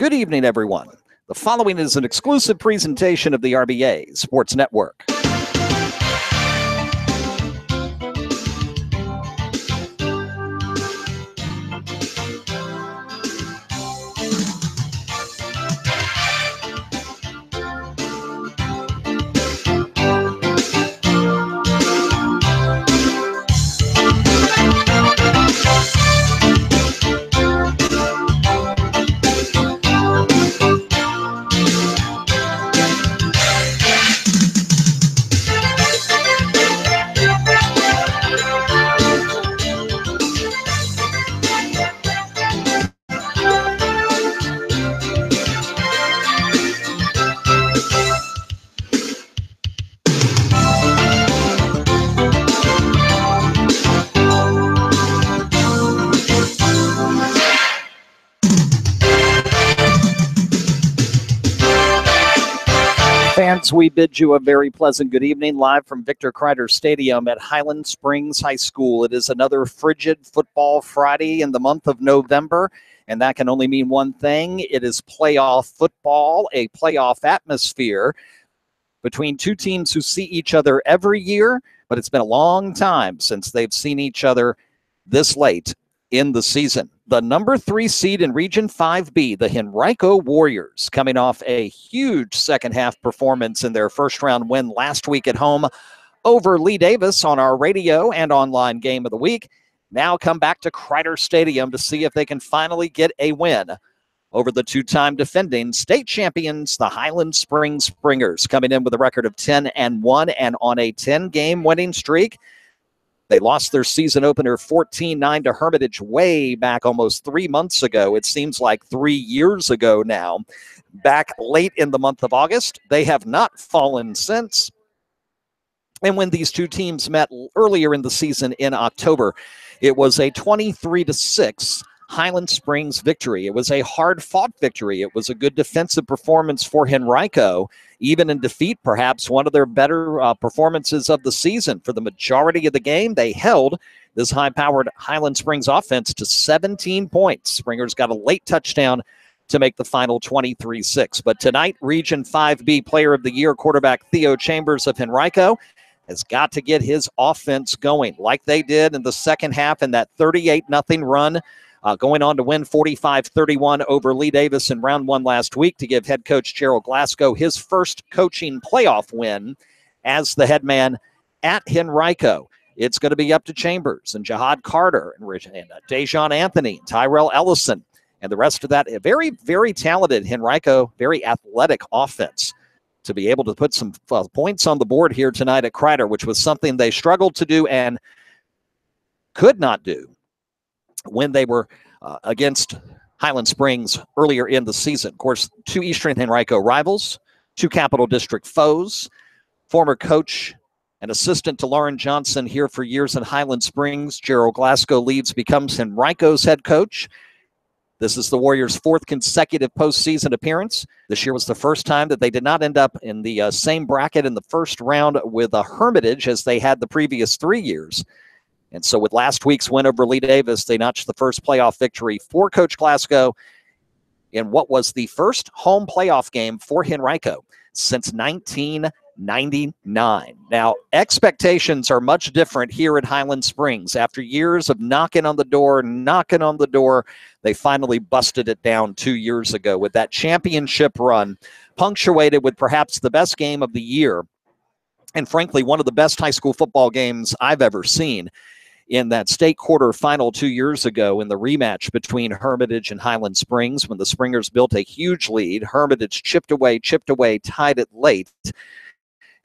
Good evening, everyone. The following is an exclusive presentation of the RVA Sports Network. Fans, we bid you a very pleasant good evening live from Kreiter Stadium at Highland Springs High School. It is another frigid football Friday in the month of November, and that can only mean one thing. It is playoff football, a playoff atmosphere between two teams who see each other every year, but it's been a long time since they've seen each other this late in the season. The number 3 seed in Region 5B, the Henrico Warriors, coming off a huge second-half performance in their first-round win last week at home over Lee Davis on our radio and online game of the week, now come back to Kreiter Stadium to see if they can finally get a win over the two-time defending state champions, the Highland Springs Springers, coming in with a record of 10-1 and on a 10-game winning streak. They lost their season opener 14-9 to Hermitage way back almost 3 months ago. It seems like 3 years ago now. Back late in the month of August, they have not fallen since. And when these two teams met earlier in the season in October, it was a 23-6 Highland Springs victory. It was a hard-fought victory. It was a good defensive performance for Henrico, even in defeat, perhaps one of their better performances of the season. For the majority of the game, they held this high-powered Highland Springs offense to 17 points. Springers got a late touchdown to make the final 23-6. But tonight, Region 5B Player of the Year quarterback Theo Chambers of Henrico has got to get his offense going like they did in the second half in that 38-0 run. Going on to win 45-31 over Lee Davis in round 1 last week to give head coach Gerald Glasgow his first coaching playoff win as the head man at Henrico. It's going to be up to Chambers and Jihad Carter and Dejon Anthony, Tyrell Ellison, and the rest of that very, very talented Henrico, very athletic offense to be able to put some points on the board here tonight at Kreiter, which was something they struggled to do and could not do when they were against Highland Springs earlier in the season. Of course, two Eastern Henrico rivals, two Capital District foes, former coach and assistant to Lauren Johnson here for years in Highland Springs. Gerald Glasgow leaves, becomes Henrico's head coach. This is the Warriors' 4th consecutive postseason appearance. This year was the first time that they did not end up in the same bracket in the first round with a Hermitage as they had the previous 3 years. And so with last week's win over Lee Davis, they notched the first playoff victory for Coach Glasgow in what was the first home playoff game for Henrico since 1999. Now, expectations are much different here at Highland Springs. After years of knocking on the door, they finally busted it down 2 years ago with that championship run, punctuated with perhaps the best game of the year, and frankly, one of the best high school football games I've ever seen, in that state quarterfinal 2 years ago in the rematch between Hermitage and Highland Springs when the Springers built a huge lead. Hermitage chipped away, tied it late.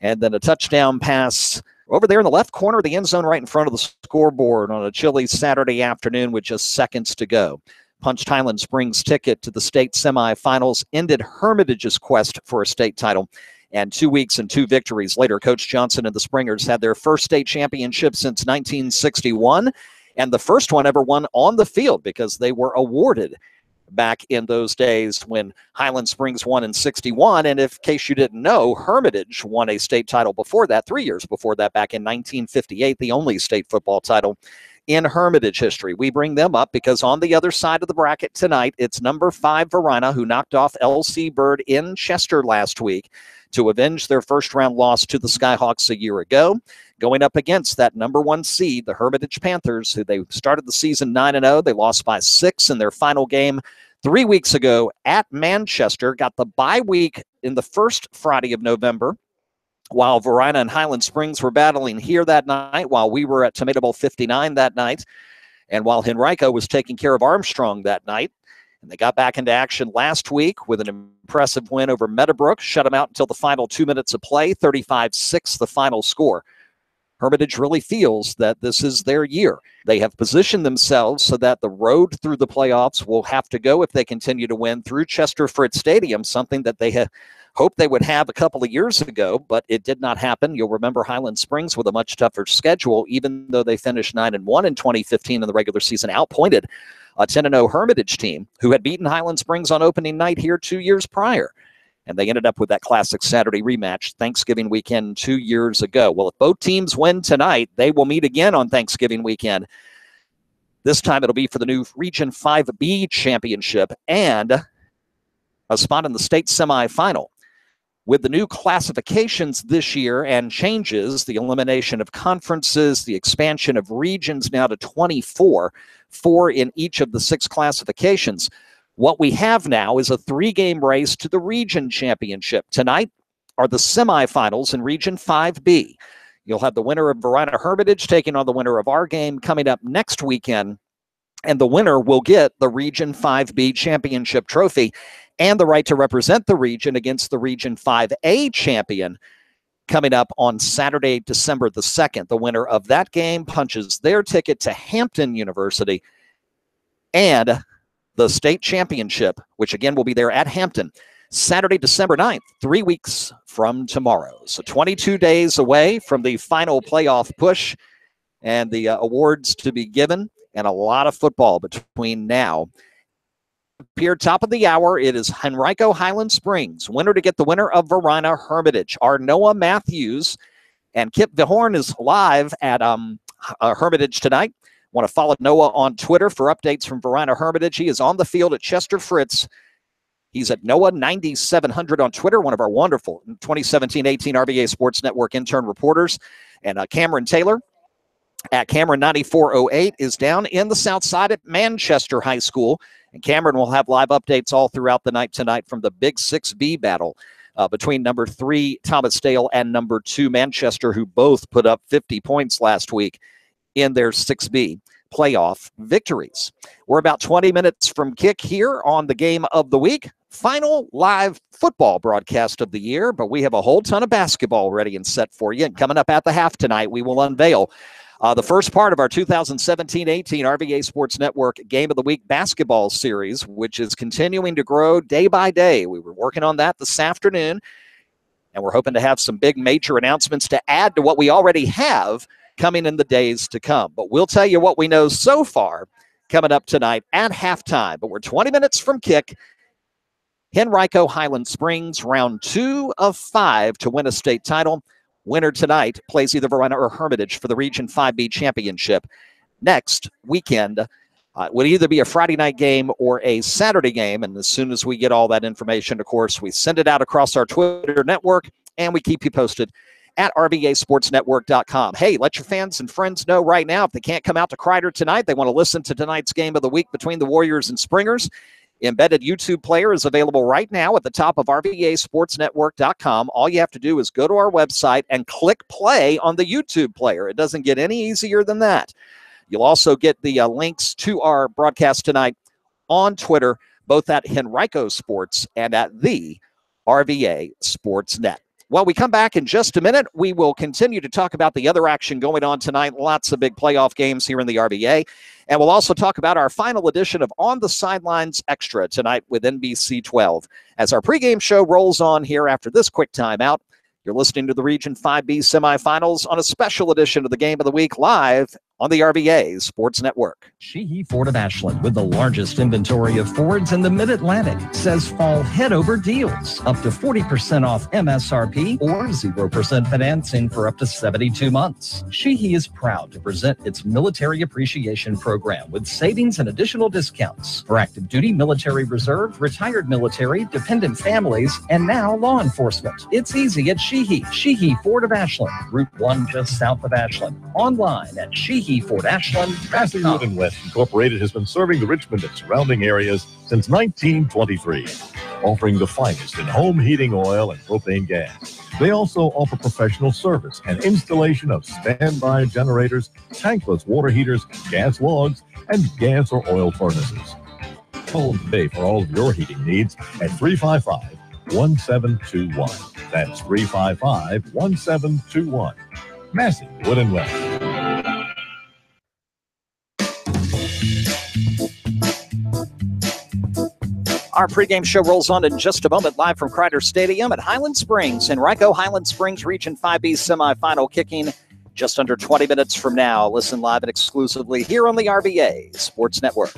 And then a touchdown pass over there in the left corner of the end zone right in front of the scoreboard on a chilly Saturday afternoon with just seconds to go. Punched Highland Springs' ticket to the state semifinals, ended Hermitage's quest for a state title. And 2 weeks and 2 victories later, Coach Johnson and the Springers had their first state championship since 1961, and the first one ever won on the field because they were awarded back in those days when Highland Springs won in 61. And in case you didn't know, Hermitage won a state title before that, 3 years before that, back in 1958, the only state football title in Hermitage history. We bring them up because on the other side of the bracket tonight, it's number 5 Varina, who knocked off LC Bird in Chester last week to avenge their first-round loss to the Skyhawks a year ago, going up against that number 1 seed, the Hermitage Panthers, who they started the season 9-0. They lost by 6 in their final game 3 weeks ago at Manchester, got the bye week in the first Friday of November, while Varina and Highland Springs were battling here that night, while we were at Tomato Bowl 59 that night, and while Henrico was taking care of Armstrong that night. And they got back into action last week with an impressive win over Meadowbrook, shut them out until the final 2 minutes of play, 35-6 the final score. Hermitage really feels that this is their year. They have positioned themselves so that the road through the playoffs will have to go, if they continue to win, through Chester Fritz Stadium, something that they had hoped they would have a couple of years ago, but it did not happen. You'll remember Highland Springs with a much tougher schedule, even though they finished 9-1 in 2015 in the regular season, outpointed a 10-0 Hermitage team who had beaten Highland Springs on opening night here 2 years prior. And they ended up with that classic Saturday rematch Thanksgiving weekend 2 years ago. Well, if both teams win tonight, they will meet again on Thanksgiving weekend. This time it'll be for the new Region 5B championship and a spot in the state semifinal. With the new classifications this year and changes, the elimination of conferences, the expansion of regions now to 24, 4 in each of the 6 classifications, what we have now is a 3-game race to the region championship. Tonight are the semifinals in Region 5B. You'll have the winner of Varina Hermitage taking on the winner of our game coming up next weekend, and the winner will get the Region 5B championship trophy and the right to represent the region against the Region 5A champion coming up on Saturday, December the 2nd. The winner of that game punches their ticket to Hampton University and the state championship, which again will be there at Hampton, Saturday, December 9th, 3 weeks from tomorrow. So 22 days away from the final playoff push and the awards to be given, and a lot of football between now. Here, top of the hour, it is Henrico Highland Springs, winner to get the winner of Varina Hermitage. Our Noah Matthews and Kip Vihorn is live at Hermitage tonight. Want to follow Noah on Twitter for updates from Varina Hermitage. He is on the field at Chester Fritz. He's at Noah9700 on Twitter, one of our wonderful 2017-18 RVA Sports Network intern reporters. And Cameron Taylor at Cameron9408 is down in the South Side at Manchester High School. And Cameron will have live updates all throughout the night tonight from the Big 6B battle between number 3 Thomas Dale and number 2 Manchester, who both put up 50 points last week in their 6B playoff victories. We're about 20 minutes from kick here on the game of the week. Final live football broadcast of the year, but we have a whole ton of basketball ready and set for you. And coming up at the half tonight, we will unveil the first part of our 2017-18 RVA Sports Network Game of the Week basketball series, which is continuing to grow day by day. We were working on that this afternoon, and we're hoping to have some big major announcements to add to what we already have coming in the days to come. But we'll tell you what we know so far coming up tonight at halftime. But we're 20 minutes from kick. Henrico Highland Springs, round 2 of 5 to win a state title. Winner tonight plays either Varina or Hermitage for the Region 5B championship. Next weekend would either be a Friday night game or a Saturday game. And as soon as we get all that information, of course, we send it out across our Twitter network and we keep you posted at RVASportsNetwork.com. Hey, let your fans and friends know right now if they can't come out to Kreiter tonight, they want to listen to tonight's game of the week between the Warriors and Springers. Embedded YouTube player is available right now at the top of RVASportsNetwork.com. All you have to do is go to our website and click play on the YouTube player. It doesn't get any easier than that. You'll also get the links to our broadcast tonight on Twitter, both at Henrico Sports and at the RVA Sports Net. Well, we come back in just a minute. We will continue to talk about the other action going on tonight. Lots of big playoff games here in the RVA. And we'll also talk about our final edition of On the Sidelines Extra tonight with NBC 12. As our pregame show rolls on here after this quick timeout, you're listening to the Region 5B semifinals on a special edition of the Game of the Week live on the RVA Sports Network. Sheehy Ford of Ashland, with the largest inventory of Fords in the Mid-Atlantic, says fall head-over deals. Up to 40% off MSRP or 0% financing for up to 72 months. Sheehy is proud to present its Military Appreciation Program with savings and additional discounts for active duty, military reserve, retired military, dependent families, and now law enforcement. It's easy at Sheehy. Sheehy Ford of Ashland, Route 1 just south of Ashland. Online at SheehyFordAshland.com. Wood and West Incorporated has been serving the Richmond and surrounding areas since 1923, offering the finest in home heating oil and propane gas. They also offer professional service and installation of standby generators, tankless water heaters, gas logs, and gas or oil furnaces. Call today for all of your heating needs at 355-1721. That's 355-1721. Massey Wood and West. Our pregame show rolls on in just a moment, live from Kreiter Stadium at Highland Springs. Henrico, Highland Springs Region 5B semifinal kicking just under 20 minutes from now. Listen live and exclusively here on the RVA Sports Network.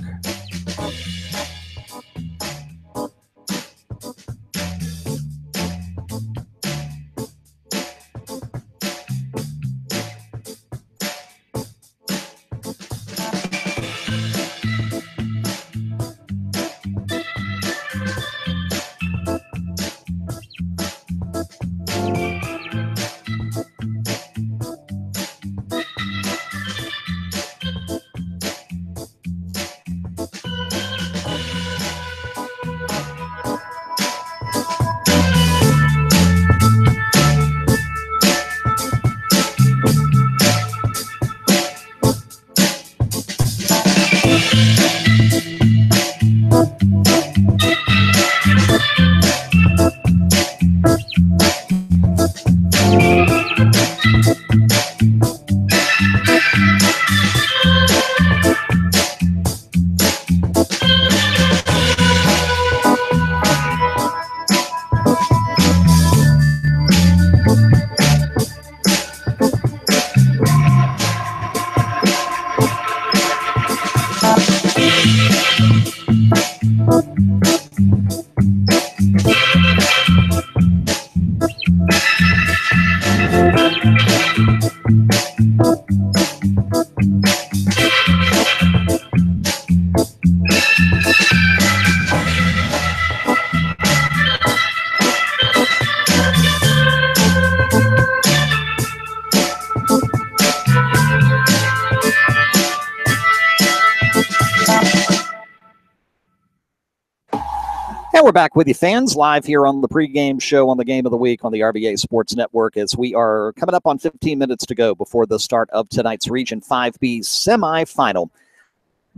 And we're back with you, fans, live here on the pregame show on the Game of the Week on the RVA Sports Network, as we are coming up on 15 minutes to go before the start of tonight's Region 5B semifinal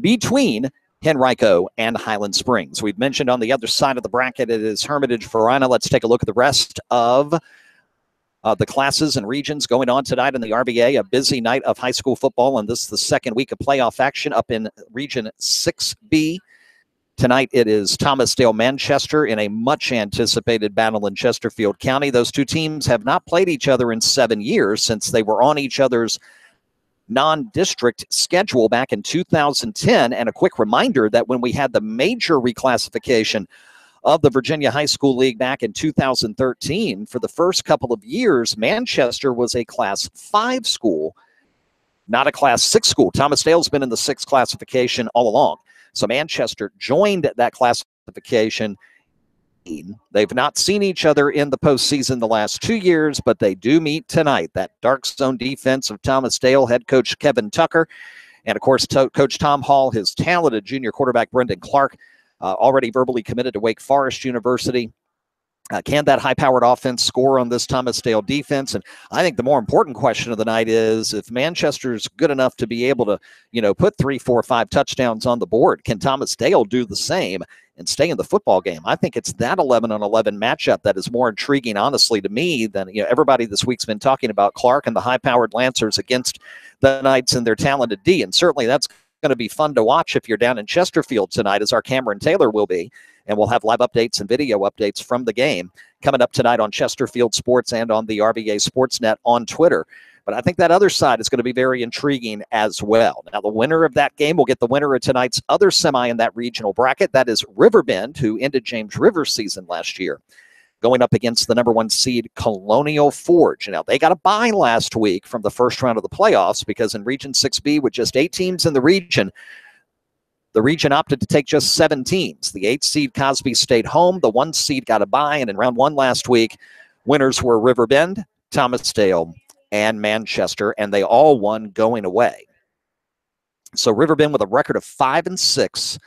between Henrico and Highland Springs. We've mentioned on the other side of the bracket it is Hermitage Verona. Let's take a look at the rest of the classes and regions going on tonight in the RVA. A busy night of high school football, and this is the second week of playoff action up in Region 6B. Tonight it is Thomasdale Manchester in a much-anticipated battle in Chesterfield County. Those two teams have not played each other in 7 years since they were on each other's non-district schedule back in 2010. And a quick reminder that when we had the major reclassification of the Virginia High School League back in 2013, for the first couple of years, Manchester was a Class 5 school, not a Class 6 school. Thomasdale's been in the 6 classification all along. So Manchester joined that classification. They've not seen each other in the postseason the last 2 years, but they do meet tonight. That dark zone defense of Thomasdale head coach Kevin Tucker, and of course Coach Tom Hall, his talented junior quarterback Brendan Clark, already verbally committed to Wake Forest University. Can that high-powered offense score on this Thomasdale defense? And I think the more important question of the night is, if Manchester's good enough to be able to, put 3, 4, 5 touchdowns on the board, can Thomasdale do the same and stay in the football game? I think it's that 11-on-11 matchup that is more intriguing, honestly, to me than everybody this week's been talking about Clark and the high-powered Lancers against the Knights and their talented D. And certainly that's going to be fun to watch if you're down in Chesterfield tonight, as our Cameron Taylor will be. And we'll have live updates and video updates from the game coming up tonight on Chesterfield Sports and on the RVA Sports Net on Twitter. But I think that other side is going to be very intriguing as well. Now, the winner of that game will get the winner of tonight's other semi in that regional bracket. That is Riverbend, who ended James River's season last year, going up against the number 1 seed Colonial Forge. Now, they got a bye last week from the first round of the playoffs because in Region 6B, with just 8 teams in the region opted to take just 7 teams. The 8 seed Cosby stayed home. The 1 seed got a bye, and in round 1 last week, winners were Riverbend, Thomasdale, and Manchester, and they all won going away. So Riverbend with a record of 5-6,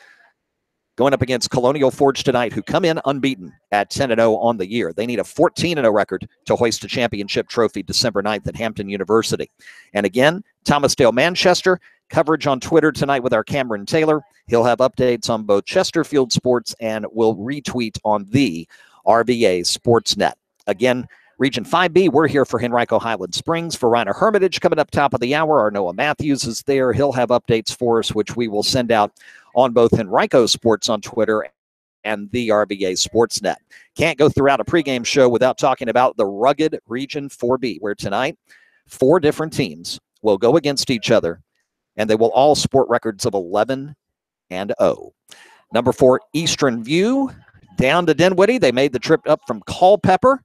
going up against Colonial Forge tonight, who come in unbeaten at 10-0 on the year. They need a 14-0 record to hoist a championship trophy December 9th at Hampton University. And again, Thomasdale, Manchester, coverage on Twitter tonight with our Cameron Taylor. He'll have updates on both Chesterfield Sports and will retweet on the RVA Sports Net. Again, Region 5B, we're here for Henrico Highland Springs. For Reiner Hermitage, coming up top of the hour, our Noah Matthews is there. He'll have updates for us, which we will send out on both Henrico Sports on Twitter and the RVA Sports Net. Can't go throughout a pregame show without talking about the rugged Region 4B, where tonight 4 different teams will go against each other, and they will all sport records of 11-0. Number 4, Eastern View, down to Dinwiddie. They made the trip up from Culpeper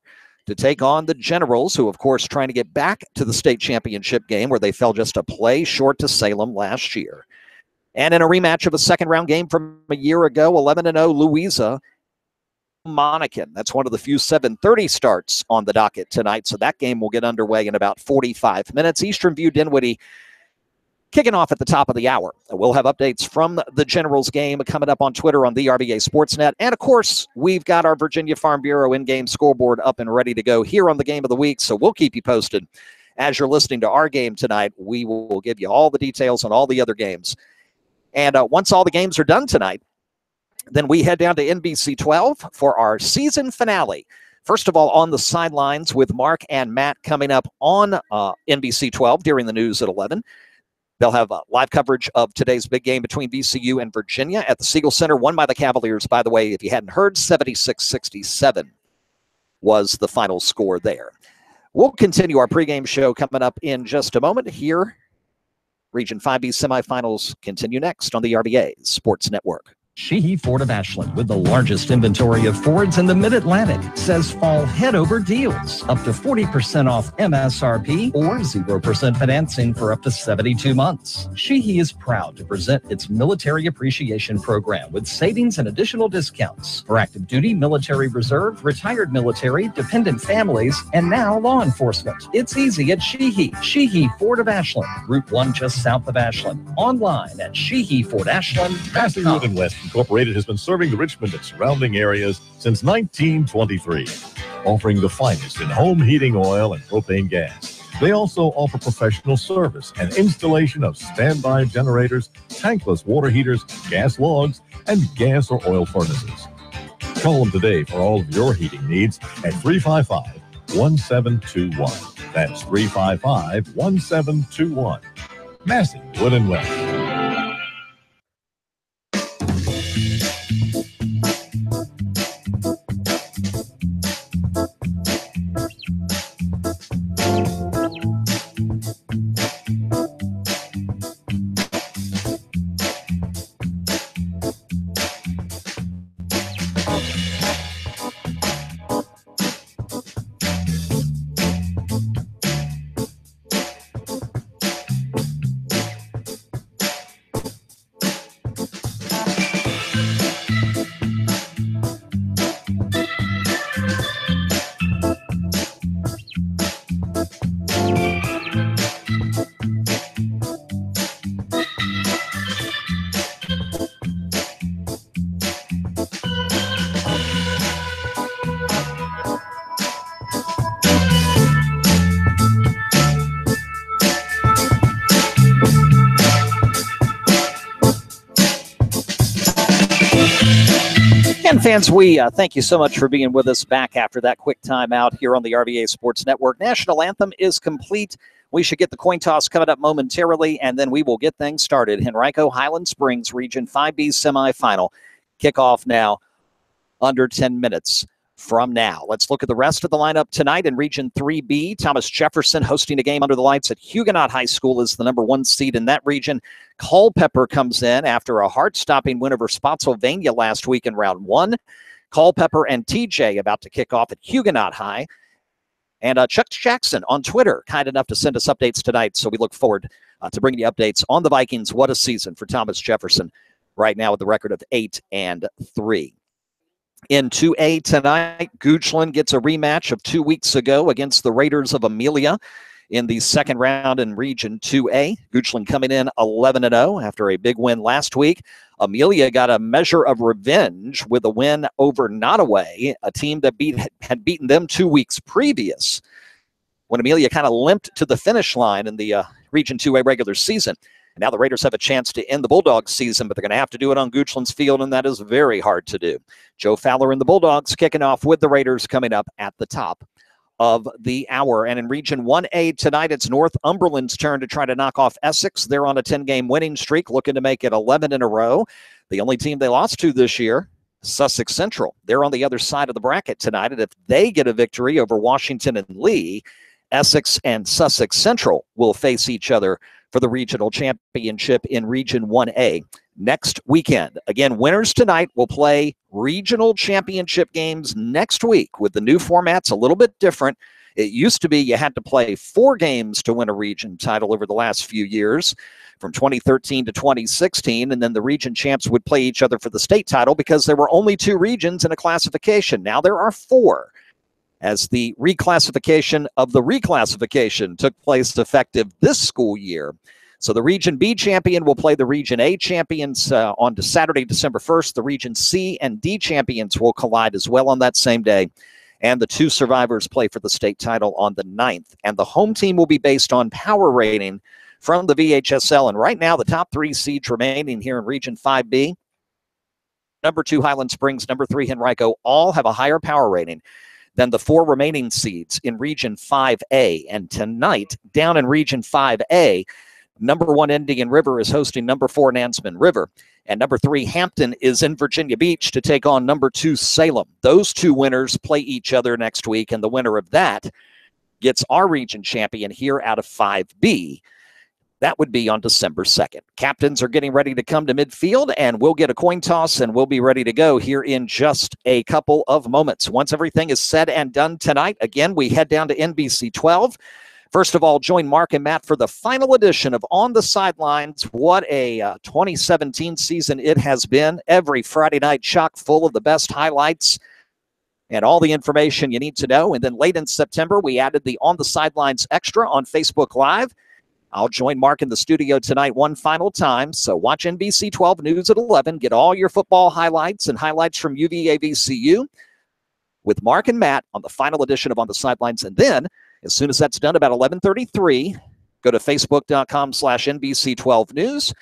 to take on the Generals, who, of course, trying to get back to the state championship game where they fell just a play short to Salem last year. And in a rematch of a second-round game from a year ago, 11-0 Louisa Monacan. That's one of the few 7:30 starts on the docket tonight, so that game will get underway in about 45 minutes. Eastern View Dinwiddie kicking off at the top of the hour. We'll have updates from the Generals game coming up on Twitter on the RVA Sports Net. And, of course, we've got our Virginia Farm Bureau in-game scoreboard up and ready to go here on the Game of the Week, so we'll keep you posted. As you're listening to our game tonight, we will give you all the details on all the other games. And once all the games are done tonight, then we head down to NBC 12 for our season finale. First of all, on the sidelines with Mark and Matt coming up on NBC 12 during the news at 11. They'll have live coverage of today's big game between VCU and Virginia at the Siegel Center, won by the Cavaliers. By the way, if you hadn't heard, 76-67 was the final score there. We'll continue our pregame show coming up in just a moment here. Region 5B semifinals continue next on the RVA Sports Network. Sheehy Ford of Ashland, with the largest inventory of Fords in the Mid-Atlantic, says fall head-over deals. Up to 40% off MSRP or 0% financing for up to 72 months. Sheehy is proud to present its Military Appreciation Program with savings and additional discounts for active duty, military reserve, retired military, dependent families, and now law enforcement. It's easy at Sheehy. Sheehy Ford of Ashland, Route 1 just south of Ashland. Online at SheehyFordAshland.com. and West Incorporated has been serving the Richmond and surrounding areas since 1923, offering the finest in home heating oil and propane gas. They also offer professional service and installation of standby generators, tankless water heaters, gas logs, and gas or oil furnaces. Call them today for all of your heating needs at 355-1721. That's 355-1721. Massey, Wood and West. And fans, we thank you so much for being with us back after that quick time out here on the RVA Sports Network. National Anthem is complete. We should get the coin toss coming up momentarily, and then we will get things started. Henrico Highland Springs Region 5B semifinal. Kickoff now under 10 minutes. from now. Let's look at the rest of the lineup tonight in Region 3B. Thomas Jefferson hosting a game under the lights at Huguenot High School is the number 1 seed in that region. Culpeper comes in after a heart-stopping win over Spotsylvania last week in round 1. Culpeper and TJ about to kick off at Huguenot High. And Chuck Jackson on Twitter, kind enough to send us updates tonight, so we look forward to bringing you updates on the Vikings. What a season for Thomas Jefferson right now with the record of 8-3. In 2A tonight, Goochland gets a rematch of 2 weeks ago against the Raiders of Amelia in the second round in Region 2A. Goochland coming in 11-0 after a big win last week. Amelia got a measure of revenge with a win over Nottoway, a team that had beaten them 2 weeks previous when Amelia kind of limped to the finish line in the Region 2A regular season. And now the Raiders have a chance to end the Bulldogs season, but they're going to have to do it on Goochland's field, and that is very hard to do. Joe Fowler and the Bulldogs kicking off with the Raiders coming up at the top of the hour. And in Region 1A tonight, it's Northumberland's turn to try to knock off Essex. They're on a 10-game winning streak, looking to make it 11 in a row. The only team they lost to this year, Sussex Central. They're on the other side of the bracket tonight, and if they get a victory over Washington and Lee, Essex and Sussex Central will face each other for the regional championship in Region 1A next weekend. Again, winners tonight will play regional championship games next week with the new formats a little bit different. It used to be you had to play 4 games to win a region title over the last few years from 2013 to 2016, and then the region champs would play each other for the state title because there were only 2 regions in a classification. Now there are 4. As the reclassification of the reclassification took place effective this school year. So the Region B champion will play the Region A champions on Saturday, December 1st. The Region C and D champions will collide as well on that same day. And the 2 survivors play for the state title on the 9th. And the home team will be based on power rating from the VHSL. And right now, the top 3 seeds remaining here in Region 5B, number 2 Highland Springs, number 3 Henrico, all have a higher power rating than the 4 remaining seeds in Region 5A. And tonight, down in Region 5A, number 1 Indian River is hosting number 4 Nansemond River. And number 3 Hampton is in Virginia Beach to take on number 2 Salem. Those 2 winners play each other next week, and the winner of that gets our region champion here out of 5B. That would be on December 2nd. Captains are getting ready to come to midfield, and we'll get a coin toss, and we'll be ready to go here in just a couple of moments. Once everything is said and done tonight, again, we head down to NBC 12. First of all, join Mark and Matt for the final edition of On the Sidelines. What a 2017 season it has been. Every Friday night chock full of the best highlights and all the information you need to know. And then late in September, we added the On the Sidelines Extra on Facebook Live. I'll join Mark in the studio tonight one final time. So watch NBC 12 News at 11. Get all your football highlights and highlights from UVA VCU with Mark and Matt on the final edition of On the Sidelines. And then, as soon as that's done, about 11:33, go to Facebook.com/NBC12News.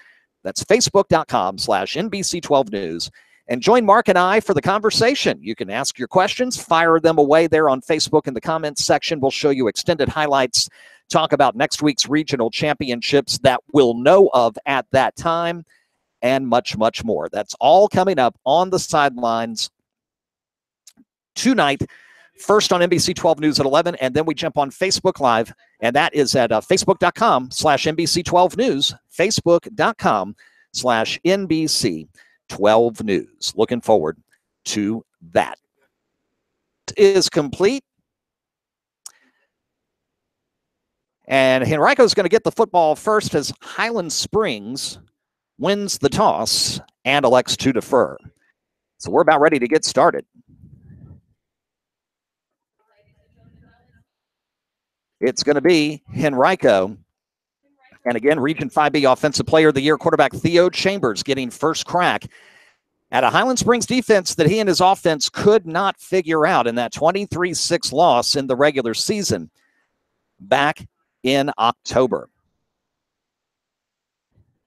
That's Facebook.com/NBC12News. And join Mark and I for the conversation. You can ask your questions, fire them away there on Facebook in the comments section. We'll show you extended highlights, talk about next week's regional championships that we'll know of at that time, and much, much more. That's all coming up On the Sidelines tonight. First on NBC 12 News at 11, and then we jump on Facebook Live, and that is at Facebook.com/NBC12News, Facebook.com/NBC12News. Looking forward to that. It is complete. And Henrico is going to get the football first as Highland Springs wins the toss and elects to defer. So we're about ready to get started. It's going to be Henrico. And again, Region 5B Offensive Player of the Year quarterback Theo Chambers getting first crack at a Highland Springs defense that he and his offense could not figure out in that 23-6 loss in the regular season back in October.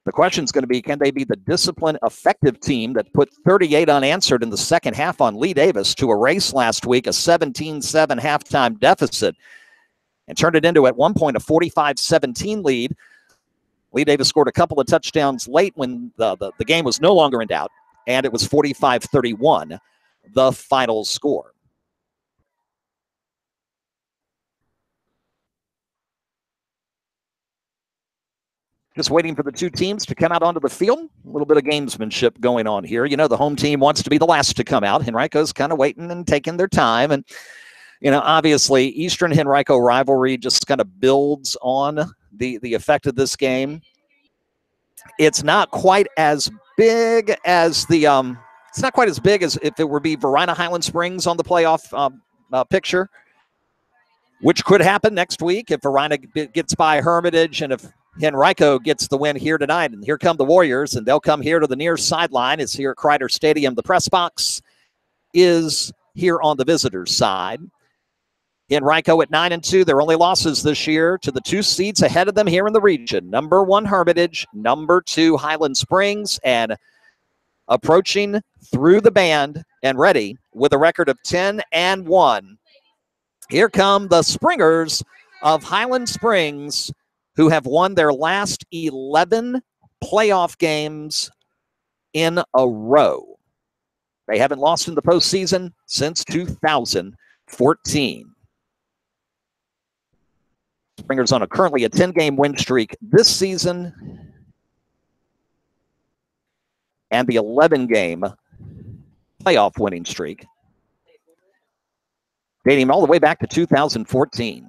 The question is going to be, can they be the disciplined, effective team that put 38 unanswered in the second half on Lee Davis to erase last week a 17-7 halftime deficit and turned it into, at one point, a 45-17 lead. Lee Davis scored a couple of touchdowns late when the game was no longer in doubt, and it was 45-31, the final score. Just waiting for the two teams to come out onto the field. A little bit of gamesmanship going on here. You know, the home team wants to be the last to come out. Henrico's kind of waiting and taking their time. And, you know, obviously, Eastern Henrico rivalry just kind of builds on the effect of this game. It's not quite as big as it's not quite as big as if it would be Varina Highland Springs on the playoff picture, which could happen next week if Varina gets by Hermitage and if Henrico gets the win here tonight. And here come the Warriors, and they'll come here to the near sideline. It's here at Kreiter Stadium. The press box is here on the visitors' side. Henrico at 9-2. Their only losses this year to the two seeds ahead of them here in the region. Number 1, Hermitage. Number 2, Highland Springs. And approaching through the band and ready with a record of 10-1. Here come the Springers of Highland Springs, who have won their last 11 playoff games in a row. They haven't lost in the postseason since 2014. Springers on currently a 10-game win streak this season, and the 11-game playoff winning streak, dating all the way back to 2014.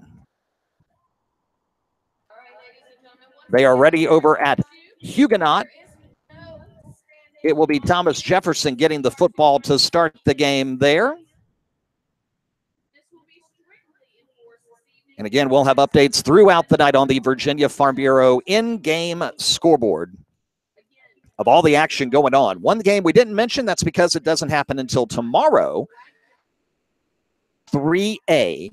They are ready over at Huguenot. It will be Thomas Jefferson getting the football to start the game there. And again, we'll have updates throughout the night on the Virginia Farm Bureau in-game scoreboard of all the action going on. One game we didn't mention, that's because it doesn't happen until tomorrow. 3A,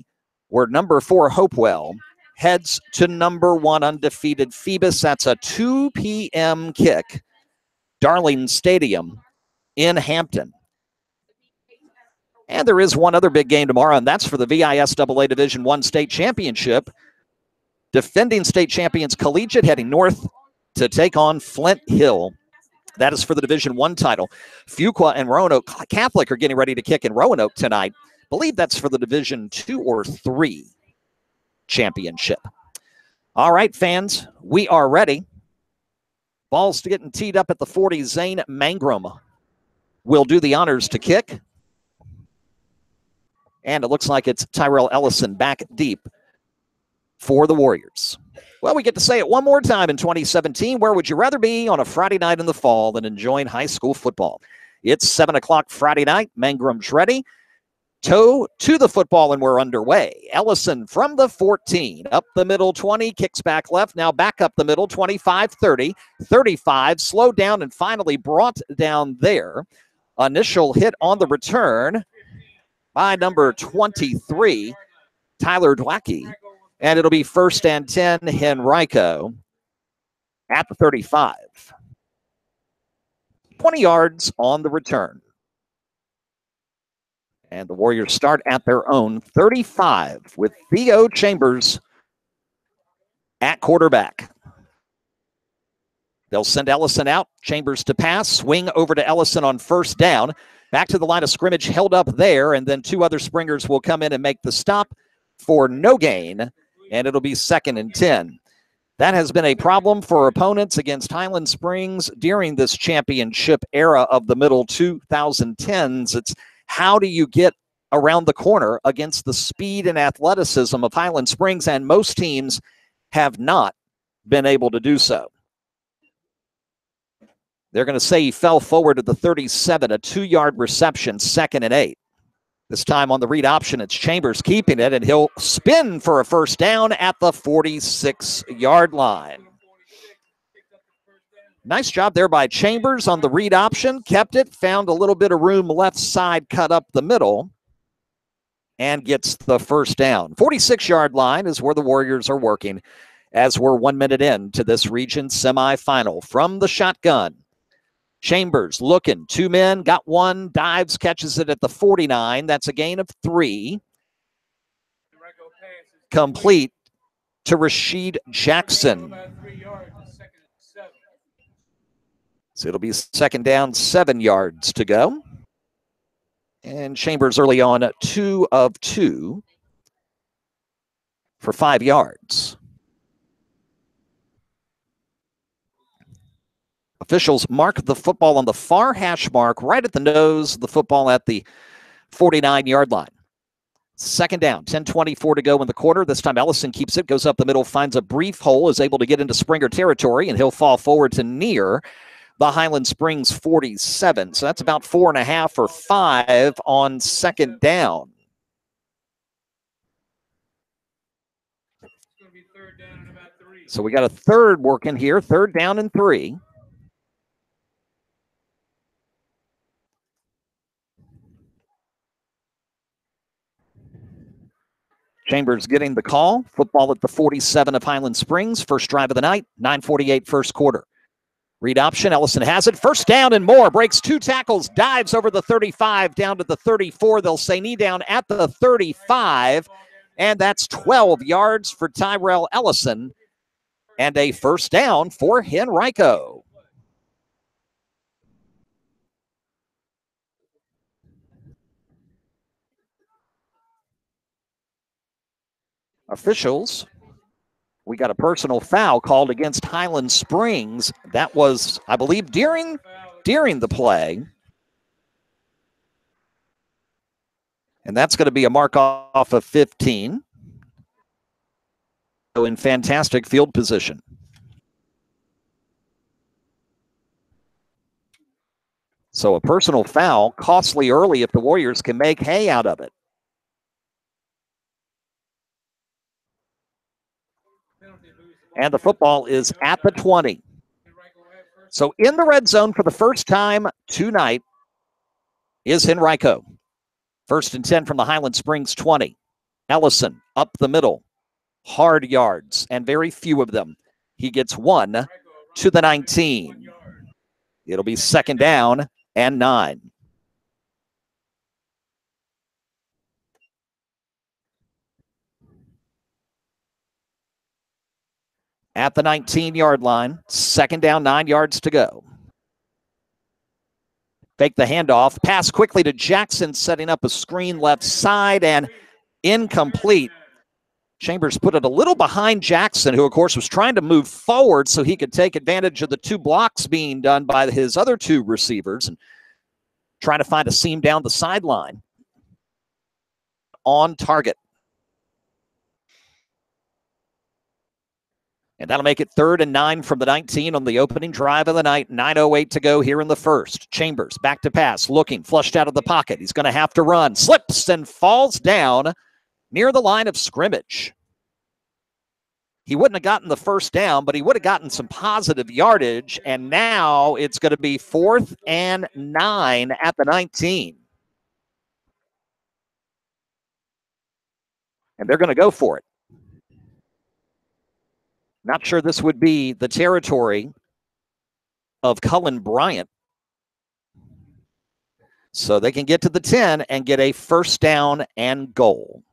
where number 4 Hopewell heads to number 1 undefeated Phoebus. That's a 2 p.m. kick. Darling Stadium in Hampton. And there is one other big game tomorrow, and that's for the VISAA Division I State Championship. Defending state champions Collegiate heading north to take on Flint Hill. That is for the Division I title. Fuqua and Roanoke Catholic are getting ready to kick in Roanoke tonight. I believe that's for the Division II or III championship. All right, fans, we are ready. Ball's getting teed up at the 40. Zane Mangrum will do the honors to kick. And it looks like it's Tyrell Ellison back deep for the Warriors. Well, we get to say it one more time in 2017. Where would you rather be on a Friday night in the fall than enjoying high school football? It's 7 o'clock Friday night. Mangrum's ready. Toe to the football, and we're underway. Ellison from the 14, up the middle 20, kicks back left, now back up the middle, 25, 30, 35, slowed down and finally brought down there. Initial hit on the return by number 23, Tyler Dwackey, and it'll be 1st and 10, Henrico at the 35. 20 yards on the return. And the Warriors start at their own 35 with Theo Chambers at quarterback. They'll send Ellison out. Chambers to pass. Swing over to Ellison on 1st down. Back to the line of scrimmage, held up there. And then 2 other Springers will come in and make the stop for no gain. And it'll be 2nd and 10. That has been a problem for opponents against Highland Springs during this championship era of the middle 2010s. It's how do you get around the corner against the speed and athleticism of Highland Springs? And most teams have not been able to do so. They're going to say he fell forward to the 37, a 2-yard reception, 2nd and 8. This time on the read option, it's Chambers keeping it, and he'll spin for a 1st down at the 46-yard line. Nice job there by Chambers on the read option. Kept it, found a little bit of room left side, cut up the middle, and gets the 1st down. 46-yard line is where the Warriors are working as we're 1 minute into this region semifinal. From the shotgun, Chambers looking, 2 men, got 1, dives, catches it at the 49. That's a gain of 3. Complete to Rashid Jackson. So it'll be 2nd down, 7 yards to go. And Chambers early on, 2 of 2 for 5 yards. Officials mark the football on the far hash mark right at the nose, the football at the 49-yard line. Second down, 10:24 to go in the quarter. This time Ellison keeps it, goes up the middle, finds a brief hole, is able to get into Springer territory, and he'll fall forward to near the Highland Springs 47. So that's about 4.5 or 5 on second down. So we got a third working here, 3rd down and 3. Chambers getting the call. Football at the 47 of Highland Springs. First drive of the night, 9:48 first quarter. Read option. Ellison has it. First down and more. Breaks 2 tackles. Dives over the 35 down to the 34. They'll say knee down at the 35. And that's 12 yards for Tyrell Ellison. And a first down for Henrico. Officials, we got a personal foul called against Highland Springs. That was, I believe, during the play. And that's going to be a mark off of 15. So in fantastic field position. So a personal foul, costly early if the Warriors can make hay out of it. And the football is at the 20. So in the red zone for the first time tonight is Henrico. 1st and 10 from the Highland Springs 20. Ellison up the middle. Hard yards, and very few of them. He gets 1 to the 19. It'll be 2nd down and 9. At the 19-yard line, 2nd down, 9 yards to go. Fake the handoff. Pass quickly to Jackson, setting up a screen left side, and incomplete. Chambers put it a little behind Jackson, who, of course, was trying to move forward so he could take advantage of the 2 blocks being done by his other 2 receivers and trying to find a seam down the sideline. On target. And that'll make it 3rd and 9 from the 19 on the opening drive of the night. 9:08 to go here in the first. Chambers back to pass, looking, flushed out of the pocket. He's going to have to run. Slips and falls down near the line of scrimmage. He wouldn't have gotten the first down, but he would have gotten some positive yardage. And now it's going to be 4th and 9 at the 19. And they're going to go for it. Not sure this would be the territory of Cullen Bryant. So they can get to the 10 and get a first down and goal.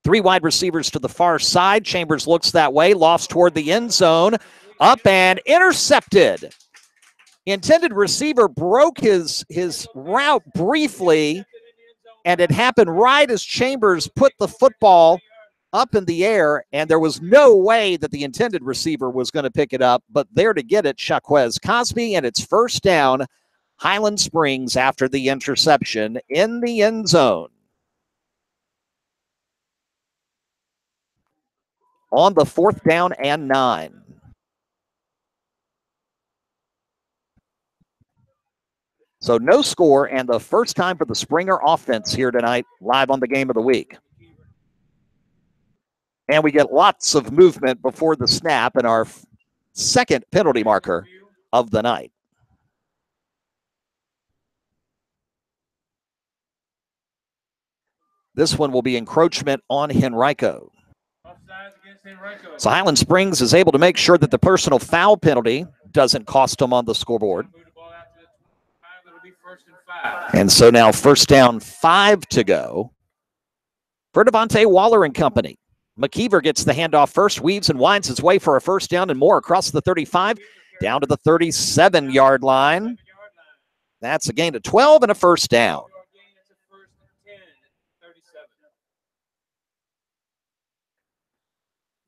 3 wide receivers to the far side. Chambers looks that way, lofts toward the end zone. Up and intercepted. Intended receiver broke his route briefly, and it happened right as Chambers put the football up in the air, and there was no way that the intended receiver was going to pick it up, but there to get it, Shaquez Cosby, and it's first down, Highland Springs after the interception in the end zone. On the 4th down and 9. So no score, and the first time for the Springer offense here tonight, live on the Game of the Week. And we get lots of movement before the snap and our second penalty marker of the night. This one will be encroachment on Henrico. So Highland Springs is able to make sure that the personal foul penalty doesn't cost them on the scoreboard. And so now 1st down, 5 to go for Devontae Waller and company. McKeever gets the handoff first, weaves and winds his way for a first down and more across the 35, down to the 37-yard line. That's a gain of 12 and a first down.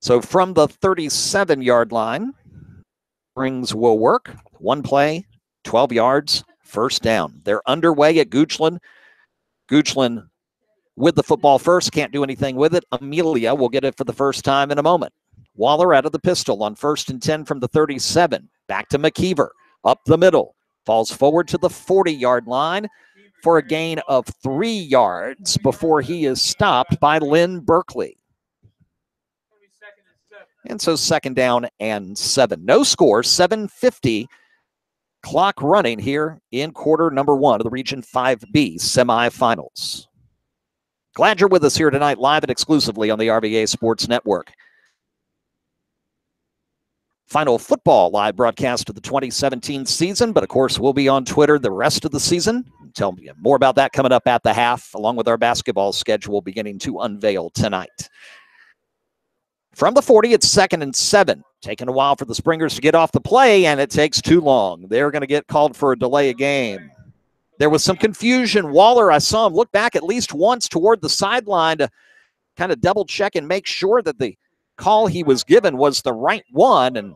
So from the 37-yard line, Springs will work. One play, 12 yards, first down. They're underway at Goochland. Goochland with the football first, can't do anything with it. Amelia will get it for the first time in a moment. Waller out of the pistol on 1st and 10 from the 37. Back to McKeever, up the middle. Falls forward to the 40-yard line for a gain of 3 yards before he is stopped by Lynn Berkeley. And so 2nd down and 7. No score, 7:50 clock running here in quarter number 1 of the Region 5B semifinals. Glad you're with us here tonight, live and exclusively on the RVA Sports Network. Final football live broadcast of the 2017 season, but of course we'll be on Twitter the rest of the season. Tell you more about that coming up at the half, along with our basketball schedule beginning to unveil tonight. From the 40, it's 2nd and 7. Taking a while for the Springers to get off the play, and it takes too long. They're going to get called for a delay of game. There was some confusion. Waller, I saw him look back at least once toward the sideline to kind of double check and make sure that the call he was given was the right one, and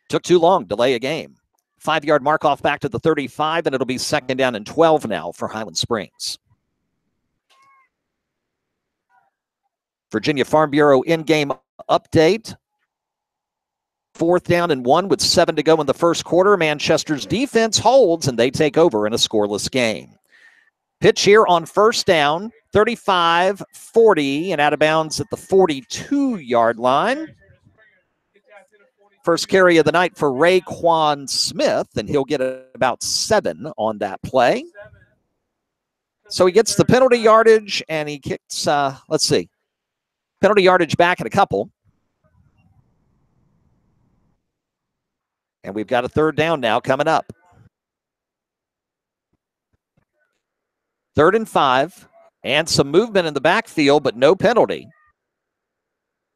took too long. Delay a game. 5-yard mark off back to the 35, and it'll be 2nd down and 12 now for Highland Springs. Virginia Farm Bureau in-game update. 4th down and 1 with 7 to go in the first quarter. Manchester's defense holds, and they take over in a scoreless game. Pitch here on 1st down, 35, 40, and out of bounds at the 42-yard line. First carry of the night for Raekwon Smith, and he'll get about 7 on that play. So he gets the penalty yardage, and he kicks, let's see, penalty yardage back at a couple. And we've got a 3rd down now coming up. 3rd and 5, and some movement in the backfield, but no penalty.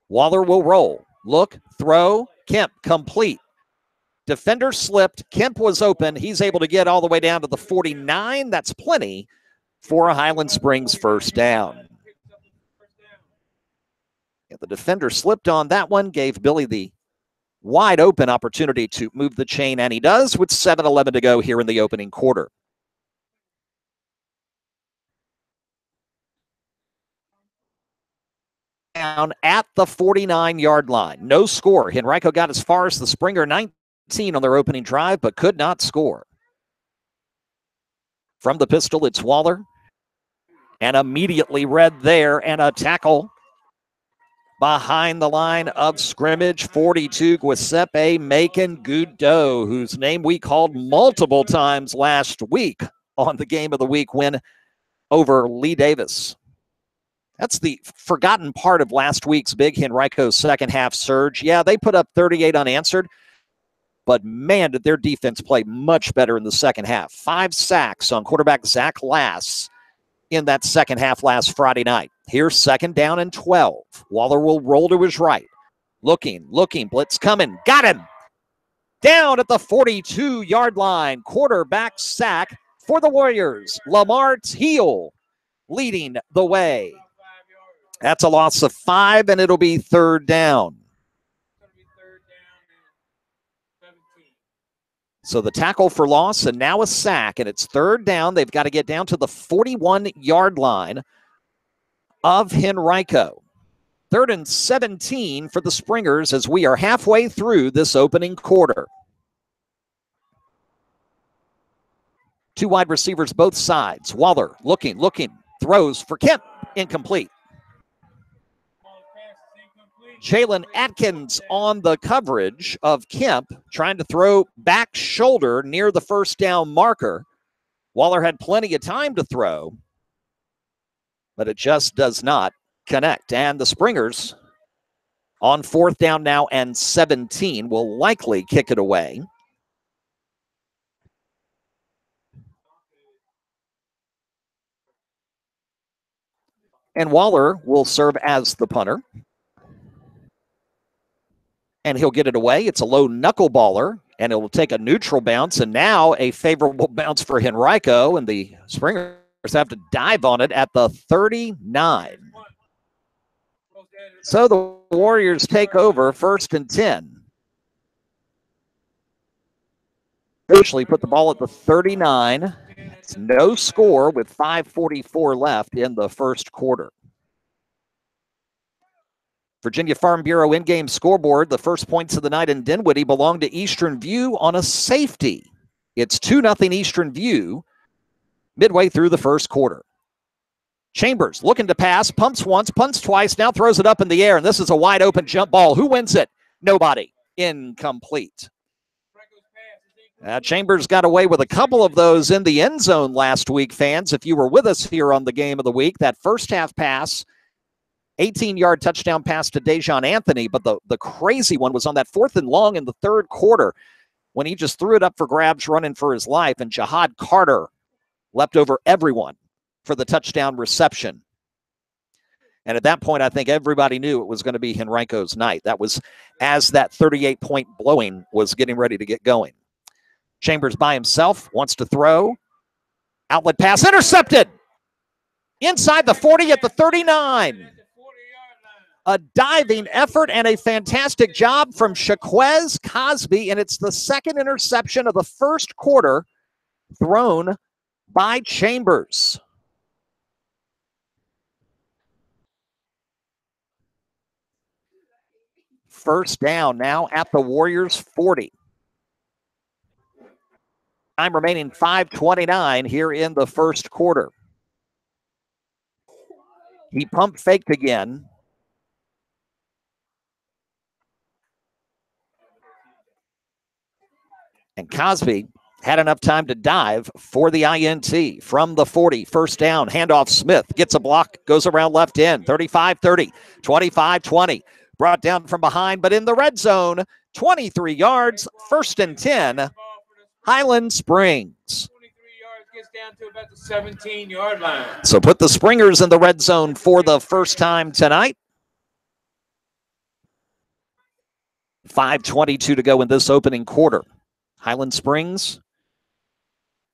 Waller will roll. Look, throw, Kemp, complete. Defender slipped. Kemp was open. He's able to get all the way down to the 49. That's plenty for a Highland Springs first down. Yeah, the defender slipped on that one, gave Billy the wide open opportunity to move the chain, and he does with 7:11 to go here in the opening quarter. Down at the 49-yard line. No score. Henrico got as far as the Springer 19 on their opening drive, but could not score. From the pistol, it's Waller. And immediately read there, and a tackle behind the line of scrimmage. 42, Giuseppe Macon-Goudeau, whose name we called multiple times last week on the Game of the Week win over Lee Davis. That's the forgotten part of last week's big Henrico second half surge. Yeah, they put up 38 unanswered, but man, did their defense play much better in the second half. 5 sacks on quarterback Zach Lass in that second half last Friday night. Here's 2nd down and 12. Waller will roll to his right. Looking, blitz coming. Got him! Down at the 42-yard line. Quarterback sack for the Warriors. Lamar Teal leading the way. That's a loss of 5, and it'll be 3rd down. So the tackle for loss, and now a sack, and it's 3rd down. They've got to get down to the 41-yard line of Henrico. 3rd and 17 for the Springers as we are halfway through this opening quarter. 2 wide receivers both sides. Waller looking, throws for Kemp, incomplete. Jalen Atkins on the coverage of Kemp, trying to throw back shoulder near the first down marker. Waller had plenty of time to throw, but it just does not connect. And the Springers on 4th down now and 17 will likely kick it away. And Waller will serve as the punter. And he'll get it away. It's a low knuckleballer, and it will take a neutral bounce, and now a favorable bounce for Henrico, and the Springers have to dive on it at the 39. So the Warriors take over 1st and 10. Officially put the ball at the 39. It's no score with 5:44 left in the first quarter. Virginia Farm Bureau in-game scoreboard. The first points of the night in Dinwiddie belong to Eastern View on a safety. It's 2-0 Eastern View midway through the first quarter. Chambers looking to pass, pumps once, punts twice, now throws it up in the air, and this is a wide open jump ball. Who wins it? Nobody. Incomplete. Chambers got away with a couple of those in the end zone last week, fans. If you were with us here on the game of the week, that first half pass, 18-yard touchdown pass to Dejon Anthony, but the crazy one was on that 4th and long in the third quarter when he just threw it up for grabs running for his life, and Jihad Carter leapt over everyone for the touchdown reception. And at that point, I think everybody knew it was going to be Henrico's night. That was as that 38-point blowing was getting ready to get going. Chambers by himself, wants to throw. Outlet pass intercepted. Inside the 40 at the 39. A diving effort and a fantastic job from Shaquez Cosby, and it's the second interception of the first quarter thrown by Chambers. First down now at the Warriors' 40. Time remaining 5:29 here in the first quarter. He pump faked again. And Cosby had enough time to dive for the INT from the 40. First down, handoff Smith, gets a block, goes around left end, 35-30, 25-20. Brought down from behind, but in the red zone, 23 yards, 1st and 10, Highland Springs. 23 yards gets down to about the 17-yard line. So put the Springers in the red zone for the first time tonight. 5:22 to go in this opening quarter. Highland Springs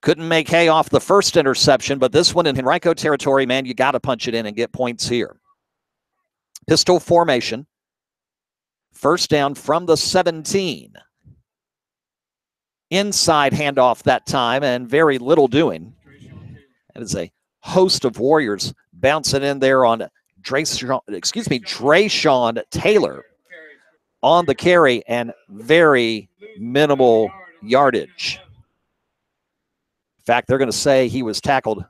couldn't make hay off the first interception, but this one in Henrico territory, man, you got to punch it in and get points here. Pistol formation. First down from the 17. Inside handoff that time, and very little doing. That is a host of Warriors bouncing in there on Drayshawn Taylor on the carry, and very minimal yardage. In fact, they're going to say he was tackled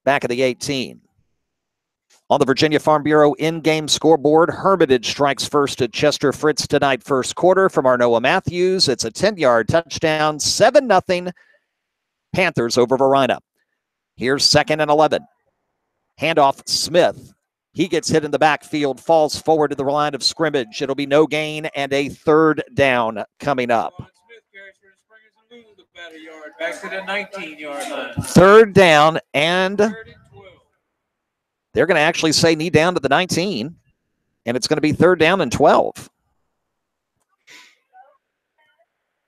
back at the 18. On the Virginia Farm Bureau in-game scoreboard, Hermitage strikes first at Chester Fritz tonight, first quarter from Arnoa Matthews. It's a 10-yard touchdown, 7-0 Panthers over Varina. Here's 2nd and 11. Handoff Smith. He gets hit in the backfield, falls forward to the line of scrimmage. It'll be no gain and a 3rd down coming up. Back to the 19-yard line. 3rd down, and they're going to actually say knee down to the 19, and it's going to be 3rd down and 12.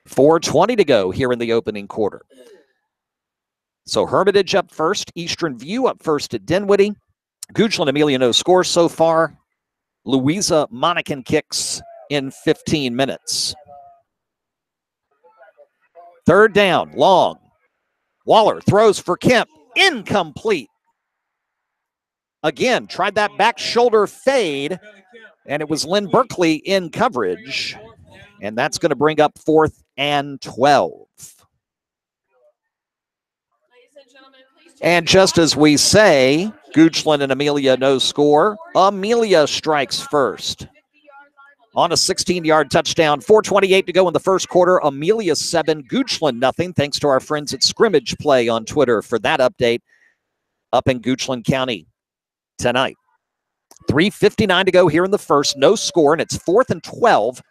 4:20 to go here in the opening quarter. So Hermitage up first, Eastern View up first at Dinwiddie. Goochland Amelia no scores so far. Louisa Monacan kicks in 15 minutes. 3rd down, long. Waller throws for Kemp, incomplete. Again, tried that back shoulder fade, and it was Lynn Berkeley in coverage. And that's going to bring up 4th and 12. And just as we say, Goochland and Amelia no score, Amelia strikes first. On a 16-yard touchdown, 4:28 to go in the first quarter. Amelia 7, Goochland nothing. Thanks to our friends at Scrimmage Play on Twitter for that update up in Goochland County tonight. 3:59 to go here in the first. No score, and it's 4th and 12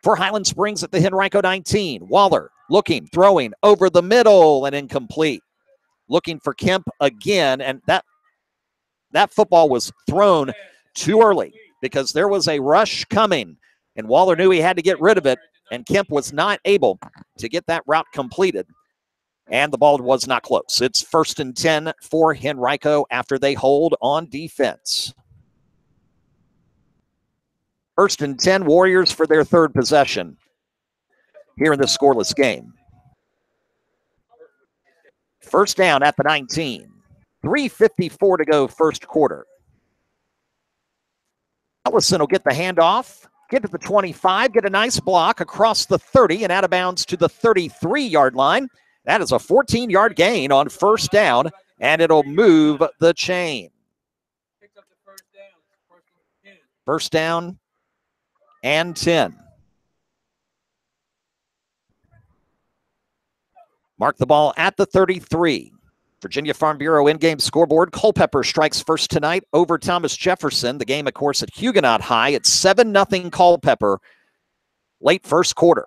for Highland Springs at the Henrico 19. Waller looking, throwing over the middle and incomplete. Looking for Kemp again, and that football was thrown too early because there was a rush coming, and Waller knew he had to get rid of it, and Kemp was not able to get that route completed, and the ball was not close. It's 1st and 10 for Henrico after they hold on defense. 1st and 10, Warriors for their 3rd possession here in this scoreless game. First down at the 19. 3:54 to go first quarter. Ellison will get the handoff, get to the 25, get a nice block across the 30 and out of bounds to the 33-yard line. That is a 14-yard gain on first down, and it'll move the chain. First down and 10. Mark the ball at the 33. Virginia Farm Bureau in-game scoreboard. Culpeper strikes first tonight over Thomas Jefferson. The game, of course, at Huguenot High. It's 7-0 Culpeper late first quarter.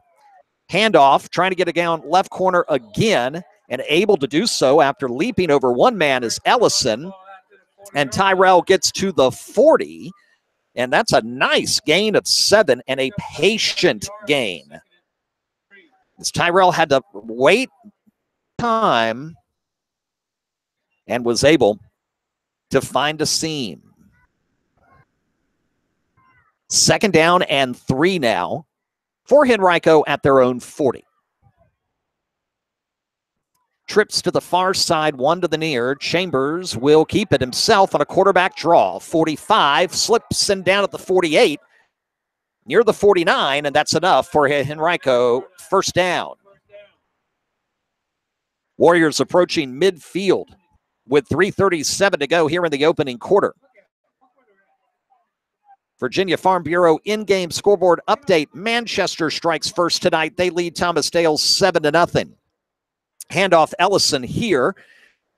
Handoff, trying to get it down left corner again, and able to do so after leaping over one man is Ellison. And Tyrell gets to the 40, and that's a nice gain of 7 and a patient gain. As Tyrell had to wait time and was able to find a seam. Second down and 3 now for Henrico at their own 40. Trips to the far side, one to the near. Chambers will keep it himself on a quarterback draw. 45, slips and down at the 48, near the 49, and that's enough for Henrico. First down. Warriors approaching midfield with 3:37 to go here in the opening quarter. Virginia Farm Bureau in-game scoreboard update. Manchester strikes first tonight. They lead Thomas Dale 7-0. Handoff Ellison here.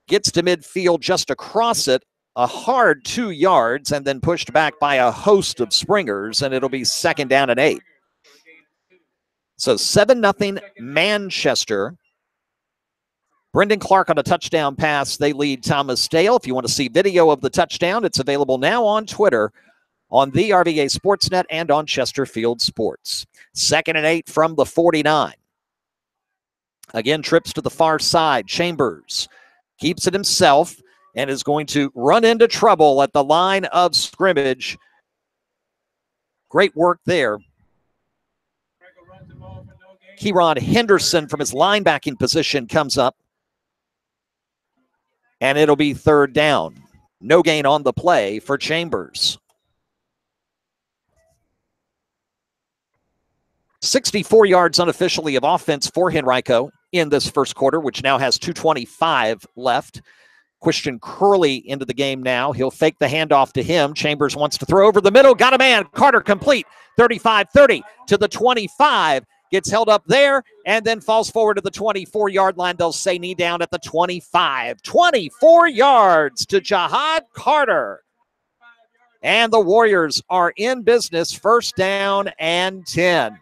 Gets to midfield just across it. A hard 2 yards and then pushed back by a host of springers, and it'll be second down and 8. So 7-0 Manchester. Brendan Clark on a touchdown pass. They lead Thomas Dale. If you want to see video of the touchdown, it's available now on Twitter, on the RVA Sports Net, and on Chesterfield Sports. Second and 8 from the 49. Again, trips to the far side. Chambers keeps it himself and is going to run into trouble at the line of scrimmage. Great work there. Kieron Henderson from his linebacking position comes up. And it'll be third down. No gain on the play for Chambers. 64 yards unofficially of offense for Henrico in this first quarter, which now has 2:25 left. Christian Curley into the game now. He'll fake the handoff to him. Chambers wants to throw over the middle. Got a man. Carter complete. 35-30 to the 25. Gets held up there and then falls forward to the 24-yard line. They'll say knee down at the 25. 24 yards to Jahad Carter. And the Warriors are in business. First down and 10.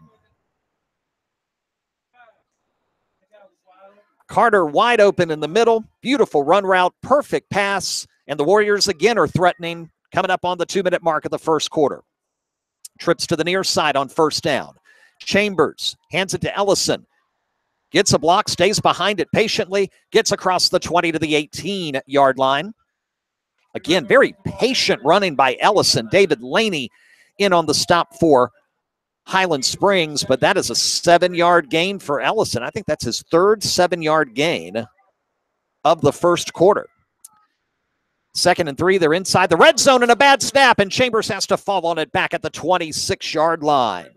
Carter wide open in the middle. Beautiful run route. Perfect pass. And the Warriors again are threatening, coming up on the 2-minute mark of the first quarter. Trips to the near side on first down. Chambers hands it to Ellison. Gets a block, stays behind it patiently, gets across the 20 to the 18-yard line. Again, very patient running by Ellison. David Laney in on the stop for Highland Springs, but that is a 7-yard gain for Ellison. I think that's his third 7-yard gain of the first quarter. Second and 3, they're inside the red zone and a bad snap, and Chambers has to fall on it back at the 26-yard line.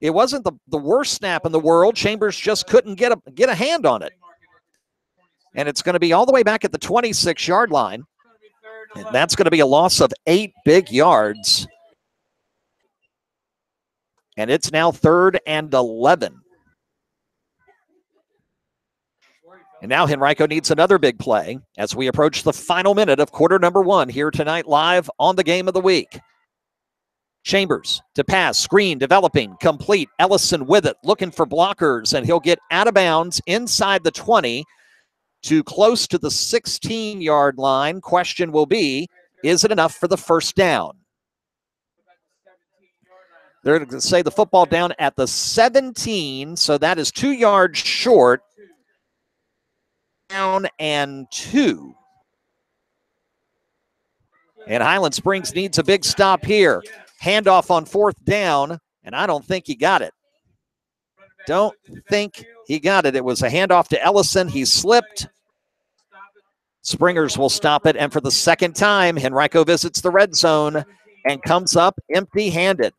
It wasn't the worst snap in the world. Chambers just couldn't get a hand on it. And it's going to be all the way back at the 26-yard line. And that's going to be a loss of 8 big yards. And it's now 3rd and 11. And now Henrico needs another big play as we approach the final minute of quarter number 1 here tonight live on the Game of the Week. Chambers to pass, screen, developing, complete. Ellison with it, looking for blockers, and he'll get out of bounds inside the 20 to close to the 16-yard line. Question will be, is it enough for the first down? They're going to say the football down at the 17, so that is 2 yards short. Down and 2. And Highland Springs needs a big stop here. Handoff on 4th down, and I don't think he got it. Don't think he got it. It was a handoff to Ellison. He slipped. Springers will stop it. And for the second time, Henrico visits the red zone and comes up empty-handed.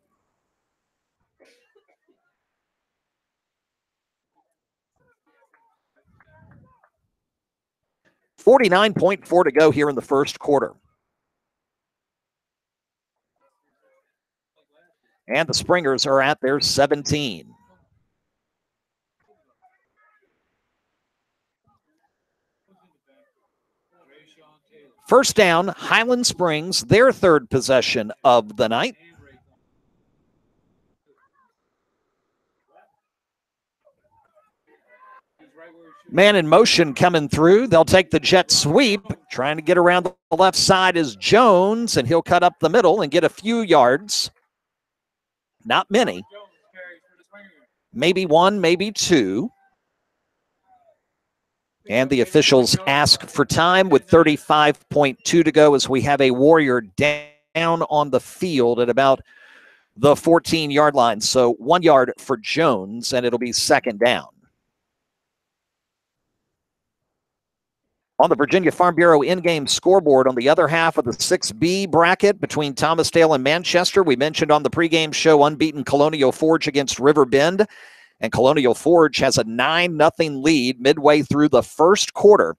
.4 to go here in the first quarter. And the Springers are at their 17. First down, Highland Springs, their third possession of the night. Man in motion coming through. They'll take the jet sweep. Trying to get around the left side is Jones, and he'll cut up the middle and get a few yards. Not many. Maybe one, maybe two. And the officials ask for time with 35.2 to go as we have a Warrior down on the field at about the 14-yard line. So 1 yard for Jones, and it'll be second down. On the Virginia Farm Bureau in-game scoreboard on the other half of the 6B bracket between Thomasdale and Manchester, we mentioned on the pregame show unbeaten Colonial Forge against River Bend. And Colonial Forge has a 9-0 lead midway through the first quarter.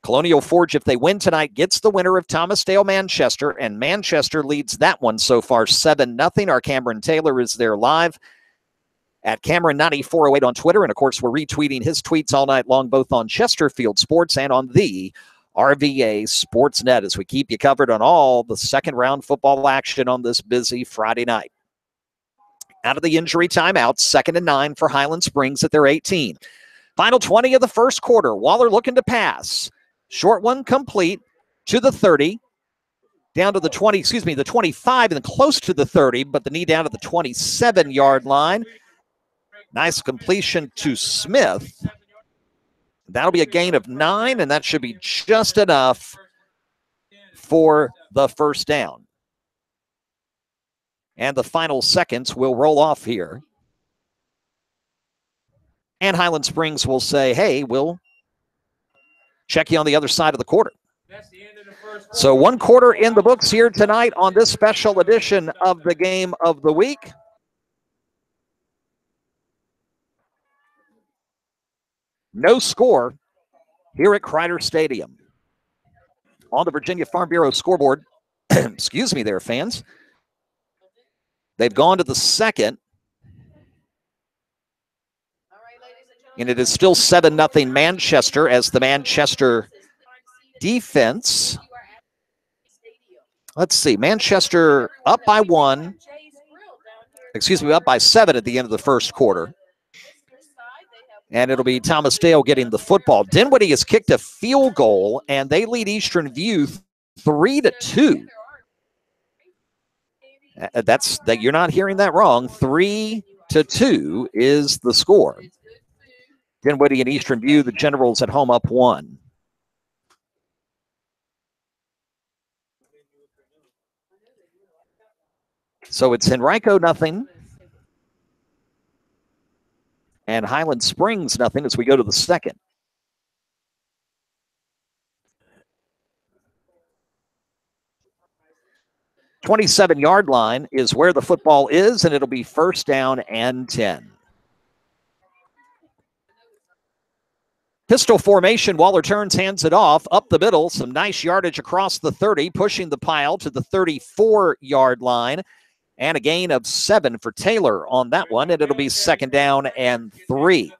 Colonial Forge, if they win tonight, gets the winner of Thomasdale-Manchester, and Manchester leads that one so far 7-0. Our Cameron Taylor is there live at Cameron9408 on Twitter. And, of course, we're retweeting his tweets all night long, both on Chesterfield Sports and on the RVA Sports Net, as we keep you covered on all the second-round football action on this busy Friday night. Out of the injury timeout, 2nd and 9 for Highland Springs at their 18. Final 20 of the first quarter. Waller looking to pass. Short one complete to the 30. Down to the 20, the 25, and close to the 30, but the knee down to the 27-yard line. Nice completion to Smith. That'll be a gain of 9, and that should be just enough for the first down. And the final seconds will roll off here. And Highland Springs will say, hey, we'll check you on the other side of the quarter. So 1 quarter in the books here tonight on this special edition of the Game of the Week. No score here at Kreiter Stadium. On the Virginia Farm Bureau scoreboard, excuse me there, fans. They've gone to the second. And it is still 7-0 Manchester as the Manchester defense. Let's see, Manchester up by 1. Up by 7 at the end of the first quarter. And it'll be Thomasdale getting the football. Dinwiddie has kicked a field goal, and they lead Eastern View 3-2. You're not hearing that wrong. 3-2 is the score. Dinwiddie and Eastern View, the Generals at home up 1. So it's Henrico 0. And Highland Springs 0 as we go to the second. The 27-yard line is where the football is, and it'll be first down and 10. Pistol formation. Waller turns, hands it off, up the middle. Some nice yardage across the 30, pushing the pile to the 34-yard line. And a gain of 7 for Taylor on that one, and it'll be second down and 3.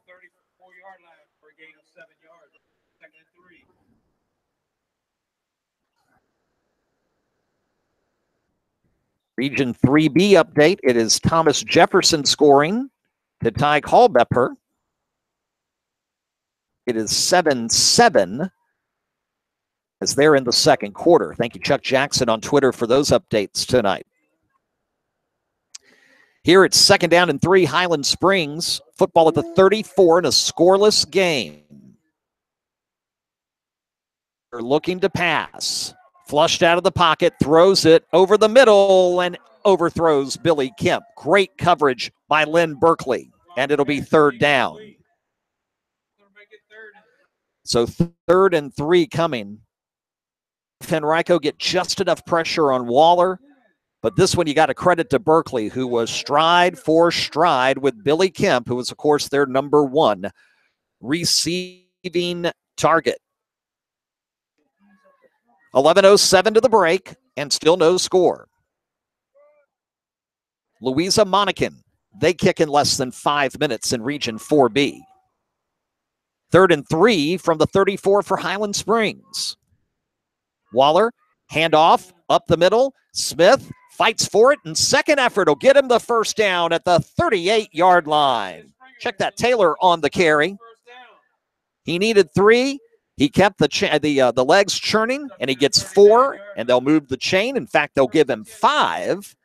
Region 3B update. It is Thomas Jefferson scoring to Ty Culpepper. It is 7-7 as they're in the second quarter. Thank you, Chuck Jackson, on Twitter for those updates tonight. Here it's second down and 3, Highland Springs. Football at the 34 in a scoreless game. They're looking to pass. Flushed out of the pocket, throws it over the middle, and overthrows Billy Kemp. Great coverage by Lynn Berkeley. and it'll be third down. So 3rd and 3 coming. Henrico get just enough pressure on Waller, but this one you got to credit to Berkeley, who was stride for stride with Billy Kemp, who was, of course, their number 1 receiving target. 11:07 to the break, and still no score. Louisa Monacan, they kick in less than 5 minutes in Region 4B. 3rd and 3 from the 34 for Highland Springs. Waller, handoff, up the middle. Smith fights for it, and second effort will get him the first down at the 38-yard line. Check that, Taylor on the carry. He needed 3. He kept the legs churning, and he gets 4, and they'll move the chain. In fact, they'll give him 5,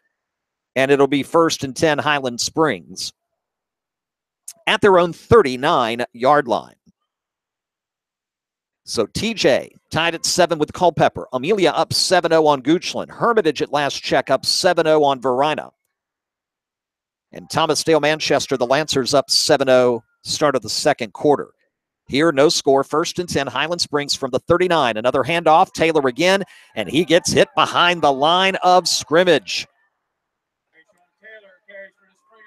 and it'll be 1st and 10 Highland Springs at their own 39-yard line. So TJ tied at 7 with Culpeper. Amelia up 7-0 on Goochland. Hermitage at last check up 7-0 on Verina. And Thomasdale Manchester, the Lancers up 7-0, start of the second quarter. Here, no score, 1st and 10, Highland Springs from the 39. Another handoff, Taylor again, and he gets hit behind the line of scrimmage.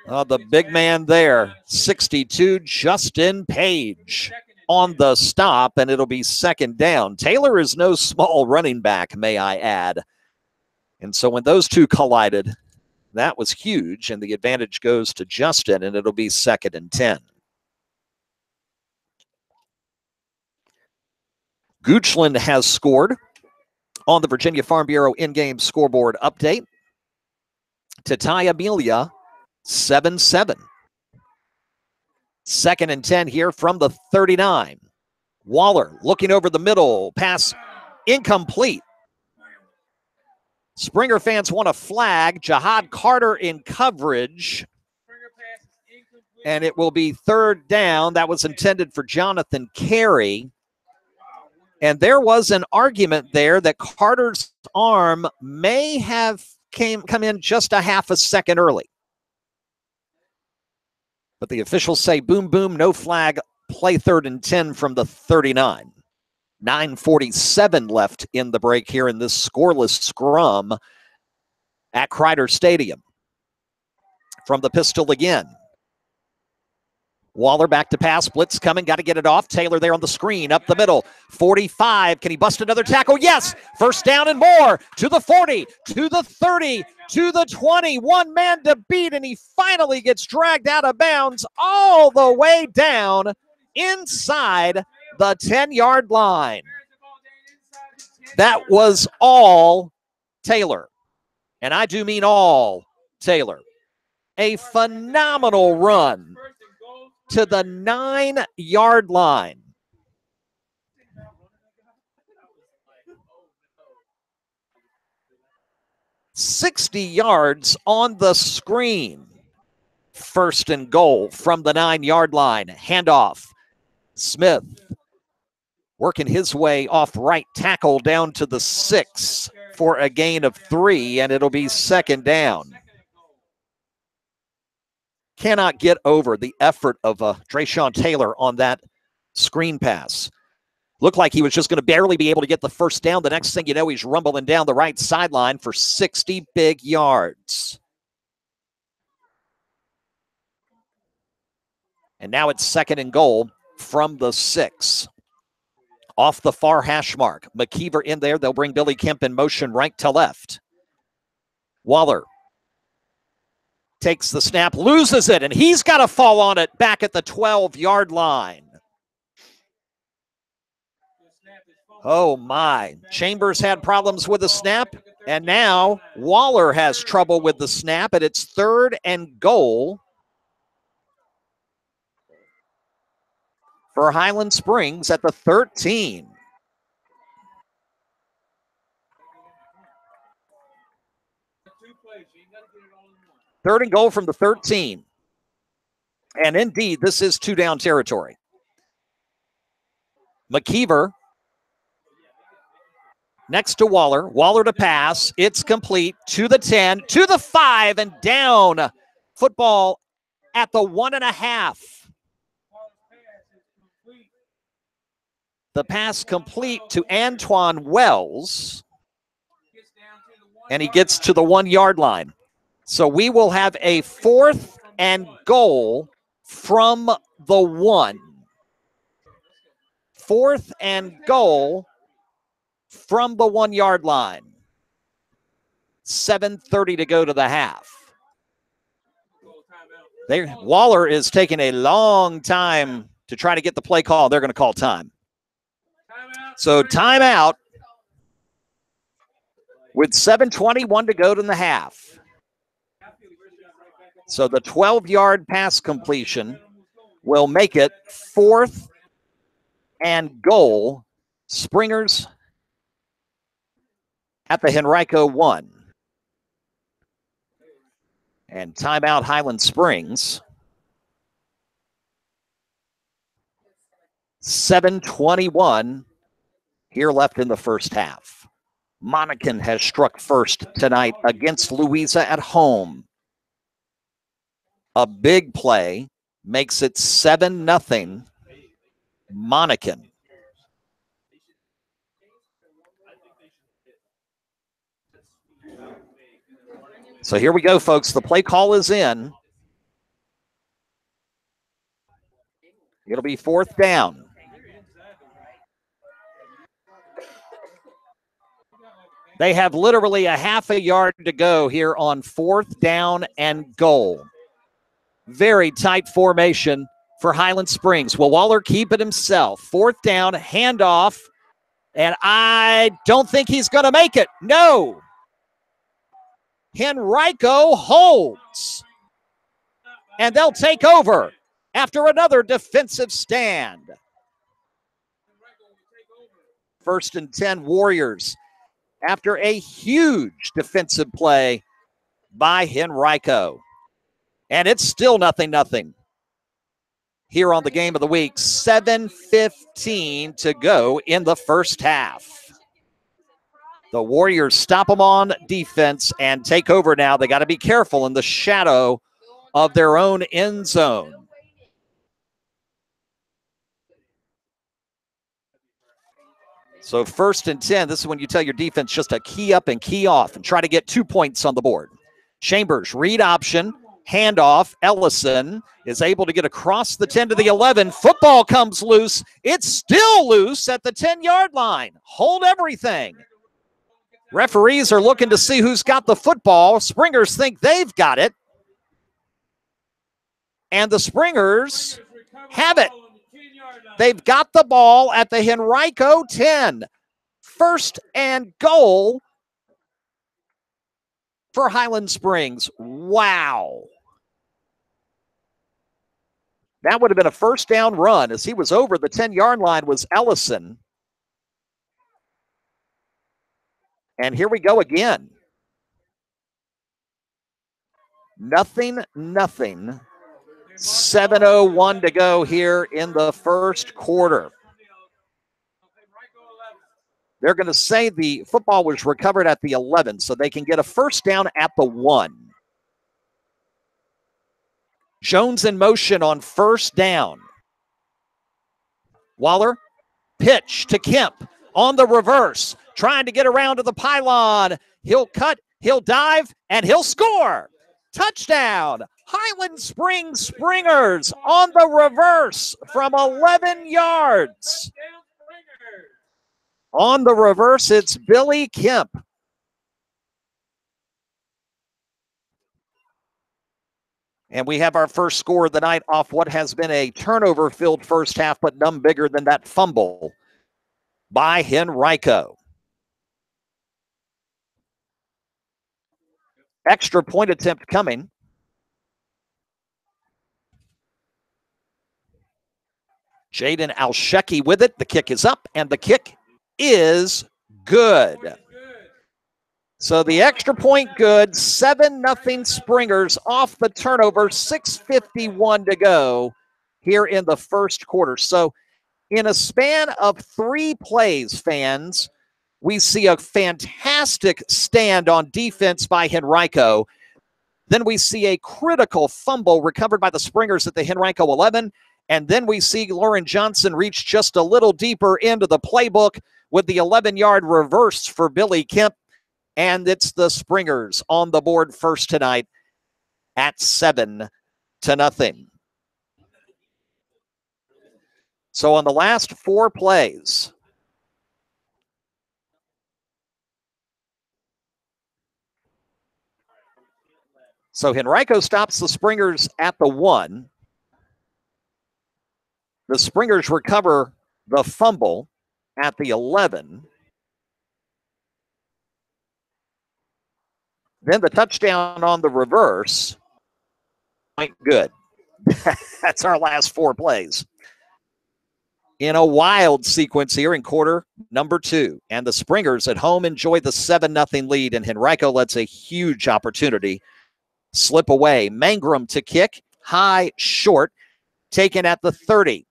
Oh, the big man there, 62, Justin Page on the stop, and it'll be second down. Taylor is no small running back, may I add. And so when those two collided, that was huge, and the advantage goes to Justin, and it'll be 2nd and 10. Goochland has scored on the Virginia Farm Bureau in-game scoreboard update to tie Amelia 7-7. 2nd and 10 here from the 39. Waller looking over the middle, pass incomplete. Springer fans want a flag. Jihad Carter in coverage. And it will be 3rd down. That was intended for Jonathan Carey. And there was an argument there that Carter's arm may have come in just a half a second early. But the officials say, boom, boom, no flag, play 3rd and 10 from the 39. 9:47 left in the break here in this scoreless scrum at Kreiter Stadium. From the pistol again. Waller back to pass, blitz coming, got to get it off. Taylor there on the screen, up the middle. 45, can he bust another tackle? Yes, 1st down and more. To the 40, to the 30, to the 20. One man to beat, and he finally gets dragged out of bounds all the way down inside the 10-yard line. That was all Taylor, and I do mean all Taylor. A phenomenal run to the 9-yard line. $60 yards on the screen. 1st and goal from the 9-yard line. Handoff. Smith working his way off right tackle down to the 6 for a gain of 3, and it'll be 2nd down. Cannot get over the effort of Drayshawn Taylor on that screen pass. Looked like he was just going to barely be able to get the 1st down. The next thing you know, he's rumbling down the right sideline for 60 big yards. And now it's 2nd and goal from the 6. Off the far hash mark. McKeever in there. They'll bring Billy Kemp in motion right to left. Waller takes the snap, loses it, and he's got to fall on it back at the 12-yard line. Oh, my. Chambers had problems with the snap, and now Waller has trouble with the snap, and it's 3rd and goal for Highland Springs at the 13. Third and goal from the 13. And indeed, this is 2-down territory. McKeever next to Waller. Waller to pass. It's complete to the 10, to the 5, and down. Football at the 1.5. The pass complete to Antoine Wells, and he gets to the 1 yard line. So we will have a 4th and goal from the 1. 4th and goal from the 1 yard line. 7:30 to go to the half. Waller is taking a long time to try to get the play call. They're going to call time. So timeout with 7:21 to go in the half. So the 12-yard pass completion will make it 4th and goal. Springers at the Henrico 1. And timeout Highland Springs. 7:21 here left in the first half. Monacan has struck first tonight against Louisa at home. A big play makes it 7-0 Monacan. So here we go, folks. The play call is in. It'll be 4th down. They have literally a half a yard to go here on 4th down and goal. Very tight formation for Highland Springs. Will Waller keep it himself? 4th down, handoff, and I don't think he's going to make it. No. Henrico holds. And they'll take over after another defensive stand. 1st and 10 Warriors after a huge defensive play by Henrico. And it's still 0-0 here on the game of the week. 7:15 to go in the first half. The Warriors stop them on defense and take over now. They got to be careful in the shadow of their own end zone. So 1st and 10, this is when you tell your defense just to key up and key off and try to get 2 points on the board. Chambers, read option, handoff. Ellison is able to get across the 10 to the 11. Football comes loose. It's still loose at the 10-yard line. Hold everything. Referees are looking to see who's got the football. Springers think they've got it. And the Springers have it. They've got the ball at the Henrico 10. 1st and goal for Highland Springs. Wow. That would have been a 1st down run. As he was over the 10-yard line was Ellison. And here we go again. 0-0. 7:01 to go here in the first quarter. They're going to say the football was recovered at the 11, so they can get a 1st down at the 1. Jones in motion on 1st down. Waller, pitch to Kemp on the reverse, trying to get around to the pylon. He'll cut, he'll dive, and he'll score. Touchdown. Highland Springs Springers on the reverse from 11 yards. On the reverse, it's Billy Kemp. And we have our first score of the night off what has been a turnover-filled first half, but none bigger than that fumble by Henrico. Extra point attempt coming. Jaden Alsheki with it. The kick is up, and the kick is good. So the extra point good. 7-0 Springers off the turnover. 6:51 to go here in the first quarter. So in a span of 3 plays, fans, we see a fantastic stand on defense by Henrico. Then we see a critical fumble recovered by the Springers at the Henrico 11. And then we see Lauren Johnson reach just a little deeper into the playbook with the 11-yard reverse for Billy Kemp. And it's the Springers on the board first tonight at 7-0. So on the last 4 plays, so Henrico stops the Springers at the 1. The Springers recover the fumble at the 11. Then the touchdown on the reverse. Good. That's our last 4 plays. In a wild sequence here in quarter number 2. And the Springers at home enjoy the 7-0 lead, and Henrico lets a huge opportunity slip away. Mangrum to kick, high, short, taken at the 30.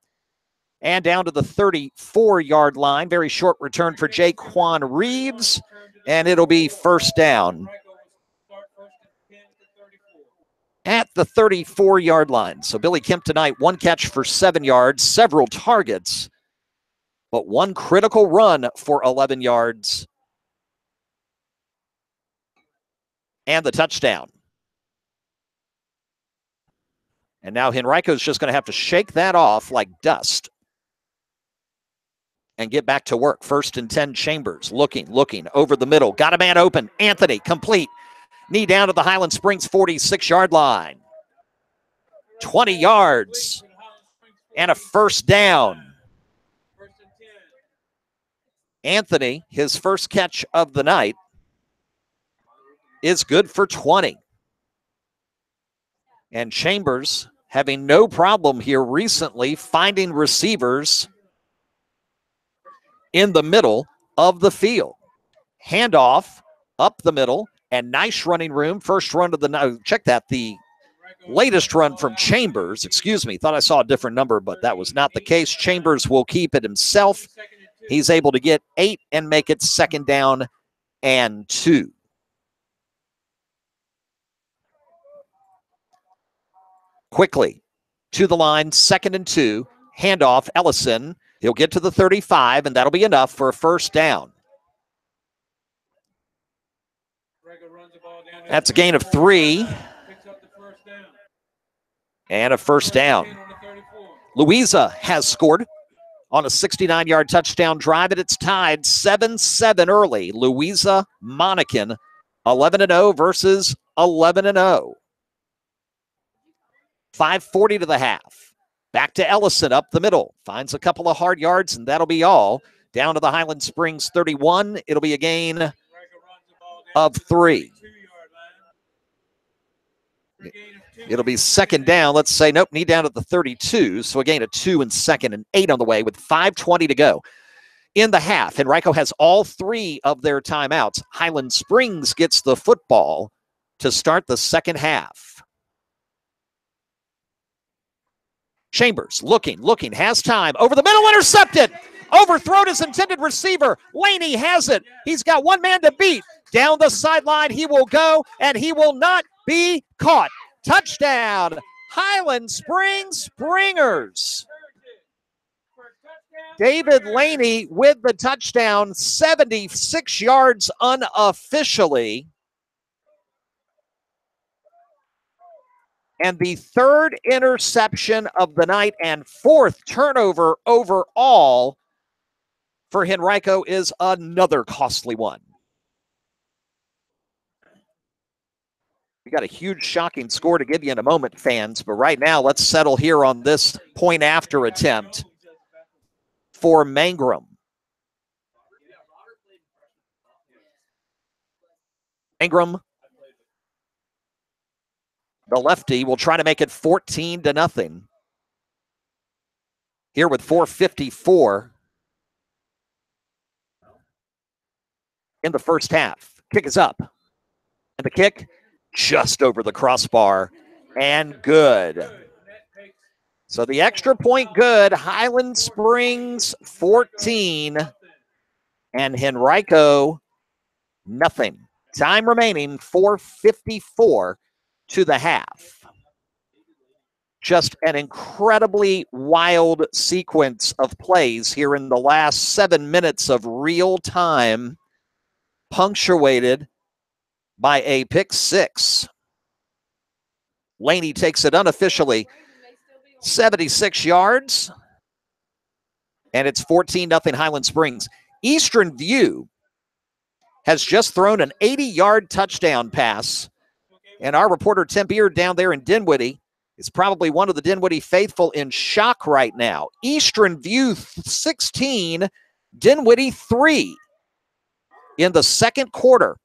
And down to the 34-yard line. Very short return for Jaquan Reeves, and it'll be first down at the 34-yard line. So Billy Kemp tonight, 1 catch for 7 yards, several targets, but 1 critical run for 11 yards and the touchdown. And now Henrico's just going to have to shake that off like dust and get back to work. 1st and 10, Chambers looking over the middle. Got a man open. Anthony, complete. Knee down to the Highland Springs 46-yard line. 20 yards and a first down. Anthony, his first catch of the night, is good for 20. And Chambers having no problem here recently finding receivers in the middle of the field. Handoff up the middle and nice running room. First run of the night. Check that. The latest run from Chambers. Excuse me. Thought I saw a different number, but that was not the case. Chambers will keep it himself. He's able to get 8 and make it 2nd down and 2. Quickly to the line, 2nd and 2. Handoff, Ellison. He'll get to the 35, and that'll be enough for a first down. That's a gain of 3. And a first down. Louisa has scored on a 69-yard touchdown drive, and it's tied 7-7 early. Louisa Monacan, 11-0 versus 11-0. 5:40 to the half. Back to Ellison up the middle. Finds a couple of hard yards, and that'll be all. Down to the Highland Springs 31. It'll be a gain of 3. It'll be 2nd down. Let's say, nope, knee down at the 32. So a gain of 2 and 2nd and 8 on the way with 5:20 to go. In the half, Henrico has all 3 of their timeouts. Highland Springs gets the football to start the second half. Chambers looking, has time. Over the middle, intercepted. Overthrown his intended receiver. Laney has it. He's got 1 man to beat. Down the sideline he will go, and he will not be caught. Touchdown, Highland Springs Springers. David Laney with the touchdown, 76 yards unofficially. And the 3rd interception of the night and 4th turnover overall for Henrico is another costly one. We got a huge, shocking score to give you in a moment, fans. But right now, let's settle here on this point after attempt for Mangrum. Mangrum, the lefty, will try to make it 14-0. Here with 4:54 in the first half. Kick is up. And the kick just over the crossbar and good. So the extra point good. Highland Springs 14 and Henrico nothing. Time remaining, 4:54 to the half. Just an incredibly wild sequence of plays here in the last 7 minutes of real time, punctuated by a pick six. Laney takes it unofficially 76 yards, and it's 14-0 Highland Springs. Eastern View has just thrown an 80-yard touchdown pass, and our reporter Tim Beard down there in Dinwiddie is probably one of the Dinwiddie faithful in shock right now. Eastern View 16, Dinwiddie 3 in the second quarter.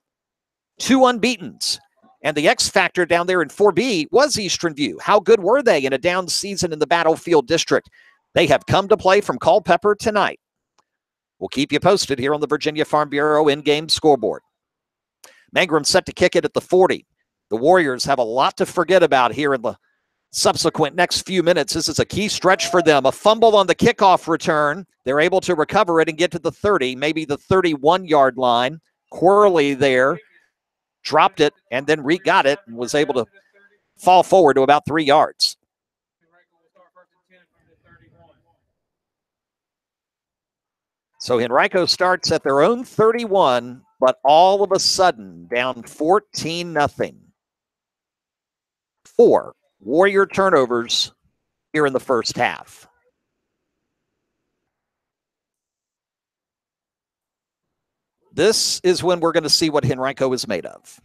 2 unbeatens. And the X factor down there in 4B was Eastern View. How good were they in a down season in the Battlefield District? They have come to play from Culpeper tonight. We'll keep you posted here on the Virginia Farm Bureau in-game scoreboard. Mangrum set to kick it at the 40. The Warriors have a lot to forget about here in the subsequent next few minutes. This is a key stretch for them. A fumble on the kickoff return. They're able to recover it and get to the 30, maybe the 31-yard line. Quirley there dropped it and then got it and was able to fall forward to about 3 yards. So Henrico starts at their own 31, but all of a sudden down 14-0. 4 Warrior turnovers here in the first half. This is when we're going to see what Henrico is made of.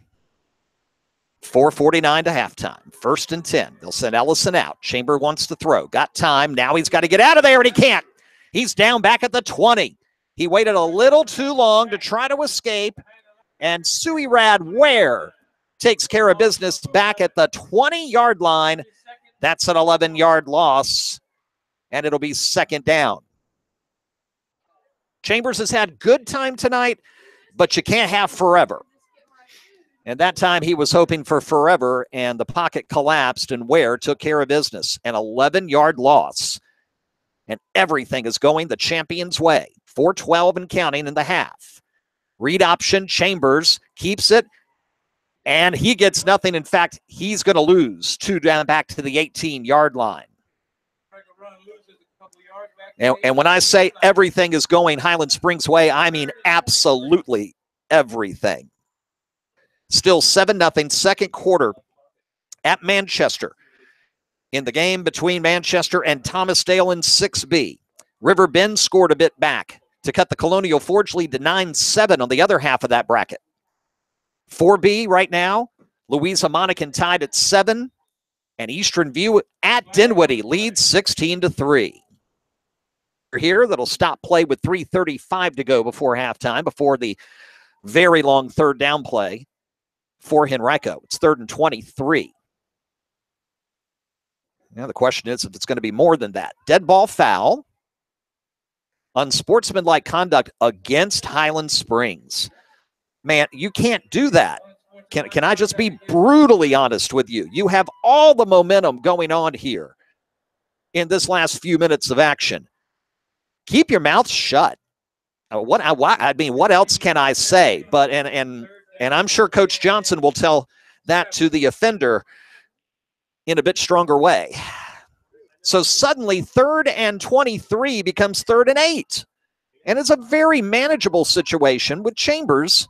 4:49 to halftime. 1st and 10. They'll send Ellison out. Chamber wants to throw. Got time. Now he's got to get out of there, and he can't. He's down back at the 20. He waited a little too long to try to escape, and Suirad Ware takes care of business back at the 20-yard line. That's an 11-yard loss, and it'll be 2nd down. Chambers has had good time tonight, but you can't have forever. And that time he was hoping for forever, and the pocket collapsed, and Ware took care of business. An 11-yard loss, and everything is going the champion's way. 4:12 and counting in the half. Read option, Chambers keeps it, and he gets nothing. In fact, he's going to lose 2 down back to the 18-yard line. And when I say everything is going Highland Springs' way, I mean absolutely everything. Still 7-0, second quarter at Manchester. In the game between Manchester and Thomasdale in 6B. River Bend scored a bit back to cut the Colonial Forge lead to 9-7 on the other half of that bracket. 4B right now, Louisa Monacan tied at 7, and Eastern View at Dinwiddie leads 16-3. Here that'll stop play with 3:35 to go before halftime, before the very long 3rd down play for Henrico. It's 3rd and 23. Now the question is if it's going to be more than that. Dead ball foul. Unsportsmanlike conduct against Highland Springs. Man, you can't do that. Can I just be brutally honest with you? You have all the momentum going on here in this last few minutes of action. Keep your mouth shut. What else can I say? But and I'm sure Coach Johnson will tell that to the offender in a bit stronger way. So suddenly 3rd and 23 becomes 3rd and 8. And it's a very manageable situation with Chambers.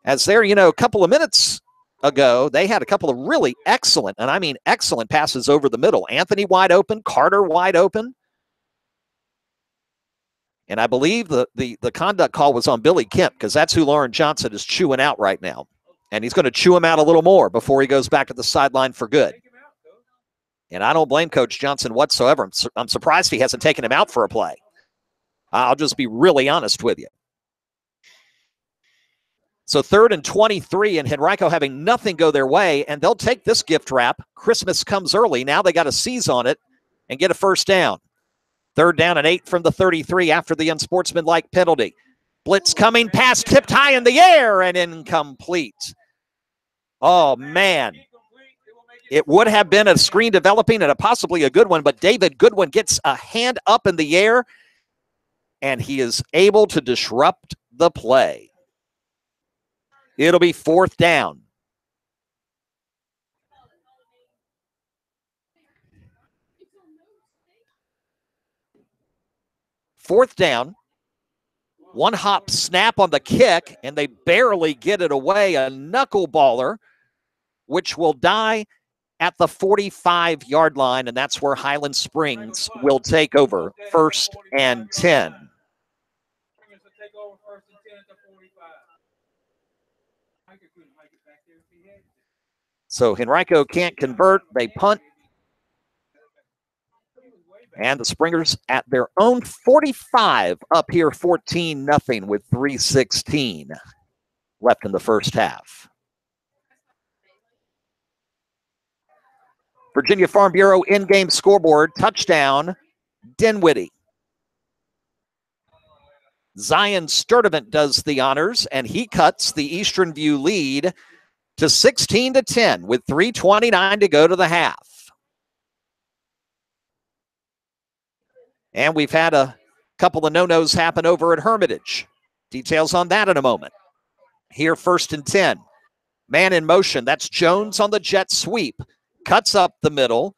As there, a couple of minutes ago, they had a couple of really excellent, and I mean excellent passes over the middle. Anthony wide open, Carter wide open. And I believe the conduct call was on Billy Kemp, because that's who Lauren Johnson is chewing out right now. And he's going to chew him out a little more before he goes back to the sideline for good. And I don't blame Coach Johnson whatsoever. I'm surprised he hasn't taken him out for a play. I'll just be really honest with you. So 3rd and 23, and Henrico having nothing go their way, and they'll take this gift wrap. Christmas comes early. Now they got to seize on it and get a 1st down. 3rd down and 8 from the 33 after the unsportsmanlike penalty. Blitz coming, pass tipped high in the air and incomplete. Oh, man. It would have been a screen developing and possibly a good one, but David Goodwin gets a hand up in the air, and he is able to disrupt the play. It'll be 4th down. 4th down. One hop snap on the kick, and they barely get it away. A knuckleballer, which will die at the 45-yard line, and that's where Highland Springs will take over 1st and 10. So Henrico can't convert. They punt. And the Springers at their own 45 up here 14-0 with 3:16 left in the first half. Virginia Farm Bureau in-game scoreboard, touchdown, Dinwiddie. Zion Sturdivant does the honors, and he cuts the Eastern View lead to 16-10 with 3:29 to go to the half. And we've had a couple of no-nos happen over at Hermitage. Details on that in a moment. Here, 1st and 10. Man in motion. That's Jones on the jet sweep. Cuts up the middle,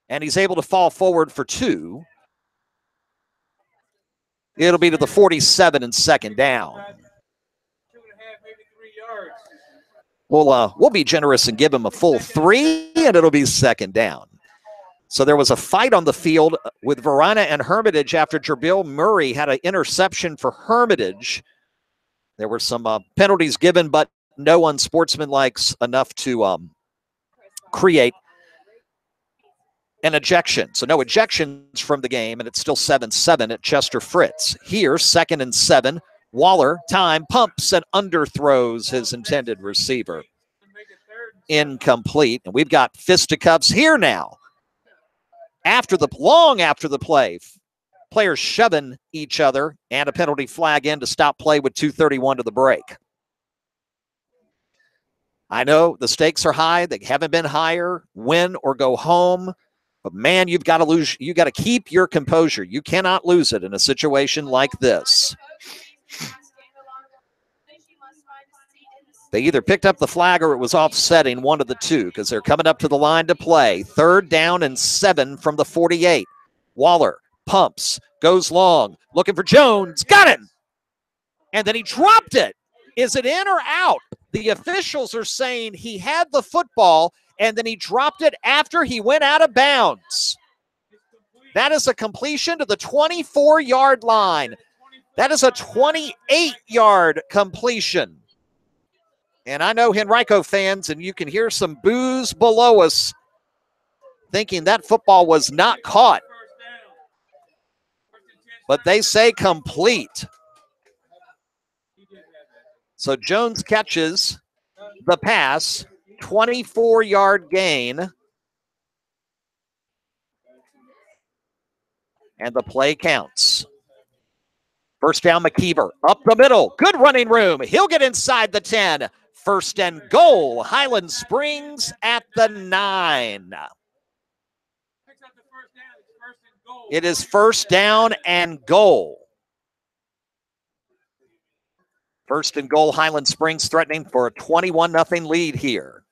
and he's able to fall forward for 2. It'll be to the 47 and 2nd down. 2.5, maybe 3 yards. We'll be generous and give him a full 3, and it'll be 2nd down. So there was a fight on the field with Verona and Hermitage after Jabril Murray had an interception for Hermitage. There were some penalties given, but no unsportsmanlike enough to create an ejection. So no ejections from the game, and it's still 7-7 at Chester Fritz. Here, 2nd and 7. Waller, time, pumps and underthrows his intended receiver. Incomplete. And we've got fisticuffs here now. Long after the play, players shoving each other, and a penalty flag in to stop play with 2:31 to the break. I know the stakes are high. They haven't been higher. Win or go home. But man, you've got to lose. You got to keep your composure. You cannot lose it in a situation like this. They either picked up the flag or it was offsetting, one of the two, because they're coming up to the line to play. 3rd down and 7 from the 48. Waller pumps, goes long, looking for Jones, got him! And then he dropped it. Is it in or out? The officials are saying he had the football, and then he dropped it after he went out of bounds. That is a completion to the 24-yard line. That is a 28-yard completion. And I know Henrico fans, and you can hear some boos below us thinking that football was not caught. But they say complete. So Jones catches the pass, 24-yard gain. And the play counts. 1st down, McKeever, up the middle. Good running room. He'll get inside the 10. 1st and goal. Highland Springs at the 9. It is 1st down and goal. 1st and goal, Highland Springs threatening for a 21-0 lead here.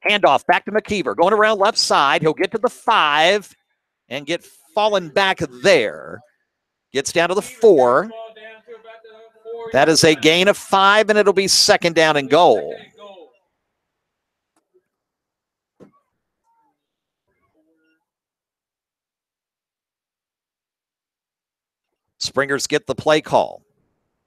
Handoff back to McKeever. Going around left side. He'll get to the 5 and get fallen back there. Gets down to the 4. That is a gain of 5, and it'll be 2nd down and goal. Springers get the play call.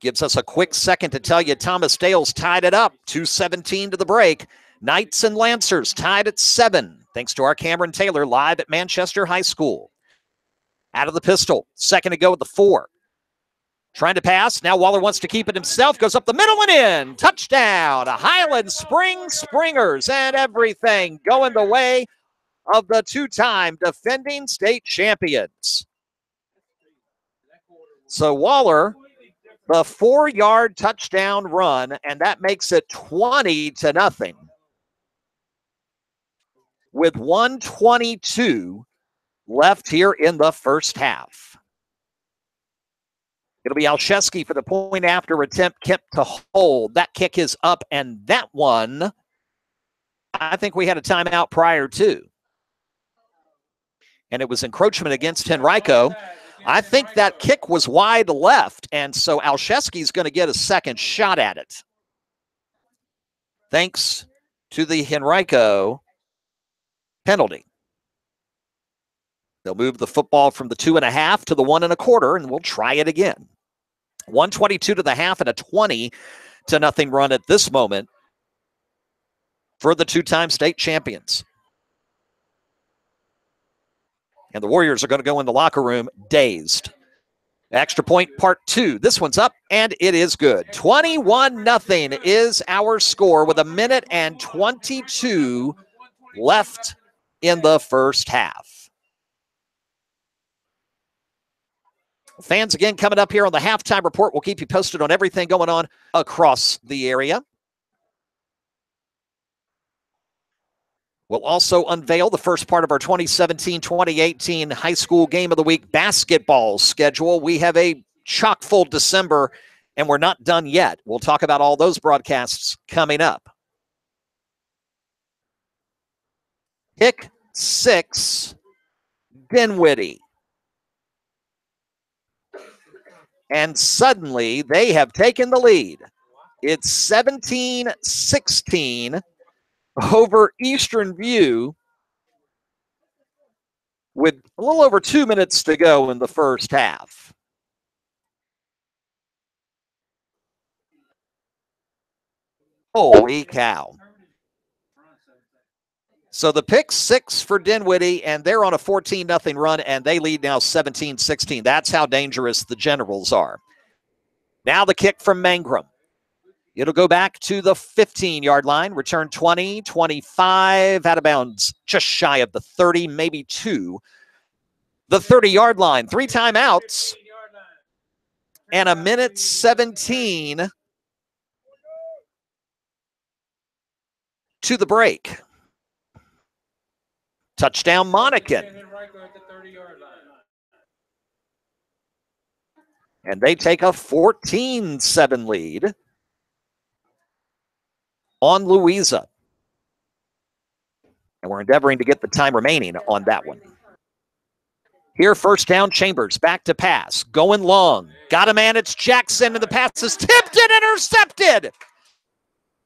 Gives us a quick second to tell you Thomas Dale's tied it up. 2:17 to the break. Knights and Lancers tied at 7. Thanks to our Cameron Taylor live at Manchester High School. Out of the pistol. 2nd to go with the 4. Trying to pass. Now Waller wants to keep it himself. Goes up the middle and in. Touchdown. Highland Springs Springers, and everything going the way of the 2-time defending state champions. So Waller, the 4-yard touchdown run, and that makes it 20-0. With 1:22 left here in the first half. It'll be Olszewski for the point after attempt. Kemp to hold. That kick is up, and that one, I think we had a timeout prior to. And it was encroachment against Henrico. I think that kick was wide left, and so Olszewski's going to get a second shot at it. Thanks to the Henrico penalty. They'll move the football from the 2.5 to the 1.25, and we'll try it again. 1:22 to the half and a 20-0 run at this moment for the two-time state champions. And the Warriors are going to go in the locker room dazed. Extra point, part 2. This one's up, and it is good. 21-0 is our score with 1:22 left in the first half. Fans again coming up here on the halftime report. We'll keep you posted on everything going on across the area. We'll also unveil the first part of our 2017-2018 high school game of the week basketball schedule. We have a chock-full December, and we're not done yet. We'll talk about all those broadcasts coming up. Pick 6, Dinwiddie. And suddenly they have taken the lead. It's 17-16 over Eastern View with a little over 2 minutes to go in the first half. Holy cow. So the pick 6 for Dinwiddie, and they're on a 14-0 run, and they lead now 17-16. That's how dangerous the Generals are. Now the kick from Mangrum. It'll go back to the 15-yard line, return 20, 25, out of bounds, just shy of the 30, maybe 2. The 30-yard line, 3 timeouts, and 1:17 to the break. Touchdown, Monacan. And they take a 14-7 lead on Louisa. And we're endeavoring to get the time remaining on that one. Here, first down, Chambers, back to pass. Going long. Got a man, it's Jackson, and the pass is tipped and intercepted.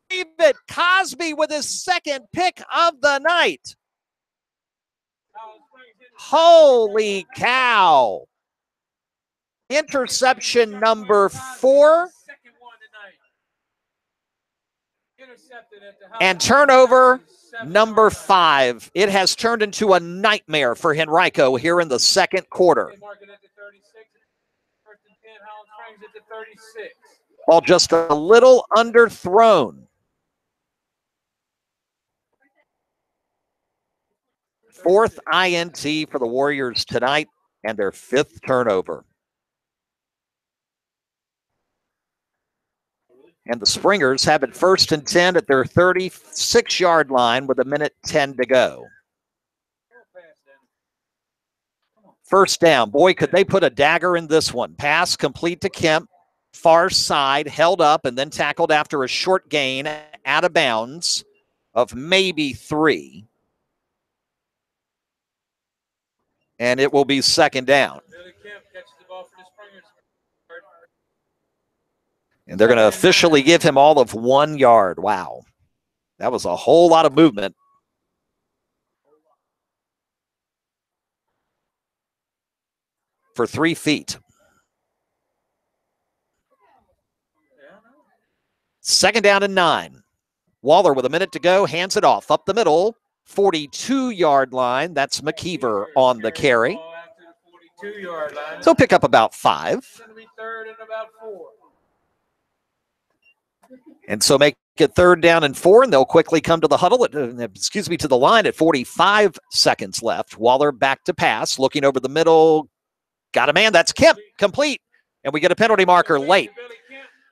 David Cosby with his second pick of the night. Holy cow. Interception number 4. And turnover number 5. It has turned into a nightmare for Henrico here in the second quarter. Ball just a little underthrown. 4th INT for the Warriors tonight, and their 5th turnover. And the Springers have it 1st and 10 at their 36-yard line with 1:10 to go. First down. Boy, could they put a dagger in this one. Pass complete to Kemp. Far side, held up, and then tackled after a short gain out of bounds of maybe 3. And it will be second down. And they're going to officially give him all of 1 yard. Wow. That was a whole lot of movement. For 3 feet. Second down and 9. Waller with a minute to go, hands it off up the middle. 42-yard line. That's McKeever on the carry. So pick up about 5. And so make it 3rd down and 4, and they'll quickly come to the huddle, to the line at 45 seconds left. Waller back to pass, looking over the middle. Got a man, that's Kemp, complete. And we get a penalty marker late.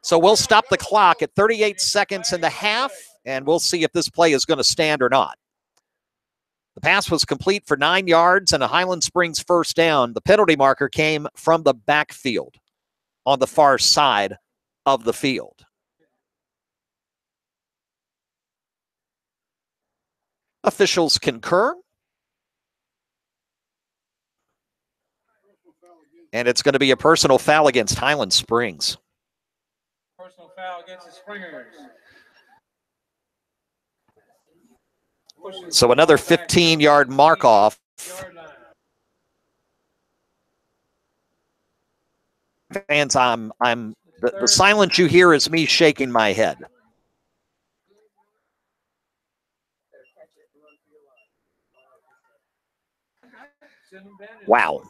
So we'll stop the clock at 38 seconds in the half, and we'll see if this play is going to stand or not. The pass was complete for 9 yards and a Highland Springs first down. The penalty marker came from the backfield. on the far side of the field. Officials concur. And it's going to be a personal foul against Highland Springs. Personal foul against the Springers. So another 15-yard mark off. Fans, the silence you hear is me shaking my head. Wow.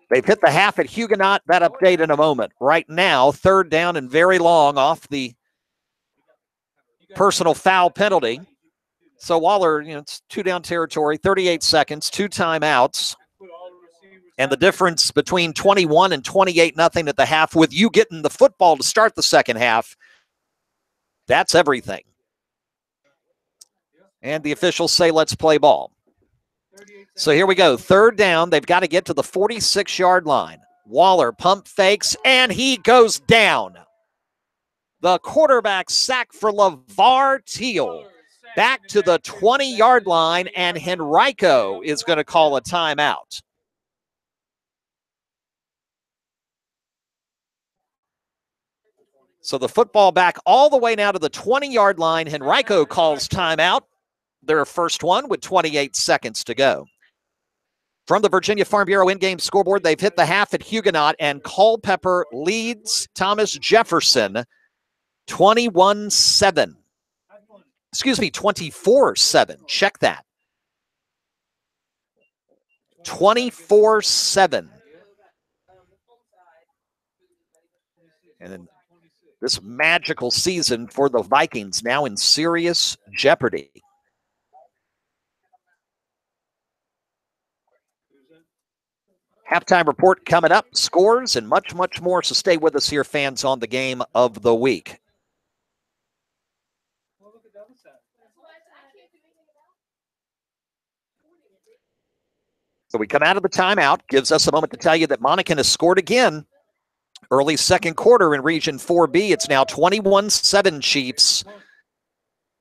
They've hit the half at Huguenot. That update in a moment. Right now, third down and very long off the personal foul penalty. So Waller, it's 2-down territory, 38 seconds, 2 timeouts. And the difference between 21 and 28-0 at the half, with you getting the football to start the second half, that's everything. And the officials say, let's play ball. So here we go. Third down. They've got to get to the 46-yard line. Waller pump fakes, and he goes down. The quarterback sack for LeVar Theo. Back to the 20-yard line, and Henrico is going to call a timeout. So the football back all the way now to the 20-yard line. Henrico calls timeout. Their first one with 28 seconds to go. From the Virginia Farm Bureau in-game scoreboard, they've hit the half at Huguenot, and Culpeper leads Thomas Jefferson 21-7. Excuse me, 24-7. Check that. 24-7. And then this magical season for the Vikings now in serious jeopardy. Halftime report coming up, scores, and much, much more. So stay with us here, fans, on the game of the week. So we come out of the timeout, gives us a moment to tell you that Monacan has scored again. Early second quarter in Region 4B. It's now 21-7 Chiefs. A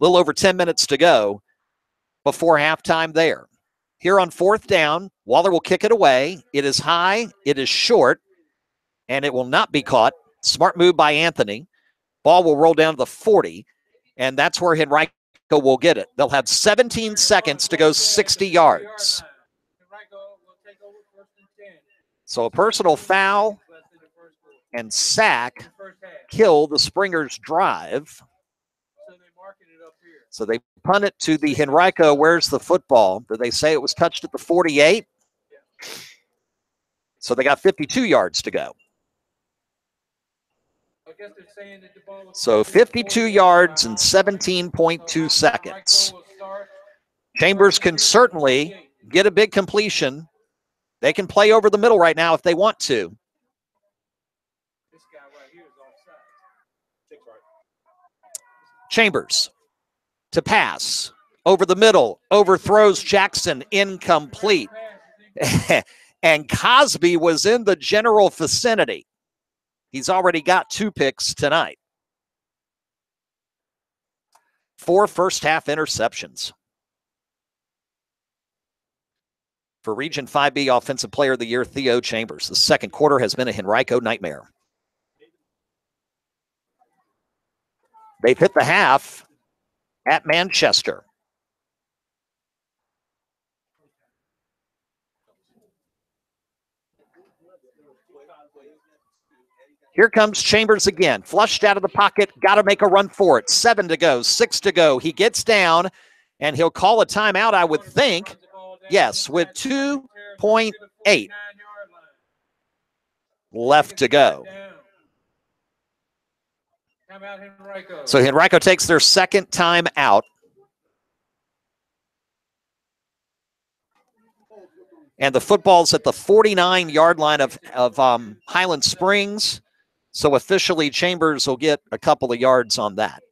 little over 10 minutes to go before halftime there. Here on fourth down, Waller will kick it away. It is high, it is short, and it will not be caught. Smart move by Anthony. Ball will roll down to the 40, and that's where Henrico will get it. They'll have 17 seconds to go 60 yards. So a personal foul and sack kill the Springers' drive. So they punt it to the Henrico. Where's the football? Did they say it was touched at the 48? So they got 52 yards to go. So 52 yards and 17.2 seconds. Chambers can certainly get a big completion. They can play over the middle right now if they want to. Chambers to pass. Over the middle. Overthrows Jackson. Incomplete. And Cosby was in the general vicinity. He's already got 2 picks tonight. 4 first-half interceptions. For Region 5B Offensive Player of the Year, Theo Chambers. The second quarter has been a Henrico nightmare. They've hit the half at Manchester. Here comes Chambers again. Flushed out of the pocket. Got to make a run for it. 7 to go. 6 to go. He gets down, and he'll call a timeout, I would think. Yes, with 2.8 left to go. So Henrico takes their second time out. And the football's at the 49-yard line of Highland Springs. So officially, Chambers will get a couple of yards on that.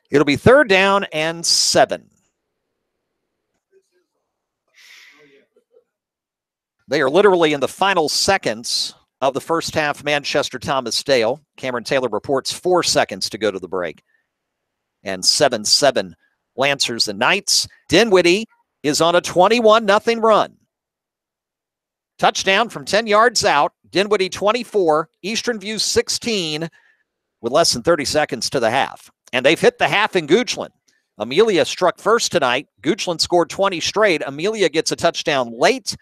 It'll be third down and 7. They are literally in the final seconds of the first half. Manchester Thomas Dale. Cameron Taylor reports 4 seconds to go to the break. And 7-7 Lancers and Knights. Dinwiddie is on a 21-0 run. Touchdown from 10 yards out. Dinwiddie 24, Eastern View 16 with less than 30 seconds to the half. And they've hit the half in Goochland. Amelia struck first tonight. Goochland scored 20 straight. Amelia gets a touchdown late.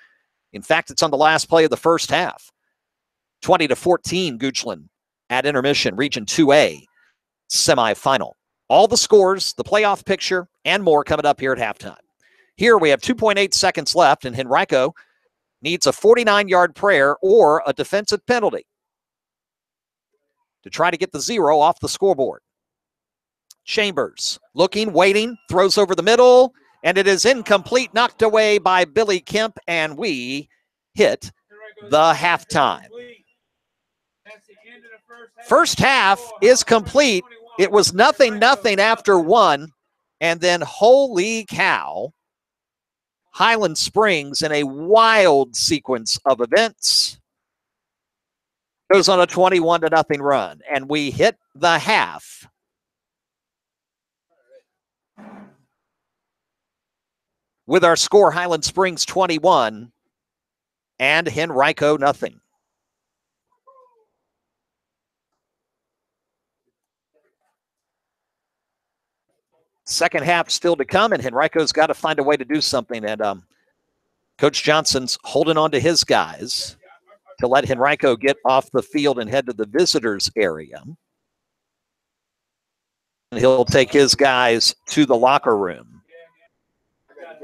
In fact, it's on the last play of the first half. 20-14 Goochland at intermission, Region 2A semifinal. All the scores, the playoff picture, and more coming up here at halftime. Here we have 2.8 seconds left, and Henrico needs a 49-yard prayer or a defensive penalty to try to get the 0 off the scoreboard. Chambers looking, waiting, throws over the middle, and it is incomplete, knocked away by Billy Kemp, and we hit the halftime. First half is complete. It was 0-0 after 1, and then holy cow, Highland Springs in a wild sequence of events goes on a 21-0 run, and we hit the half. With our score, Highland Springs 21 and Henrico 0. Second half still to come, and Henrico's got to find a way to do something. And Coach Johnson's holding on to his guys to let Henrico get off the field and head to the visitors area. And he'll take his guys to the locker room.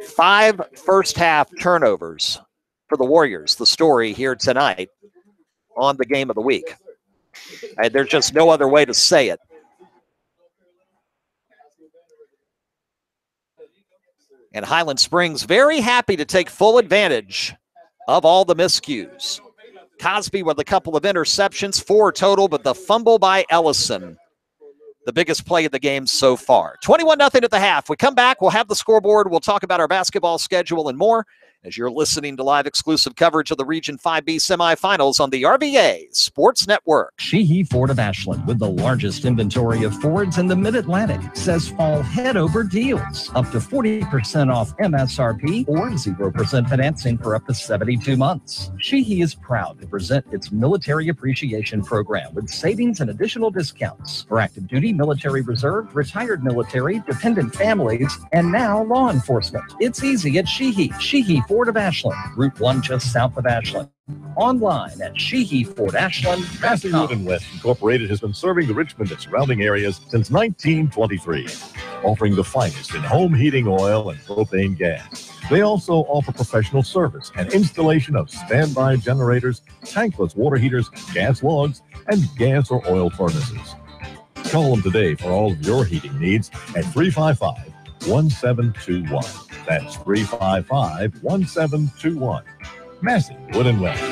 5 first half turnovers for the Warriors, the story here tonight on the game of the week. And there's just no other way to say it. And Highland Springs very happy to take full advantage of all the miscues. Cosby with a couple of interceptions, 4 total, but the fumble by Ellison, the biggest play of the game so far. 21-0 at the half. We come back, we'll have the scoreboard, we'll talk about our basketball schedule and more as you're listening to live exclusive coverage of the Region 5B semifinals on the RVA Sports Network. Sheehy Ford of Ashland, with the largest inventory of Fords in the Mid-Atlantic, says fall head-over deals. Up to 40% off MSRP or 0% financing for up to 72 months. Sheehy is proud to present its Military Appreciation Program with savings and additional discounts for active duty, military reserve, retired military, dependent families, and now law enforcement. It's easy at Sheehy. Sheehy Ford of Ashland, Route 1 just south of Ashland. Online at SheehyFordAshland.com. Massey Wood & West Incorporated has been serving the Richmond and surrounding areas since 1923, offering the finest in home heating oil and propane gas. They also offer professional service and installation of standby generators, tankless water heaters, gas logs, and gas or oil furnaces. Call them today for all of your heating needs at 355-1721. That's 355-1721. Massey Wood & West.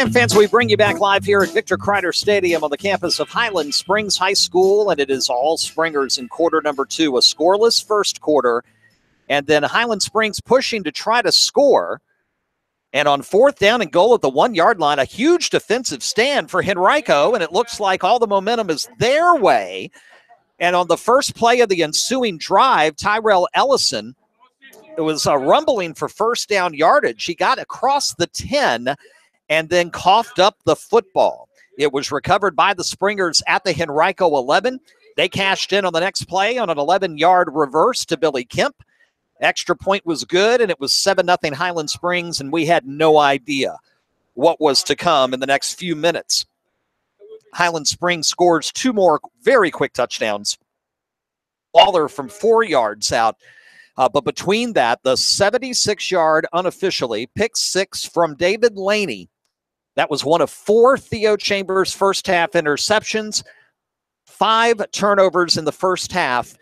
right, fans, we bring you back live here at Victor Kreiter Stadium on the campus of Highland Springs High School, and it is all Springers in quarter number 2, a scoreless first quarter, and then Highland Springs pushing to try to score. And on 4th down and goal at the 1-yard line, a huge defensive stand for Henrico, and it looks like all the momentum is their way. And on the first play of the ensuing drive, Tyrell Ellison, it was rumbling for first down yardage. He got across the 10 and then coughed up the football. It was recovered by the Springers at the Henrico 11. They cashed in on the next play on an 11-yard reverse to Billy Kemp. Extra point was good, and it was 7-0 Highland Springs, and we had no idea what was to come in the next few minutes. Highland Springs scores 2 more very quick touchdowns. Waller from 4 yards out. But between that, the 76-yard unofficially pick 6 from David Laney. That was one of 4 Theo Chambers first-half interceptions, 5 turnovers in the first half,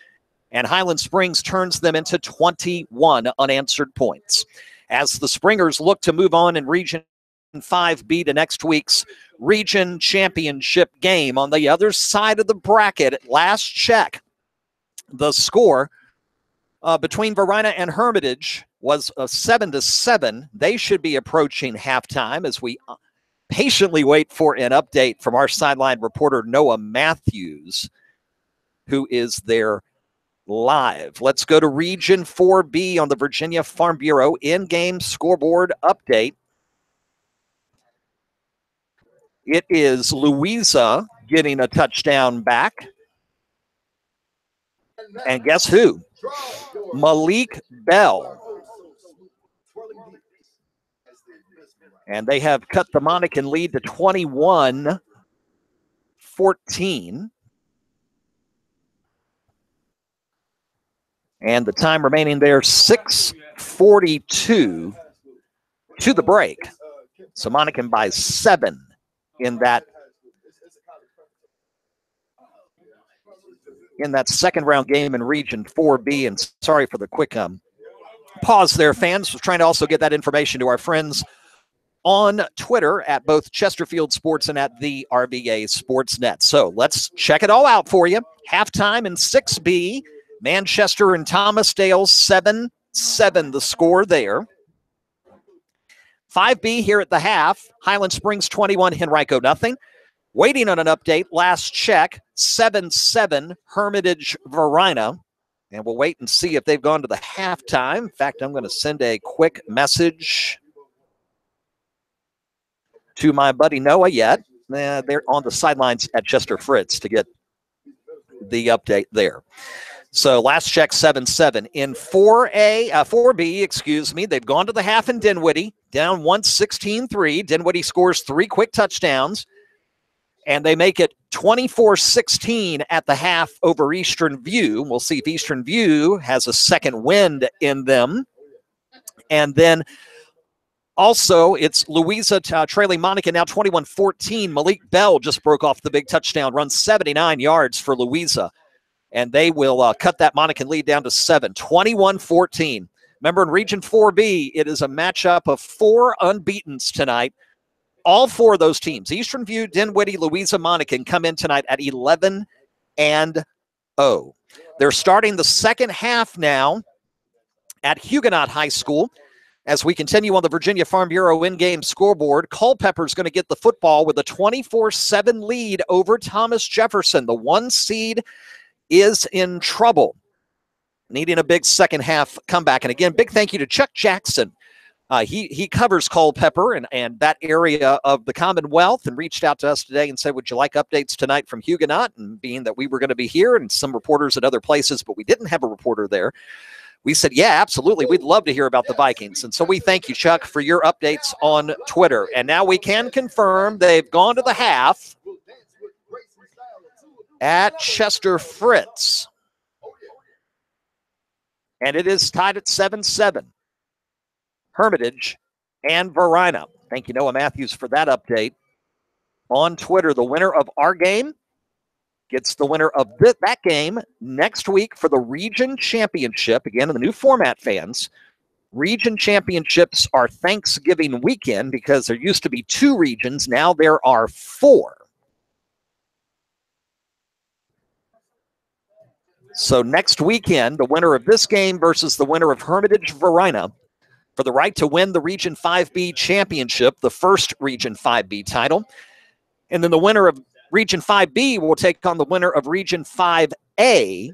and Highland Springs turns them into 21 unanswered points. As the Springers look to move on in Region 5B to next week's Region Championship game on the other side of the bracket, at last check, the score between Varina and Hermitage was 7-7. They should be approaching halftime as we patiently wait for an update from our sideline reporter, Noah Matthews, who is there live. Let's go to Region 4B on the Virginia Farm Bureau in-game scoreboard update. It is Louisa getting a touchdown back. And guess who? Malik Bell. And they have cut the Monacan lead to 21-14. And the time remaining there, 6:42 to the break. So Monacan by 7 in that second round game in Region 4B. And sorry for the quick pause there, fans. We're trying to also get that information to our friends on Twitter at both Chesterfield Sports and at the RVA Sports Net. So let's check it all out for you. Halftime in 6B. Manchester and Thomasdale 7-7 the score there. 5B here at the half. Highland Springs 21, Henrico nothing. Waiting on an update. Last check, 7-7 Hermitage Varina. And we'll wait and see if they've gone to the halftime. In fact, I'm going to send a quick message to my buddy Noah yet. They're on the sidelines at Chester Fritz to get the update there. So last check, 7-7. In 4B, they've gone to the half in Dinwiddie, down 16-3. Dinwiddie scores 3 quick touchdowns, and they make it 24-16 at the half over Eastern View. We'll see if Eastern View has a second wind in them. And then also, it's Louisa trailing Monacan now 21-14. Malik Bell just broke off the big touchdown run, 79 yards for Louisa. And they will cut that Monacan lead down to 7, 21-14. Remember, in Region 4B, it is a matchup of 4 unbeatens tonight. All 4 of those teams, Eastern View, Dinwiddie, Louisa, Monacan, come in tonight at 11-0. They're starting the second half now at Huguenot High School. As we continue on the Virginia Farm Bureau in-game scoreboard, Culpeper's going to get the football with a 24-7 lead over Thomas Jefferson. The 1 seed is in trouble, needing a big second half comeback. And again, big thank you to Chuck Jackson. He covers Culpeper and that area of the Commonwealth, and reached out to us today and said, would you like updates tonight from Huguenot? And being that we were going to be here and some reporters at other places, but we didn't have a reporter there, we said, yeah, absolutely. We'd love to hear about the Vikings. And so we thank you, Chuck, for your updates on Twitter. And now we can confirm they've gone to the half at Chester Fritz. And it is tied at 7-7. Hermitage and Varina. Thank you, Noah Matthews, for that update. On Twitter, the winner of our game gets the winner of that game next week for the Region Championship. Again, in the new format, fans. Region championships are Thanksgiving weekend because there used to be 2 regions. Now there are 4. So next weekend, the winner of this game versus the winner of Hermitage-Varina for the right to win the Region 5B championship, the first Region 5B title. And then the winner of Region 5B will take on the winner of Region 5A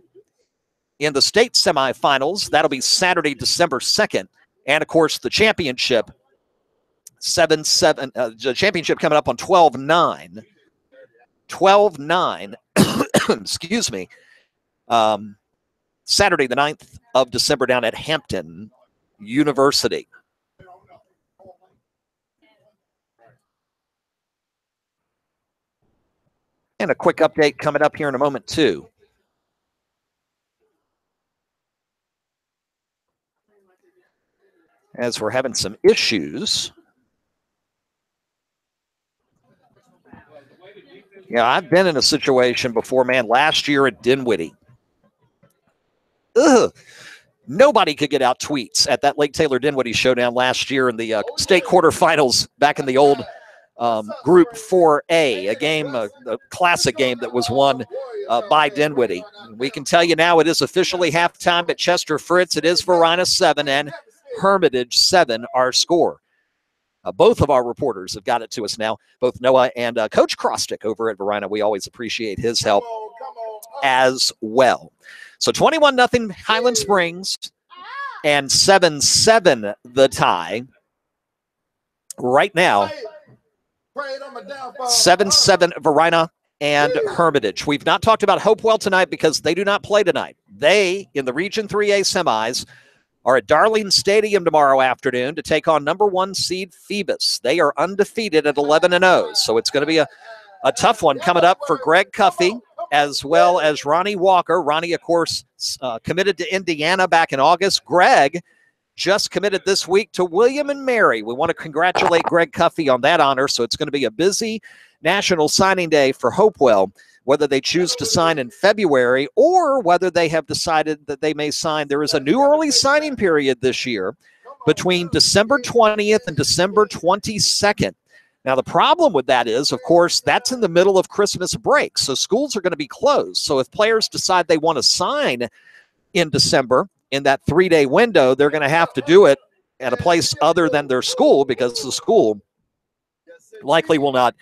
in the state semifinals. That'll be Saturday, December 2nd. And, of course, the championship, the championship coming up on 12-9. 12-9, excuse me, Saturday, the 9th of December down at Hampton University. And a quick update coming up here in a moment, too. As we're having some issues. Yeah, I've been in a situation before, man, last year at Dinwiddie. Nobody could get out tweets at that Lake Taylor Dinwiddie showdown last year in the state quarterfinals back in the old Group 4A, a game, a classic game that was won by Dinwiddie. We can tell you now it is officially halftime at Chester Fritz. It is Varina 7 and Hermitage 7, our score. Both of our reporters have got it to us now, both Noah and Coach Krostick over at Varina. We always appreciate his help as well. So 21-0 Highland Springs and 7-7 the tie. Right now, 7-7 Varina and Hermitage. We've not talked about Hopewell tonight because they do not play tonight. They, in the Region 3A semis, are at Darling Stadium tomorrow afternoon to take on number 1 seed Phoebus. They are undefeated at 11-0, so it's going to be a tough one coming up for Greg Cuffey as well as Ronnie Walker. Ronnie, of course, committed to Indiana back in August. Greg just committed this week to William and Mary. We want to congratulate Greg Cuffey on that honor, so it's going to be a busy National Signing Day for Hopewell, whether they choose to sign in February or whether they have decided that they may sign. There is a new early signing period this year between December 20th and December 22nd. Now, the problem with that is, of course, that's in the middle of Christmas break, so schools are going to be closed. So if players decide they want to sign in December in that 3-day window, they're going to have to do it at a place other than their school because the school likely will not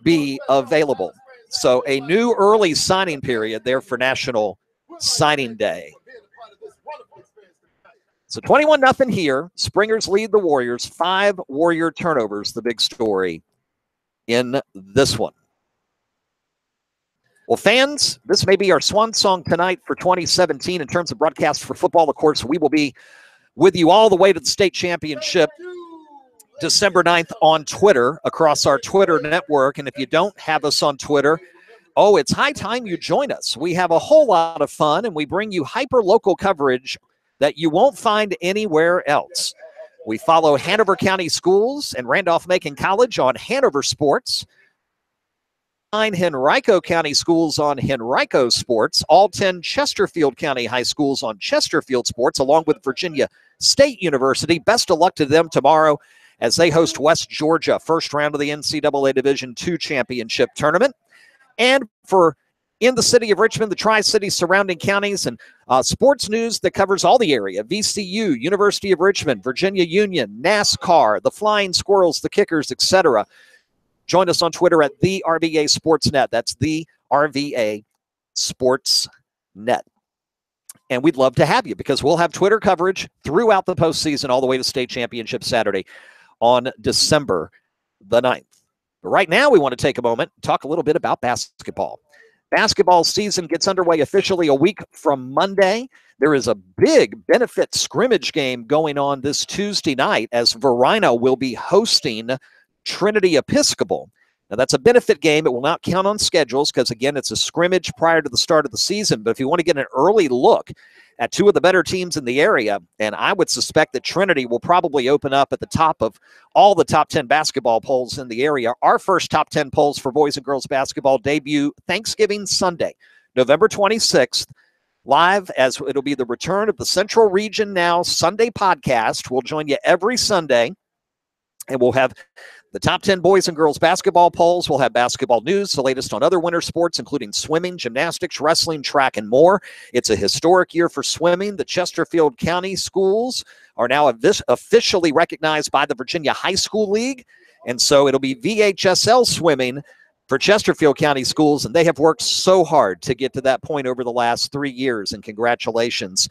be available. So a new early signing period there for National Signing Day. So 21-0 here. Springers lead the Warriors. 5 Warrior turnovers, the big story in this one. Well, fans, this may be our swan song tonight for 2017 in terms of broadcast for football. Of course, we will be with you all the way to the state championship December 9th on Twitter, across our Twitter network. And if you don't have us on Twitter, oh, it's high time you join us. We have a whole lot of fun, and we bring you hyper-local coverage that you won't find anywhere else. We follow Hanover County Schools and Randolph-Macon College on Hanover Sports. Henrico County Schools on Henrico Sports. All 10 Chesterfield County High Schools on Chesterfield Sports, along with Virginia State University. Best of luck to them tomorrow as they host West Georgia, first round of the NCAA Division II Championship Tournament. And for in the city of Richmond, the Tri-Cities surrounding counties, and sports news that covers all the area. VCU, University of Richmond, Virginia Union, NASCAR, the Flying Squirrels, the Kickers, etc. Join us on Twitter at the RVA Sports Net. That's the RVA Sports Net. And we'd love to have you because we'll have Twitter coverage throughout the postseason all the way to state championship Saturday on December the 9th. But right now we want to take a moment and talk a little bit about basketball. Basketball season gets underway officially a week from Monday. There is a big benefit scrimmage game going on this Tuesday night as Varina will be hosting Trinity Episcopal. Now, that's a benefit game. It will not count on schedules because, again, it's a scrimmage prior to the start of the season. But if you want to get an early look at 2 of the better teams in the area, and I would suspect that Trinity will probably open up at the top of all the top 10 basketball polls in the area. Our first top 10 polls for boys and girls basketball debut Thanksgiving Sunday, November 26th, live, as it'll be the return of the Central Region Now Sunday podcast. We'll join you every Sunday, and we'll have the top 10 boys and girls basketball polls. We'll have basketball news, the latest on other winter sports, including swimming, gymnastics, wrestling, track, and more. It's a historic year for swimming. The Chesterfield County schools are now officially recognized by the Virginia High School League, and so it'll be VHSL swimming for Chesterfield County schools, and they have worked so hard to get to that point over the last 3 years, and congratulations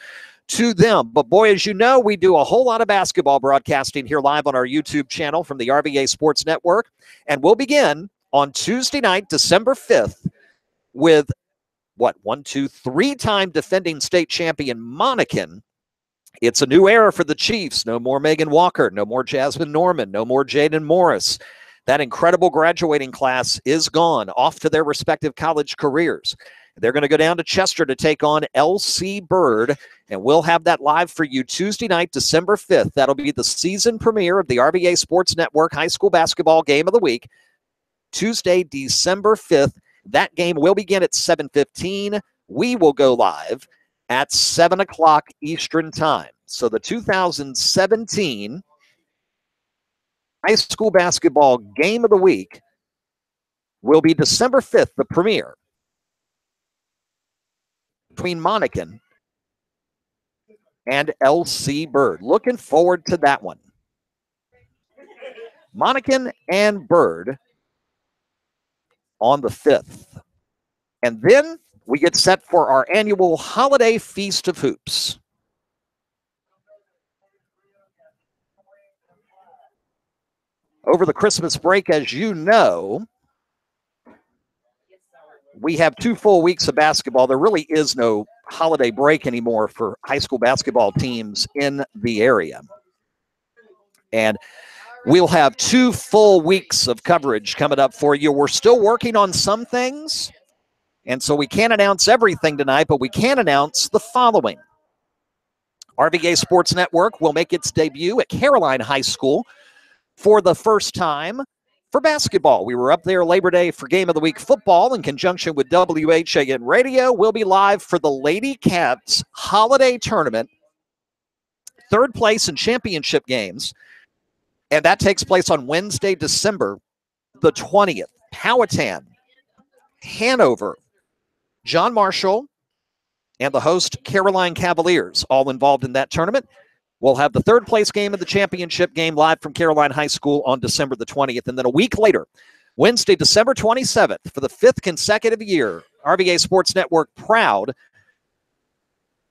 to them. But boy, as you know, we do a whole lot of basketball broadcasting here live on our YouTube channel from the RVA Sports Network, and we'll begin on Tuesday night, December 5th, with three-time defending state champion Monacan. It's a new era for the Chiefs. No more Megan Walker, no more Jasmine Norman, no more Jaden Morris. That incredible graduating class is gone, off to their respective college careers. They're going to go down to Chester to take on LC Bird, and we'll have that live for you Tuesday night, December 5th. That'll be the season premiere of the RVA Sports Network High School Basketball Game of the Week, Tuesday, December 5th. That game will begin at 7:15. We will go live at 7 o'clock Eastern Time. So the 2017 High School Basketball Game of the Week will be December 5th, the premiere, between Monacan and LC Bird. Looking forward to that one. Monacan and Bird on the 5th. And then we get set for our annual Holiday Feast of Hoops. Over the Christmas break, as you know, we have 2 full weeks of basketball. There really is no holiday break anymore for high school basketball teams in the area. And we'll have 2 full weeks of coverage coming up for you. We're still working on some things, and so we can't announce everything tonight, but we can announce the following. RVA Sports Network will make its debut at Caroline High School for the first time for basketball. We were up there Labor Day for Game of the Week football in conjunction with WHAN Radio. We'll be live for the Lady Cats Holiday Tournament, 3rd place in championship games, and that takes place on Wednesday, December the 20th. Powhatan, Hanover, John Marshall, and the host Caroline Cavaliers all involved in that tournament. We'll have the 3rd place game of the championship game live from Caroline High School on December the 20th. And then a week later, Wednesday, December 27th, for the 5th consecutive year, RVA Sports Network proud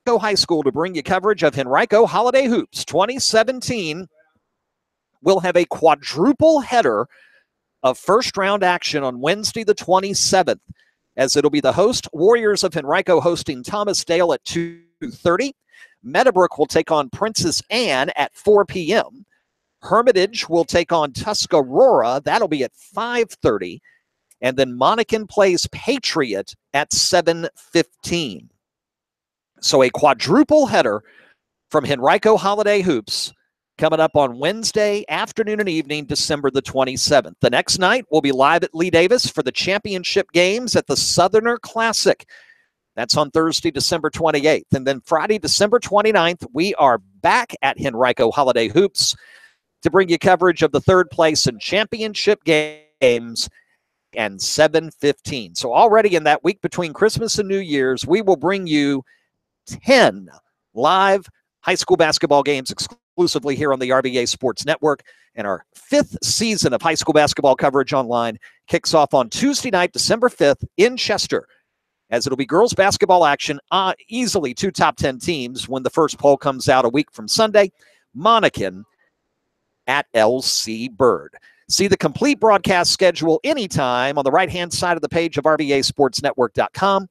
High School to bring you coverage of Henrico Holiday Hoops 2017. We'll have a quadruple header of first-round action on Wednesday the 27th, as it'll be the host Warriors of Henrico hosting Thomas Dale at 2:30. Meadowbrook will take on Princess Anne at 4 p.m. Hermitage will take on Tuscarora. That'll be at 5:30. And then Monacan plays Patriot at 7:15. So a quadruple header from Henrico Holiday Hoops coming up on Wednesday afternoon and evening, December the 27th. The next night, we'll be live at Lee Davis for the championship games at the Southerner Classic. That's on Thursday, December 28th. And then Friday, December 29th, we are back at Henrico Holiday Hoops to bring you coverage of the 3rd place and championship games and 7:15. So already in that week between Christmas and New Year's, we will bring you 10 live high school basketball games exclusively here on the RVA Sports Network. And our 5th season of high school basketball coverage online kicks off on Tuesday night, December 5th in Chester, as it'll be girls basketball action. Easily 2 top 10 teams when the first poll comes out a week from Sunday. Monacan at LC Bird. See the complete broadcast schedule anytime on the right-hand side of the page of RVASportsNetwork.com.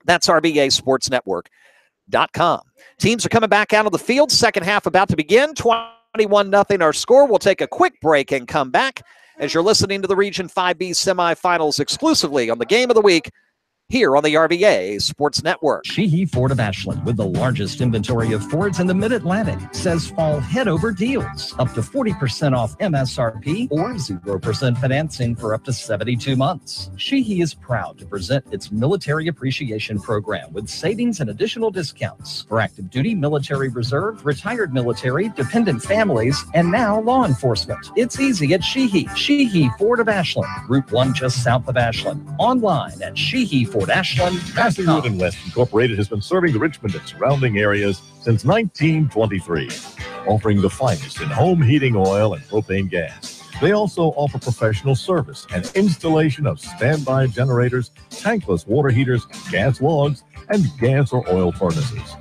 That's RVASportsNetwork.com. Teams are coming back out of the field. Second half about to begin. 21-0 our score. We'll take a quick break and come back as you're listening to the Region 5B semifinals exclusively on the Game of the Week here on the RVA Sports Network. Sheehy Ford of Ashland, with the largest inventory of Fords in the Mid-Atlantic, says fall head-over deals. Up to 40% off MSRP or 0% financing for up to 72 months. Sheehy is proud to present its Military Appreciation Program with savings and additional discounts for active duty, military reserve, retired military, dependent families, and now law enforcement. It's easy at Sheehy. Sheehy Ford of Ashland, Route 1 just south of Ashland. Online at SheehyFordAshland.com. Wood and West Incorporated has been serving the Richmond and surrounding areas since 1923, offering the finest in home heating oil and propane gas. They also offer professional service and installation of standby generators, tankless water heaters, gas logs, and gas or oil furnaces.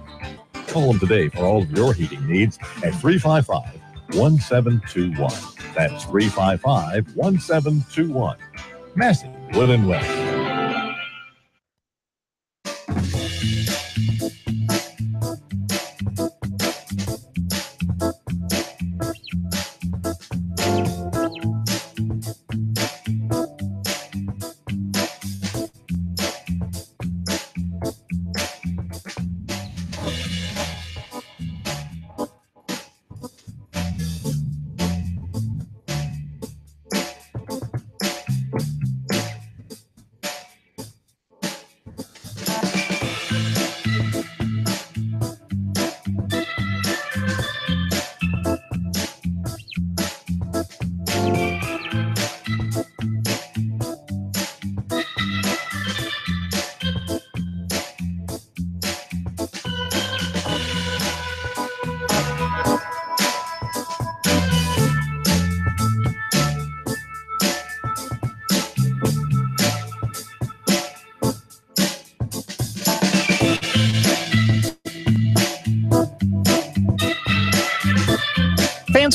Call them today for all of your heating needs at 355-1721. That's 355-1721. Massey Wood and West.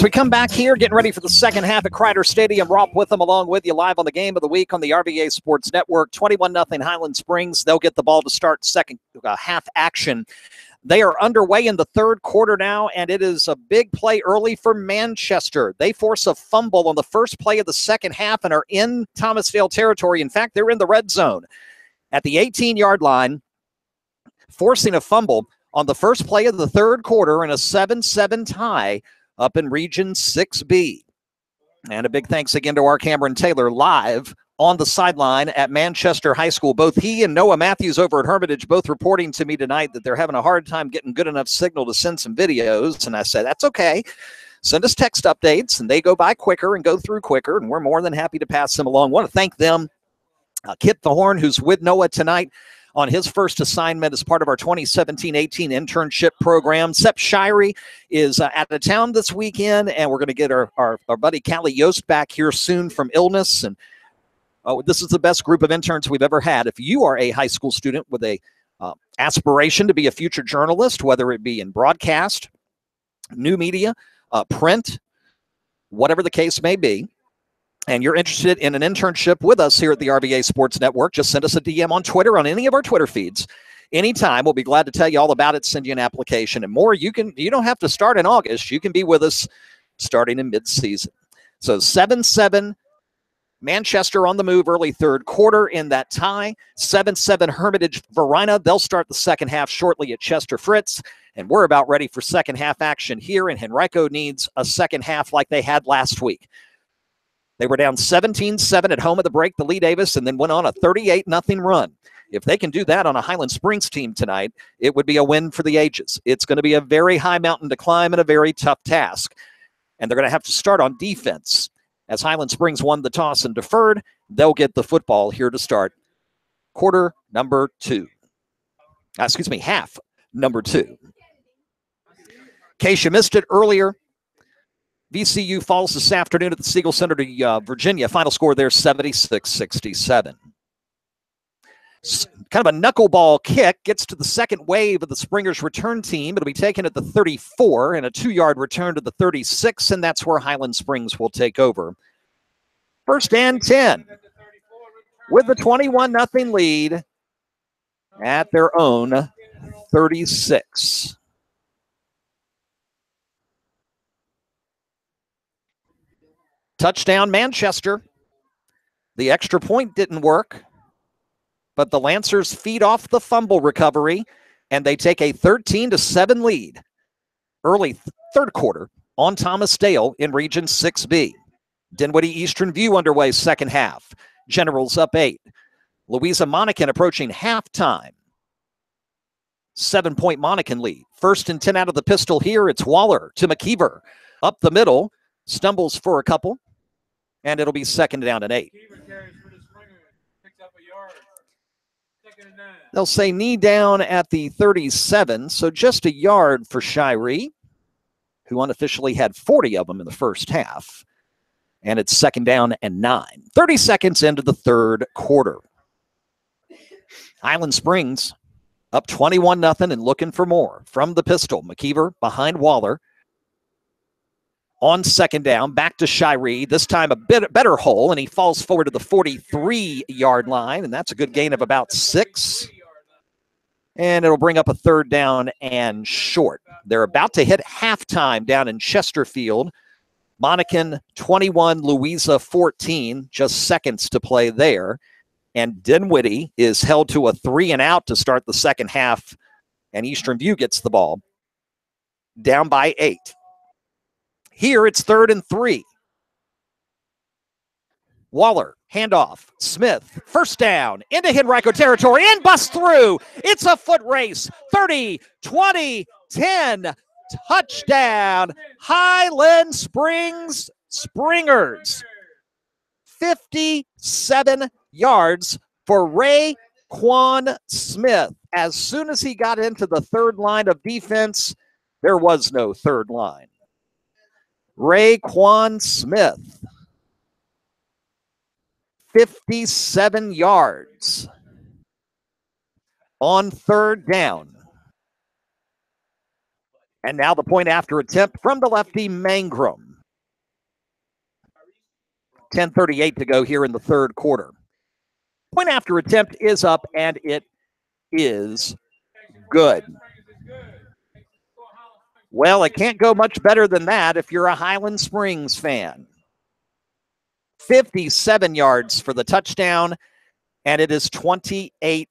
We come back here, getting ready for the second half at Kreiter Stadium. Rob with them, along with you, live on the game of the week on the RVA Sports Network. 21-0 Highland Springs. They'll get the ball to start second half action. They are underway in the third quarter now, and it is a big play early for Manchester. They force a fumble on the first play of the second half and are in Thomasdale territory. In fact, they're in the red zone at the 18-yard line, forcing a fumble on the first play of the third quarter in a 7-7 tie up in Region 6B. And a big thanks again to our Cameron Taylor live on the sideline at Manchester High School. Both he and Noah Matthews over at Hermitage both reporting to me tonight that they're having a hard time getting good enough signal to send some videos. And I said, that's okay. Send us text updates, and they go by quicker and go through quicker, and we're more than happy to pass them along. I want to thank them. Kip the Horn, who's with Noah tonight on his first assignment as part of our 2017-18 internship program. Sep Shirey is out of town this weekend, and we're going to get our buddy Callie Yost back here soon from illness. And this is the best group of interns we've ever had. If you are a high school student with a aspiration to be a future journalist, whether it be in broadcast, new media, print, whatever the case may be, and you're interested in an internship with us here at the RVA Sports Network, just send us a DM on Twitter, on any of our Twitter feeds. Anytime, we'll be glad to tell you all about it, send you an application and more. You don't have to start in August. You can be with us starting in mid-season. So 7-7, Manchester on the move early third quarter in that tie. 7-7 Hermitage Varina. They'll start the second half shortly at Chester Fritz. And we're about ready for second half action here, and Henrico needs a second half like they had last week. They were down 17-7 at home at the break to Lee Davis, and then went on a 38-0 run. If they can do that on a Highland Springs team tonight, it would be a win for the ages. It's going to be a very high mountain to climb and a very tough task. And they're going to have to start on defense. As Highland Springs won the toss and deferred, they'll get the football here to start quarter number 2. Half number 2. In case you missed it earlier, VCU falls this afternoon at the Siegel Center to Virginia. Final score there, 76-67. Kind of a knuckleball kick, gets to the second wave of the Springers return team. It'll be taken at the 34 and a 2-yard return to the 36, and that's where Highland Springs will take over. First and 10 with the 21-0 lead at their own 36. Touchdown, Manchester. The extra point didn't work. but the Lancers feed off the fumble recovery, and they take a 13-7 lead early third quarter on Thomas Dale in Region 6B. Dinwiddie Eastern View underway second half. Generals up 8. Louisa Monacan approaching halftime. 7-point Monacan lead. 1st and 10 out of the pistol here. It's Waller to McKeever. Up the middle. Stumbles for a couple. And it'll be 2nd down and 8. They'll say knee down at the 37, so just a yard for Shiree, who unofficially had 40 of them in the first half. And it's 2nd down and 9. 30 seconds into the third quarter. Highland Springs up 21-0 and looking for more. From the pistol, McKeever behind Waller. On 2nd down, back to Shiree. This time a bit better hole, and he falls forward to the 43-yard line, and that's a good gain of about 6. And it'll bring up a 3rd down and short. They're about to hit halftime down in Chesterfield. Monacan 21, Louisa 14, just seconds to play there. And Dinwiddie is held to a 3-and-out to start the second half, and Eastern View gets the ball down by 8. Here it's 3rd and 3. Waller, handoff. Smith, first down, into Henrico territory, and bust through. It's a foot race. 30, 20, 10, touchdown. Highland Springs Springers. 57 yards for Raekwon Smith. As soon as he got into the third line of defense, there was no third line. Raekwon Smith. 57 yards on 3rd down. And now the point after attempt from the lefty, Mangrum. 10:38 to go here in the third quarter. Point after attempt is up, and it is good. Well, it can't go much better than that if you're a Highland Springs fan. 57 yards for the touchdown, and it is 28-0.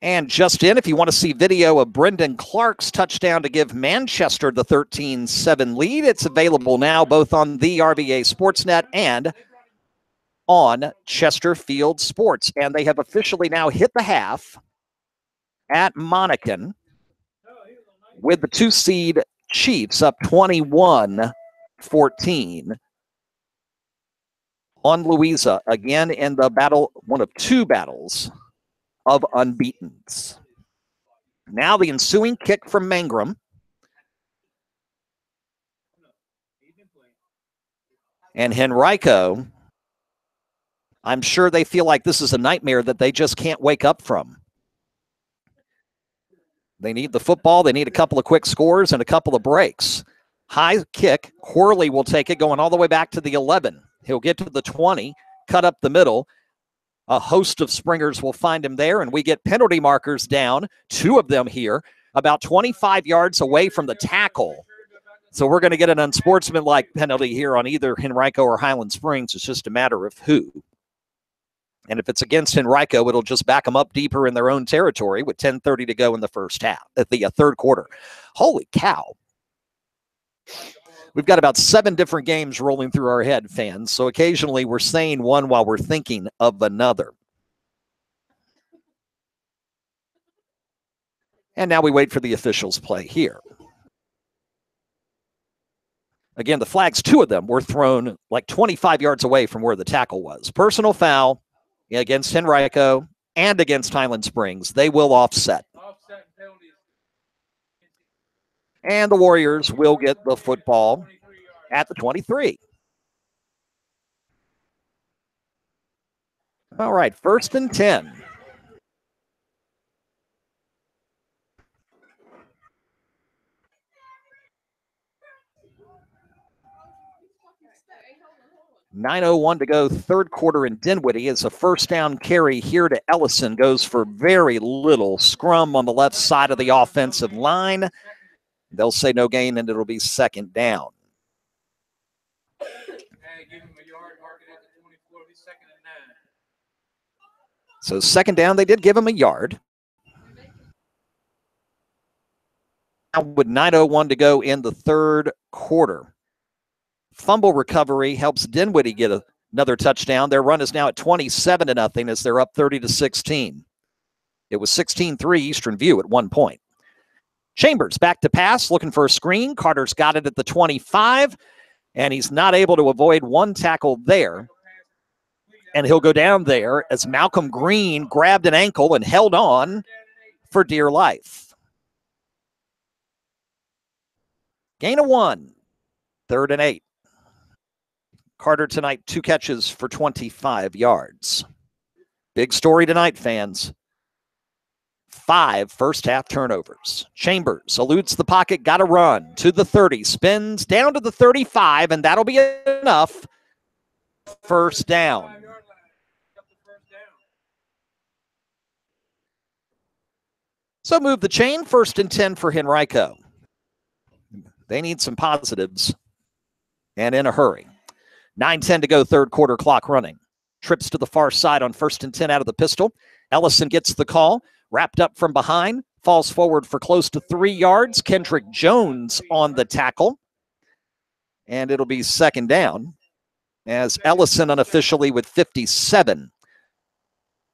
And just in, if you want to see video of Brendan Clark's touchdown to give Manchester the 13-7 lead, it's available now both on the RVA Sports Net and on Chesterfield Sports. And they have officially now hit the half at Monacan with the 2-seed Chiefs up 21-14 on Louisa, again in the battle, one of 2 battles of unbeatens. Now the ensuing kick from Mangrum. And Henrico, I'm sure they feel like this is a nightmare that they just can't wake up from. They need the football. They need a couple of quick scores and a couple of breaks. High kick. Corley will take it going all the way back to the 11. He'll get to the 20, cut up the middle. A host of Springers will find him there, and we get penalty markers down, 2 of them here, about 25 yards away from the tackle. So we're going to get an unsportsmanlike penalty here on either Henrico or Highland Springs. It's just a matter of who. And if it's against Henrico, it'll just back them up deeper in their own territory with 10:30 to go in the first half, at the third quarter. Holy cow. We've got about 7 different games rolling through our head, fans. So occasionally we're saying one while we're thinking of another. And now we wait for the officials' play here. Again, the flags, 2 of them were thrown like 25 yards away from where the tackle was. Personal foul against Henrico and against Highland Springs. They will offset. And the Warriors will get the football at the 23. All right, 1st and 10. .9:01 to go, third quarter in Dinwiddie. As a first down carry here to Ellison goes for very little. Scrum on the left side of the offensive line. They'll say no gain, and it'll be second down. So second down, they did give him a yard. Now with 9:01 to go in the third quarter. Fumble recovery helps Dinwiddie get another touchdown. Their run is now at 27-0 as they're up 30-16. It was 16-3 Eastern View at one point. Chambers back to pass, looking for a screen. Carter's got it at the 25, and he's not able to avoid one tackle there. And he'll go down there as Malcolm Green grabbed an ankle and held on for dear life. Gain of 1, 3rd and 8. Carter tonight, 2 catches for 25 yards. Big story tonight, fans. 5 first-half turnovers. Chambers eludes the pocket, got a run to the 30, spins down to the 35, and that'll be enough. First down. So move the chain, 1st and 10 for Henrico. They need some positives, and in a hurry. 9:10 to go, third quarter, clock running. Trips to the far side on 1st and 10 out of the pistol. Ellison gets the call, wrapped up from behind, falls forward for close to 3 yards. Kendrick Jones on the tackle. And it'll be second down as Ellison unofficially with 57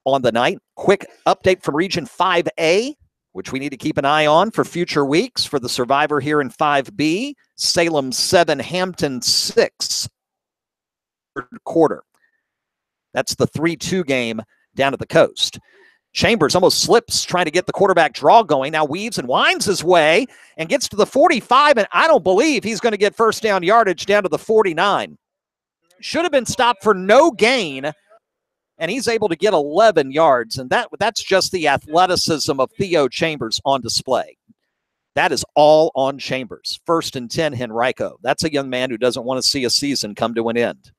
on the night. Quick update from Region 5A, which we need to keep an eye on for future weeks for the survivor here in 5B. Salem 7, Hampton 6. Third quarter. That's the 3-2 game down at the coast. Chambers almost slips trying to get the quarterback draw going. Now weaves and winds his way and gets to the 45, and I don't believe he's going to get first down yardage down to the 49. Should have been stopped for no gain, and he's able to get 11 yards, and that's just the athleticism of Theo Chambers on display. That is all on Chambers. 1st and 10, Henrico. That's a young man who doesn't want to see a season come to an end.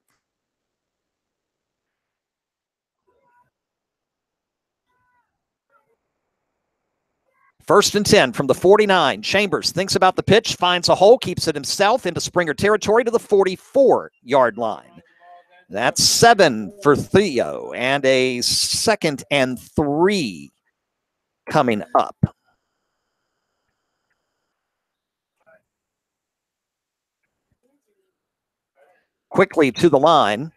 First and 10 from the 49. Chambers thinks about the pitch, finds a hole, keeps it himself into Springer territory to the 44-yard line. That's 7 for Theo, and a 2nd and 3 coming up. Quickly to the line.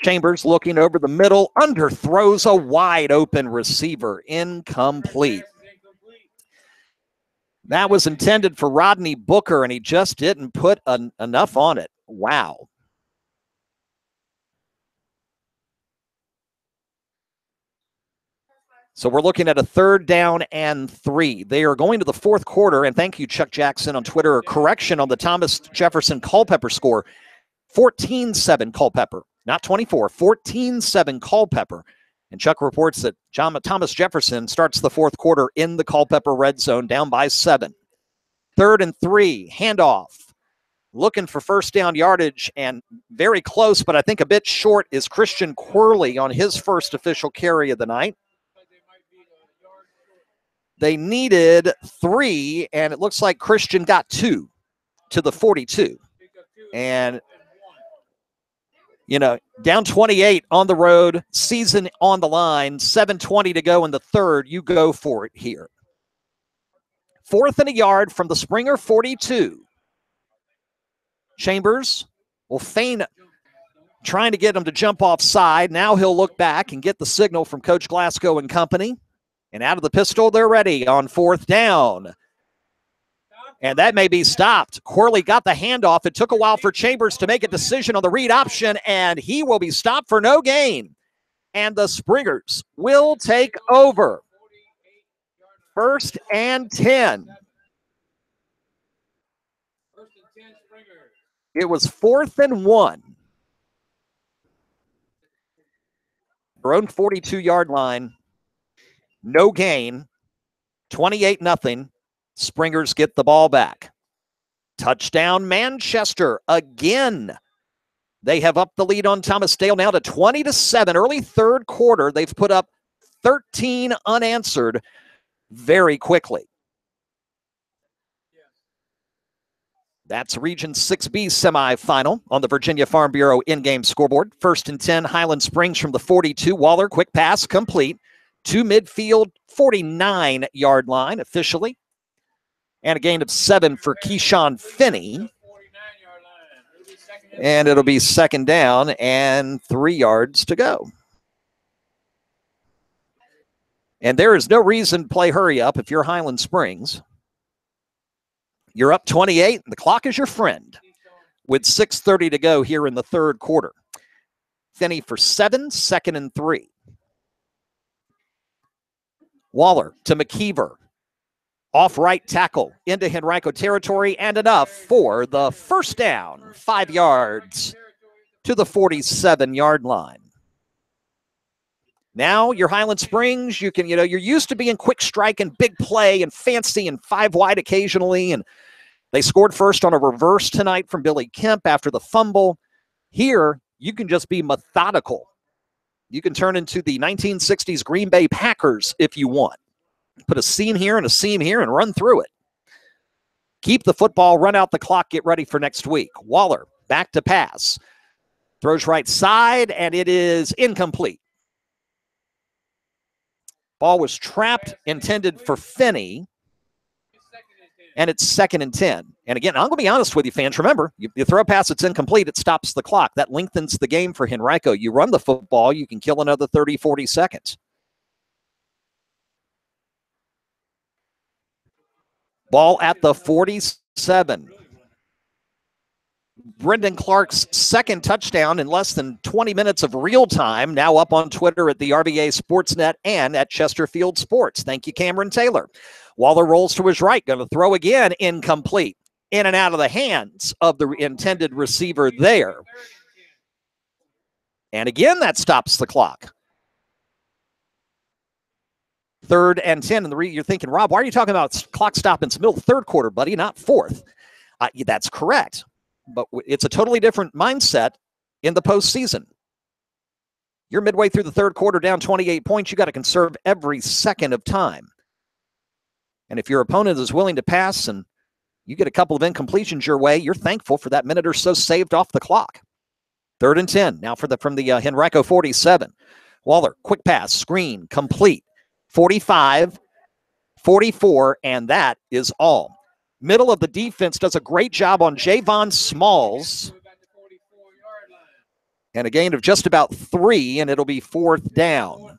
Chambers looking over the middle, underthrows a wide open receiver, incomplete. That was intended for Rodney Booker, and he just didn't put enough on it. Wow. So we're looking at a 3rd down and 3. They are going to the fourth quarter, and thank you, Chuck Jackson on Twitter. A correction on the Thomas Jefferson Culpepper score. 14-7 Culpepper. Not 24, 14-7 Culpepper. And Chuck reports that Thomas Jefferson starts the fourth quarter in the Culpepper red zone, down by 7. 3rd and 3, handoff. Looking for first down yardage, and very close, but I think a bit short, is Christian Quirley on his first official carry of the night. They needed 3, and it looks like Christian got 2 to the 42. And down 28 on the road, season on the line, 7:20 to go in the third. You go for it here. 4th and a yard from the Springer 42. Chambers will feign trying to get him to jump offside. Now he'll look back and get the signal from Coach Glasgow and company. And out of the pistol, they're ready on 4th down. And that may be stopped. Quirley got the handoff. It took a while for Chambers to make a decision on the read option, and he will be stopped for no gain. And the Springers will take over. 1st and 10. It was 4th and 1. Their own 42-yard line. No gain. 28-0. Springers get the ball back. Touchdown, Manchester again. They have upped the lead on Thomas Dale now to 20-7. Early third quarter, they've put up 13 unanswered very quickly. That's Region 6B semifinal on the Virginia Farm Bureau in-game scoreboard. 1st and 10, Highland Springs from the 42. Waller, quick pass, complete. To midfield, 49-yard line officially. And a gain of 7 for Keyshawn Finney. And it'll be 2nd down and 3 yards to go. And there is no reason to play hurry up if you're Highland Springs. You're up 28, and the clock is your friend with 6:30 to go here in the 3rd quarter. Finney for 7, 2nd and 3. Waller to McKeever. Off right tackle into Henrico territory, and enough for the 1st down, 5 yards to the 47-yard line. Now you're Highland Springs. You can, you're used to being quick strike and big play and fancy and 5 wide occasionally. And they scored first on a reverse tonight from Billy Kemp after the fumble. Here, you can just be methodical. You can turn into the 1960s Green Bay Packers if you want. Put a seam here and a seam here and run through it. Keep the football, run out the clock, get ready for next week. Waller, back to pass. Throws right side, and it is incomplete. Ball was trapped, intended for Finney, and it's 2nd and 10. And again, I'm going to be honest with you, fans. Remember, you throw a pass that's incomplete, it stops the clock. That lengthens the game for Henrico. You run the football, you can kill another 30, 40 seconds. Ball at the 47. Brendan Clark's 2nd touchdown in less than 20 minutes of real time, now up on Twitter at the RVA Sports Net and at Chesterfield Sports. Thank you, Cameron Taylor. Waller rolls to his right, going to throw again, incomplete. In and out of the hands of the intended receiver there. And again, that stops the clock. 3rd and 10. And you're thinking, Rob, why are you talking about clock stop in the middle of the 3rd quarter, buddy, not 4th? That's correct. But it's a totally different mindset in the postseason. You're midway through the 3rd quarter, down 28 points. You got to conserve every second of time. And if your opponent is willing to pass and you get a couple of incompletions your way, you're thankful for that minute or so saved off the clock. 3rd and 10. Now from the Henrico 47. Waller, quick pass, screen, complete. 45, 44, and that is all. Middle of the defense does a great job on Javon Smalls. And a gain of just about 3, and it'll be 4th down.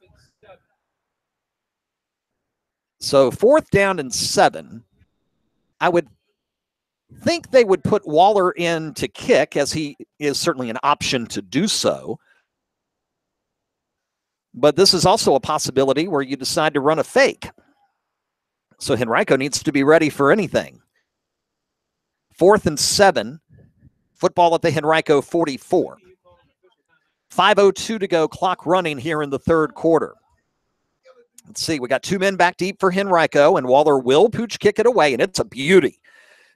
So 4th down and 7. I would think they would put Waller in to kick, as he is certainly an option to do so. But this is also a possibility where you decide to run a fake. So Henrico needs to be ready for anything. 4th and 7. Football at the Henrico 44. 5:02 to go. Clock running here in the 3rd quarter. Let's see. We got 2 men back deep for Henrico, and Waller will pooch kick it away, and it's a beauty.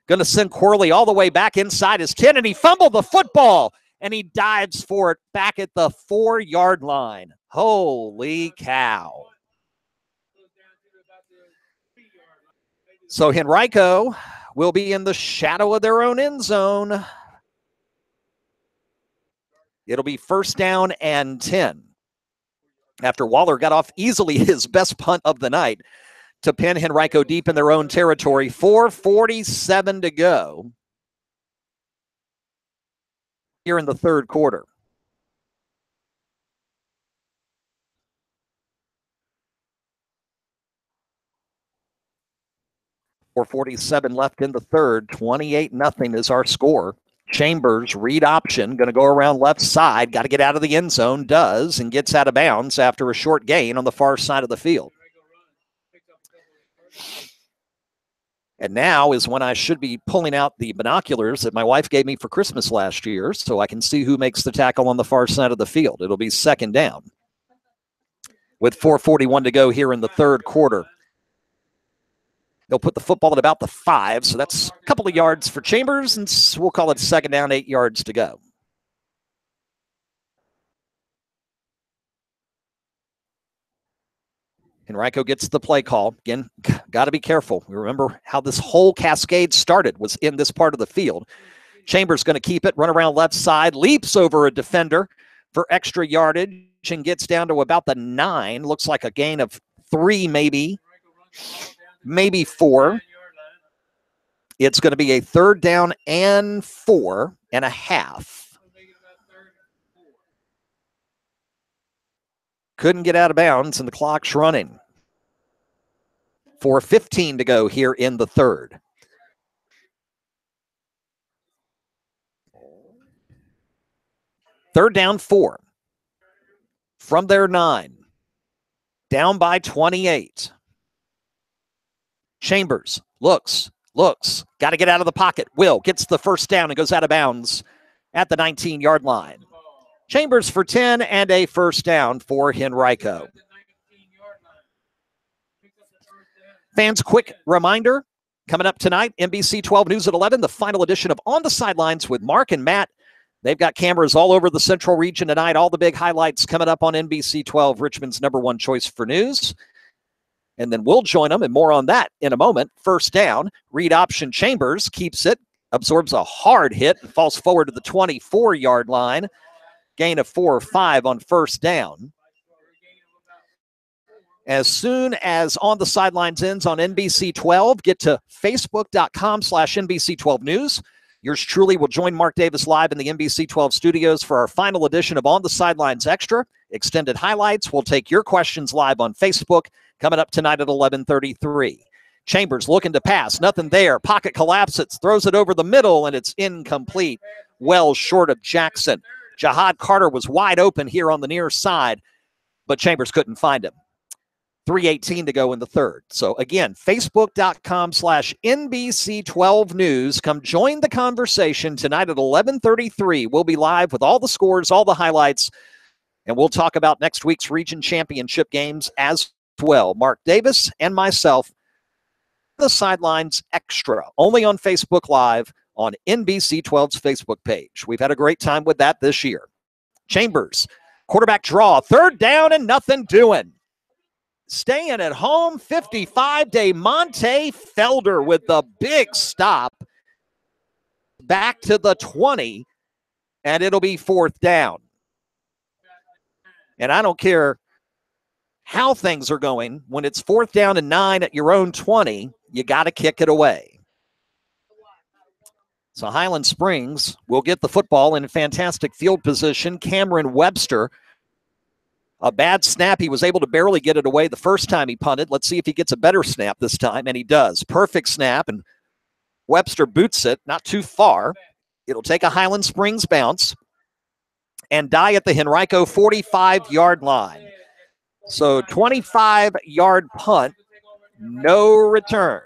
Going to send Corley all the way back inside his 10, and he fumbled the football, and he dives for it back at the 4-yard line. Holy cow. So Henrico will be in the shadow of their own end zone. It'll be 1st down and 10. After Waller got off easily his best punt of the night to pin Henrico deep in their own territory. 4:47 to go here in the 3rd quarter. .447 left in the 3rd. 28-0 is our score. Chambers, read option, going to go around left side. Got to get out of the end zone. Does, and gets out of bounds after a short gain on the far side of the field. And now is when I should be pulling out the binoculars that my wife gave me for Christmas last year so I can see who makes the tackle on the far side of the field. It'll be 2nd down with 4:41 to go here in the 3rd quarter. They'll put the football at about the 5, so that's a couple of yards for Chambers, and we'll call it 2nd down, 8 yards to go. Henrico gets the play call. Again, got to be careful. We remember how this whole cascade started was in this part of the field. Chambers going to keep it, run around left side, leaps over a defender for extra yardage and gets down to about the 9. Looks like a gain of 3 maybe 4. It's going to be a 3rd down and 4.5. Couldn't get out of bounds, and the clock's running. 4:15 to go here in the 3rd. Third down, 4. From their 9. Down by 28. Chambers looks. Got to get out of the pocket. Gets the first down and goes out of bounds at the 19-yard line. Chambers for 10 and a first down for Henrico. Fans, quick reminder, coming up tonight, NBC 12 News at 11, the final edition of On the Sidelines with Mark and Matt. They've got cameras all over the central region tonight. All the big highlights coming up on NBC 12, Richmond's #1 choice for news. And then we'll join them, and more on that in a moment. First down, read option Chambers, keeps it, absorbs a hard hit, and falls forward to the 24-yard line. Gain of 4 or 5 on first down. As soon as On the Sidelines ends on NBC 12, get to facebook.com/NBC12 News. Yours truly will join Mark Davis live in the NBC 12 studios for our final edition of On the Sidelines Extra. Extended highlights. We'll take your questions live on Facebook coming up tonight at 11:33. Chambers looking to pass. Nothing there. Pocket collapses. Throws it over the middle, and it's incomplete. Well short of Jackson. Jihad Carter was wide open here on the near side, but Chambers couldn't find him. 3:18 to go in the 3rd. So again, facebook.com/NBC12 News. Come join the conversation tonight at 11:33. We'll be live with all the scores, all the highlights, and we'll talk about next week's region championship games as well. Mark Davis and myself, the Sidelines Extra, only on Facebook Live on NBC 12's Facebook page. We've had a great time with that this year. Chambers, quarterback draw, 3rd down and nothing doing. Staying at home, 55, DeMonte Felder with the big stop. Back to the 20, and it'll be 4th down. And I don't care how things are going. When it's 4th down and 9 at your own 20, you got to kick it away. So Highland Springs will get the football in fantastic field position. Cameron Webster, a bad snap. He was able to barely get it away the first time he punted. Let's see if he gets a better snap this time, and he does. Perfect snap, and Webster boots it, not too far. It'll take a Highland Springs bounce and die at the Henrico 45-yard line. So 25-yard punt, no return.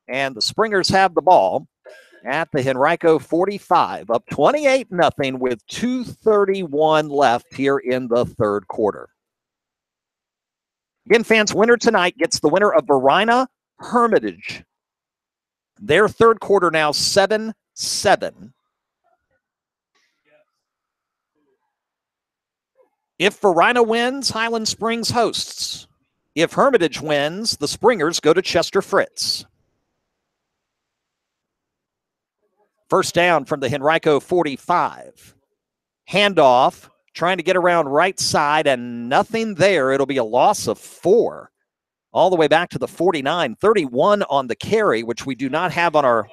And the Springers have the ball at the Henrico 45, up 28-0 with 2:31 left here in the 3rd quarter. Again, fans, winner tonight gets the winner of Verina Hermitage. Their 3rd quarter now 7-7. If Verina wins, Highland Springs hosts. If Hermitage wins, the Springers go to Chester Fritz. First down from the Henrico 45. Handoff, trying to get around right side, and nothing there. It'll be a loss of 4. All the way back to the 49. 31 on the carry, which we do not have on our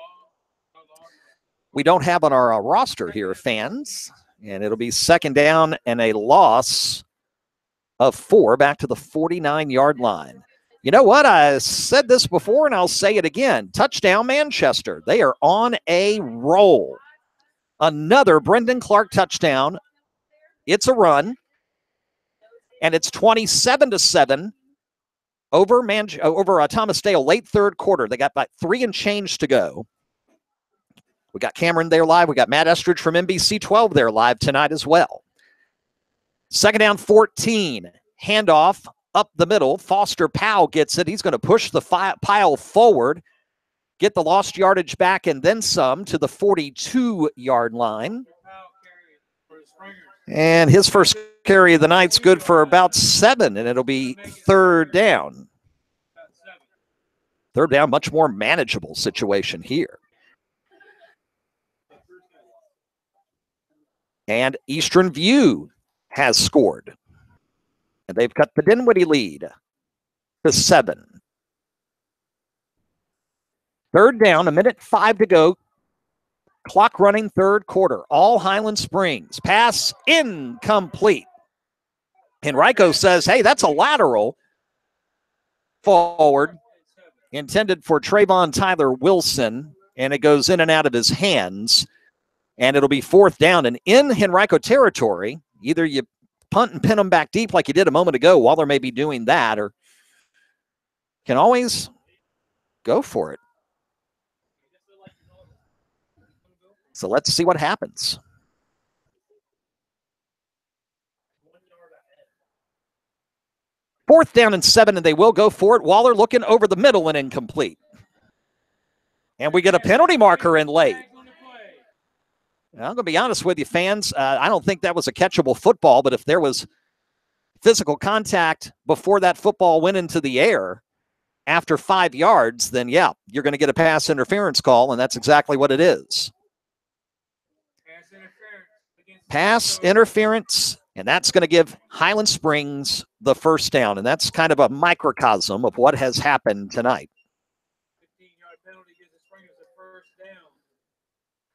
roster here, fans. And it'll be 2nd down and a loss of 4 back to the 49-yard line. You know what? I said this before, and I'll say it again. Touchdown, Manchester. They are on a roll. Another Brendan Clark touchdown. It's a run, and it's 27-7 over Thomas Dale, late 3rd quarter. They got about 3 and change to go. We got Cameron there live. We got Matt Estridge from NBC 12 there live tonight as well. 2nd down, 14. Handoff up the middle. Foster Powell gets it. He's going to push the pile forward, get the lost yardage back, and then some to the 42-yard line. And his first Carry of the night's good for about 7, and it'll be third down. Third down, much more manageable situation here. And Eastern View has scored. And they've cut the Dinwiddie lead to 7. Third down, 1:05 to go. Clock running, third quarter. All Highland Springs. Pass incomplete. Henrico says, hey, that's a lateral forward intended for Trayvon Tyler Wilson, and it goes in and out of his hands, and it'll be fourth down. And in Henrico territory, either you punt and pin them back deep like you did a moment ago. Waller may be doing that, or can always go for it. So let's see what happens. Fourth down and 7, and they will go for it. Waller looking over the middle and incomplete. And we get a penalty marker in late. Now, I'm going to be honest with you, fans. I don't think that was a catchable football, but if there was physical contact before that football went into the air after 5 yards, then, yeah, you're going to get a pass interference call, and that's exactly what it is. Pass interference, and that's going to give Highland Springs the first down, and that's kind of a microcosm of what has happened tonight.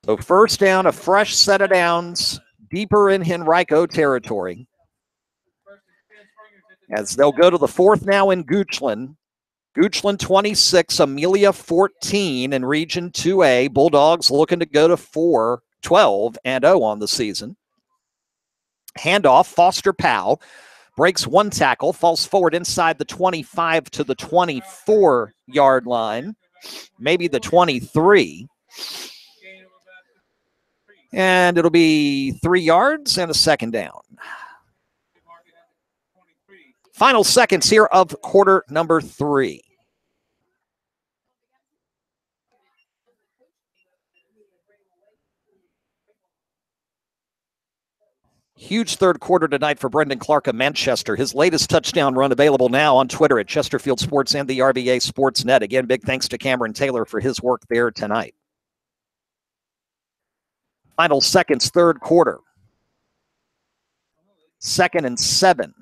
So first down, a fresh set of downs, deeper in Henrico territory. As they'll go to the fourth now in Goochland. Goochland 26, Amelia 14 in Region 2A. Bulldogs looking to go to 12-0 on the season. Handoff, Foster Powell breaks one tackle, falls forward inside the 25 to the 24-yard line, maybe the 23. And it'll be 3 yards and a second down. Final seconds here of quarter number 3. Huge third quarter tonight for Brendan Clark of Manchester. His latest touchdown run available now on Twitter at Chesterfield Sports and the RVA Sports Net. Again, big thanks to Cameron Taylor for his work there tonight. Final seconds, third quarter. 2nd and 7.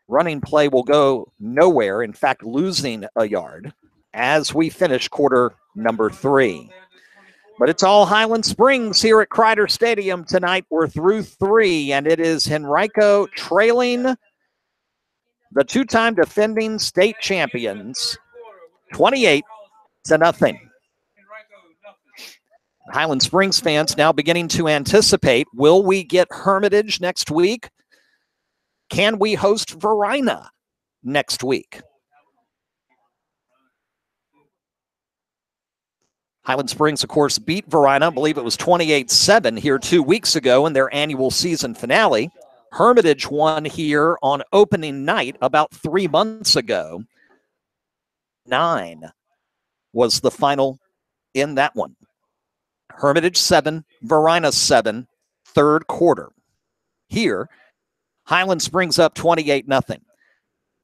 Running play will go nowhere, in fact, losing a yard as we finish quarter number 3. But it's all Highland Springs here at Kreiter Stadium tonight. We're through 3, and it is Henrico trailing the two-time defending state champions 28-0. Highland Springs fans now beginning to anticipate, will we get Hermitage next week? Can we host Verina next week? Highland Springs, of course, beat Verina. I believe it was 28-7 here 2 weeks ago in their annual season finale. Hermitage won here on opening night about 3 months ago. 9 was the final in that one. Hermitage 7, Verina 7, third quarter. Here, Highland Springs up 28-0.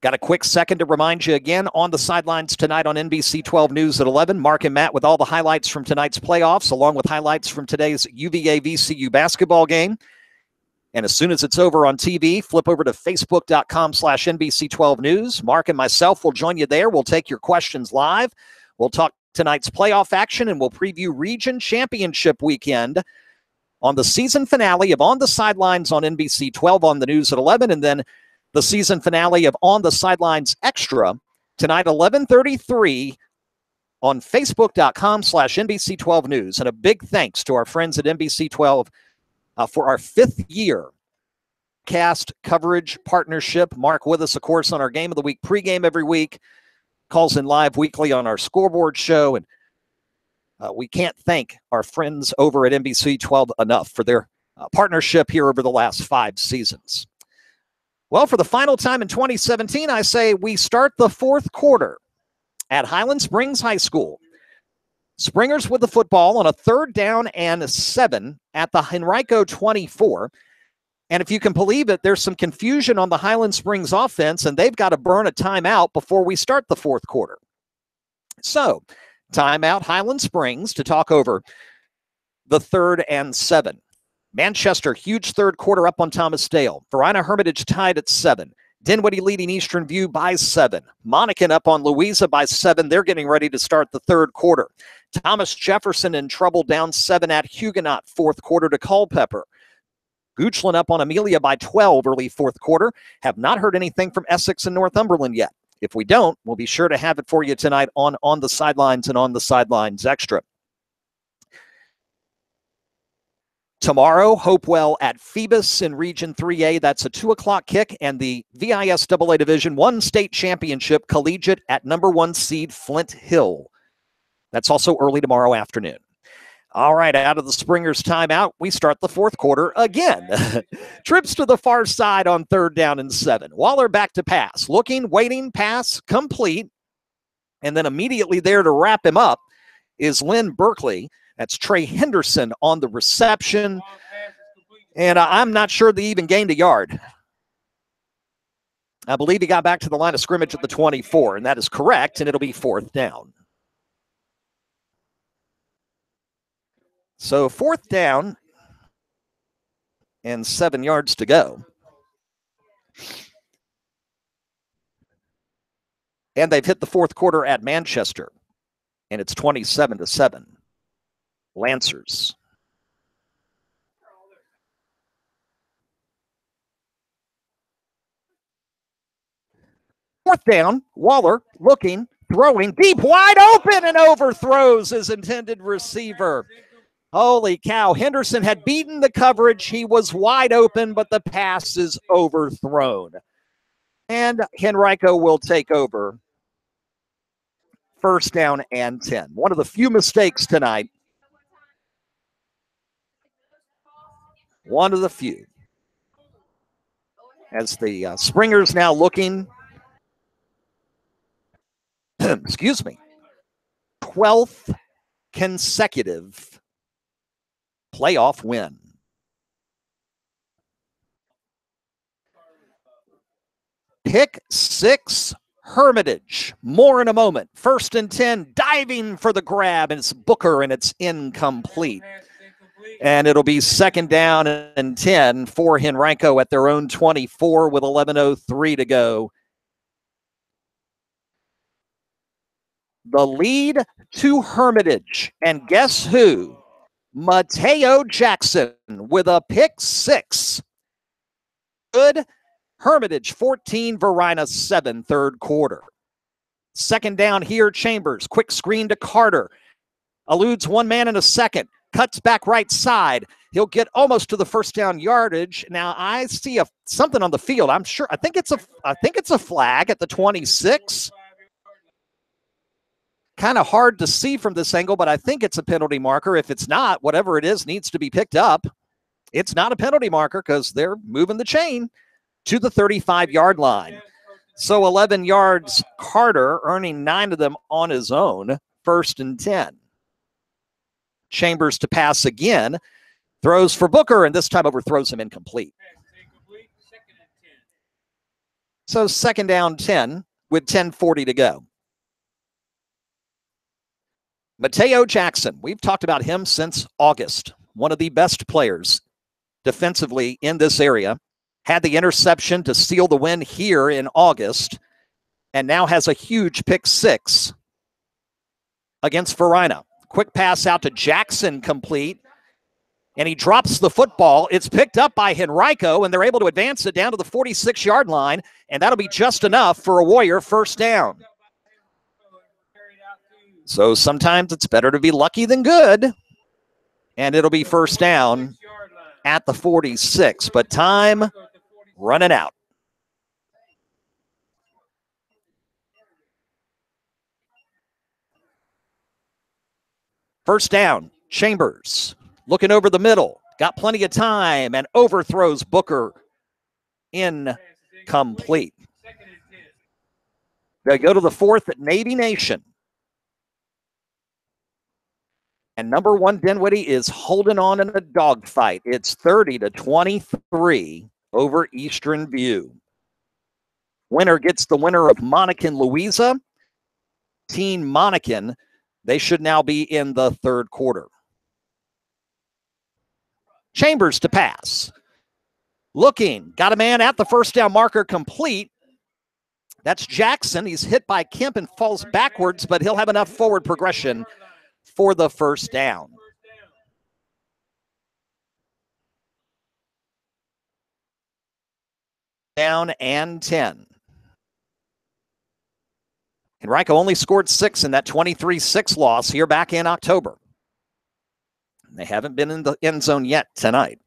Got a quick second to remind you again, on the sidelines tonight on NBC 12 News at 11. Mark and Matt with all the highlights from tonight's playoffs, along with highlights from today's UVA-VCU basketball game. And as soon as it's over on TV, flip over to facebook.com/NBC12 News. Mark and myself will join you there. We'll take your questions live. We'll talk tonight's playoff action, and we'll preview Region Championship weekend on the season finale of On the Sidelines on NBC 12 on the News at 11, and then the season finale of On the Sidelines Extra tonight, 11:33 on facebook.com/NBC12 News. And a big thanks to our friends at NBC 12 for our 5th year cast coverage partnership. Mark with us, of course, on our Game of the Week pregame every week, calls in live weekly on our scoreboard show. And we can't thank our friends over at NBC 12 enough for their partnership here over the last 5 seasons. Well, for the final time in 2017, I say we start the fourth quarter at Highland Springs High School. Springers with the football on a 3rd down and 7 at the Henrico 24. And if you can believe it, there's some confusion on the Highland Springs offense, and they've got to burn a timeout before we start the fourth quarter. So, timeout Highland Springs to talk over the 3rd and 7. Manchester, huge third quarter up on Thomas Dale. Verina Hermitage tied at 7. Dinwiddie leading Eastern View by 7. Monacan up on Louisa by 7. They're getting ready to start the third quarter. Thomas Jefferson in trouble, down 7 at Huguenot, fourth quarter to Culpeper. Goochland up on Amelia by 12 early fourth quarter. Have not heard anything from Essex and Northumberland yet. If we don't, we'll be sure to have it for you tonight on the Sidelines and On the Sidelines Extra. Tomorrow, Hopewell at Phoebus in Region 3A. That's a 2 o'clock kick. And the VISAA Division 1 State Championship Collegiate at number 1 seed Flint Hill. That's also early tomorrow afternoon. All right, out of the Springers timeout, we start the fourth quarter again. Trips to the far side on 3rd down and 7. Waller back to pass. Looking, waiting, pass, complete. And then immediately there to wrap him up is Lynn Berkeley. That's Trey Henderson on the reception. And I'm not sure they even gained a yard. I believe he got back to the line of scrimmage at the 24, and that is correct, and it'll be 4th down. So 4th down and 7 yards to go. And they've hit the fourth quarter at Manchester, and it's 27-7. Lancers. Fourth down, Waller looking, throwing deep, wide open, and overthrows his intended receiver. Holy cow, Henderson had beaten the coverage. He was wide open, but the pass is overthrown. And Henrico will take over. 1st down and 10. One of the few mistakes tonight. One of the few. As the Springers now looking, excuse me, 12th consecutive playoff win. Pick 6, Hermitage. More in a moment. 1st and 10, diving for the grab, and it's Booker, and it's incomplete. And it'll be 2nd down and 10 for Henrico at their own 24 with 11:03 to go. The lead to Hermitage. And guess who? Mateo Jackson with a pick 6. Good. Hermitage 14, Verina 7, third quarter. 2nd down here, Chambers. Quick screen to Carter. Eludes one man in a second. Cuts back right side. He'll get almost to the 1st down yardage. Now I see something on the field. I'm sure. I think it's a flag at the 26. Kind of hard to see from this angle, but I think it's a penalty marker. If it's not, whatever it is needs to be picked up. It's not a penalty marker because they're moving the chain to the 35-yard line. So 11 yards, Carter earning 9 of them on his own. 1st and 10. Chambers to pass again. Throws for Booker, and this time overthrows him incomplete. So 2nd down 10 with 10:40 to go. Mateo Jackson, we've talked about him since August. One of the best players defensively in this area. Had the interception to seal the win here in August, and now has a huge pick 6 against Verina. Quick pass out to Jackson, complete, and he drops the football. It's picked up by Henrico, and they're able to advance it down to the 46-yard line, and that'll be just enough for a Warrior 1st down. So sometimes it's better to be lucky than good, and it'll be 1st down at the 46, but time running out. First down, Chambers looking over the middle, got plenty of time, and overthrows Booker, incomplete. They go to the 4th at Navy Nation. And number 1 Dinwiddie is holding on in a dogfight. It's 30-23 over Eastern View. Winner gets the winner of Monacan Louisa. Teen Monacan, they should now be in the third quarter. Chambers to pass. Looking, got a man at the first down marker, complete. That's Jackson. He's hit by Kemp and falls backwards, but he'll have enough forward progression for the first down. Down and 10. Henrico only scored 6 in that 23-6 loss here back in October. They haven't been in the end zone yet tonight.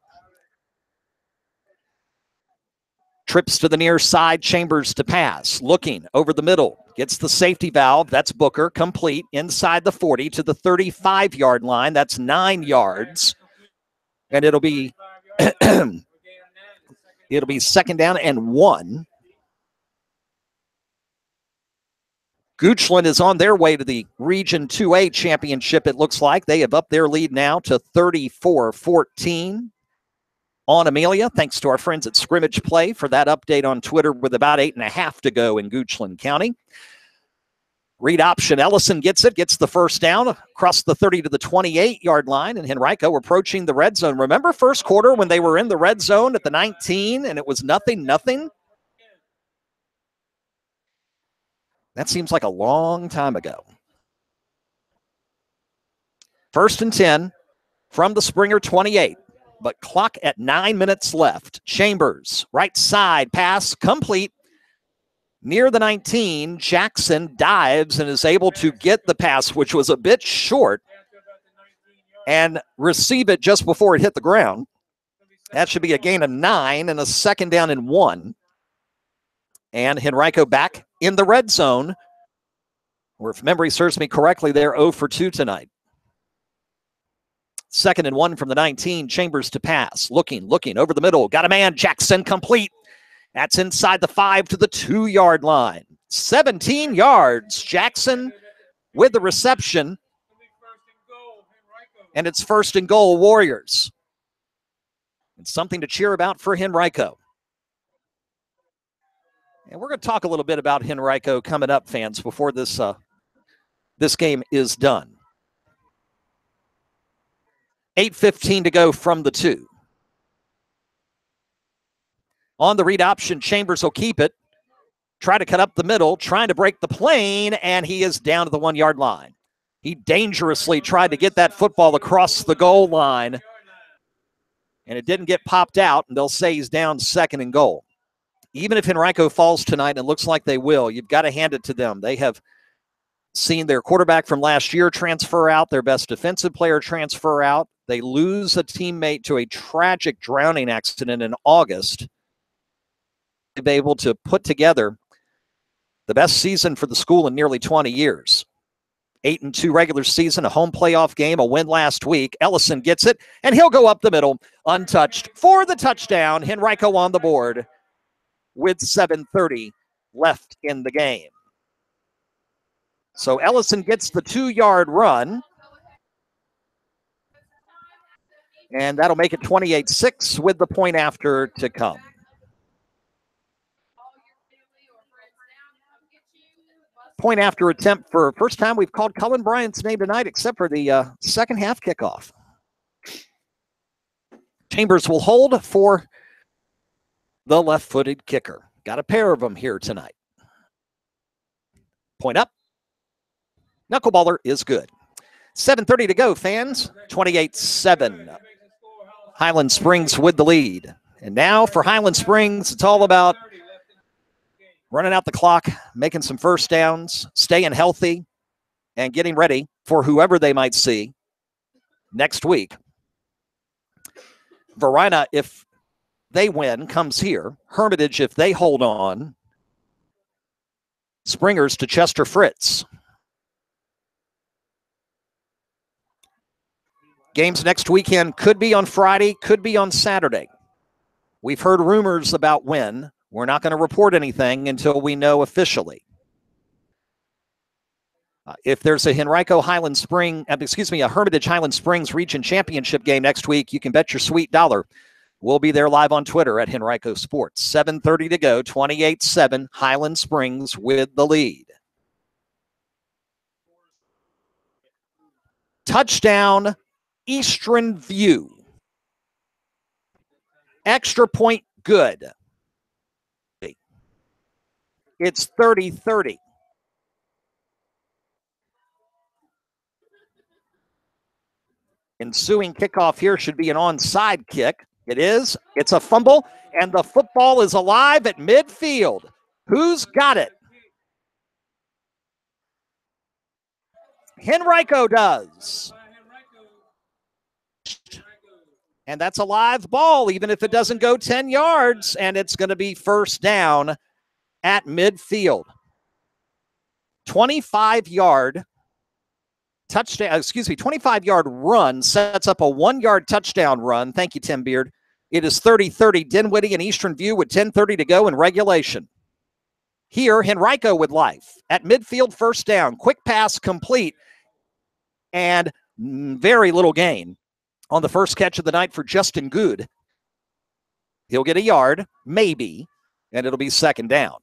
Trips to the near side, Chambers to pass. Looking over the middle. Gets the safety valve. That's Booker. Complete inside the 40 to the 35-yard line. That's 9 yards. And it'll be second down and 1. Goochland is on their way to the Region 2A championship, it looks like. They have upped their lead now to 34-14 on Amelia, thanks to our friends at Scrimmage Play for that update on Twitter with about 8.5 to go in Goochland County. Read option, Ellison gets the first down across the 30 to the 28-yard line, and Henrico approaching the red zone. Remember first quarter when they were in the red zone at the 19 and it was 0-0? That seems like a long time ago. First and 10 from the Springer 28, but clock at 9 minutes left. Chambers, right side pass, complete. Near the 19, Jackson dives and is able to get the pass, which was a bit short, and receive it just before it hit the ground. That should be a gain of 9 and a second down and 1. And Henrico back in the red zone, where if memory serves me correctly, they're 0 for 2 tonight. Second and 1 from the 19, Chambers to pass. Looking over the middle. Got a man, Jackson complete. That's inside the 5 to the 2-yard line. 17 yards. Jackson with the reception. And it's first and goal, Warriors. It's something to cheer about for Henrico. And we're going to talk a little bit about Henrico coming up, fans, before this game is done. 8:15 to go from the 2. On the read option, Chambers will keep it. Try to cut up the middle, trying to break the plane, and he is down to the 1-yard line. He dangerously tried to get that football across the goal line, and it didn't get popped out, and they'll say he's down second and goal. Even if Henrico falls tonight, and it looks like they will, you've got to hand it to them. They have seen their quarterback from last year transfer out, their best defensive player transfer out. They lose a teammate to a tragic drowning accident in August. They've been able to put together the best season for the school in nearly 20 years. 8-2 regular season, a home playoff game, a win last week. Ellison gets it, and he'll go up the middle, untouched for the touchdown. Henrico on the board with 7:30 left in the game. So Ellison gets the 2-yard run, and that'll make it 28-6 with the point after to come. Point after attempt for first time we've called Cullen Bryant's name tonight, except for the second half kickoff. Chambers will hold for the left-footed kicker. Got a pair of them here tonight. Point up. Knuckleballer is good. 7:30 to go, fans. 28-7. Highland Springs with the lead. And now for Highland Springs, it's all about running out the clock, making some first downs, staying healthy, and getting ready for whoever they might see next week. Verina, if they win, comes here. Hermitage, if they hold on. Springers to Chester Fritz. Games next weekend could be on Friday, could be on Saturday. We've heard rumors about when. We're not going to report anything until we know officially. If there's a Henrico Highland Spring, a Hermitage Highland Springs Region Championship game next week, you can bet your sweet dollar. We'll be there live on Twitter at Henrico Sports. 7:30 to go, 28-7, Highland Springs with the lead. Touchdown, Eastern View. Extra point, good. It's 30-30. Ensuing kickoff here should be an onside kick. It is. It's a fumble, and the football is alive at midfield. Who's got it? Henrico does. And that's a live ball, even if it doesn't go 10 yards, and it's going to be first down at midfield. 25-yard touchdown, 25-yard run sets up a 1-yard touchdown run. Thank you, Tim Beard. It is 30-30, Dinwiddie and Eastern View with 10:30 to go in regulation. Here, Henrico with life. At midfield, first down. Quick pass complete. And very little gain on the first catch of the night for Justin Good. He'll get a yard, maybe, and it'll be second down.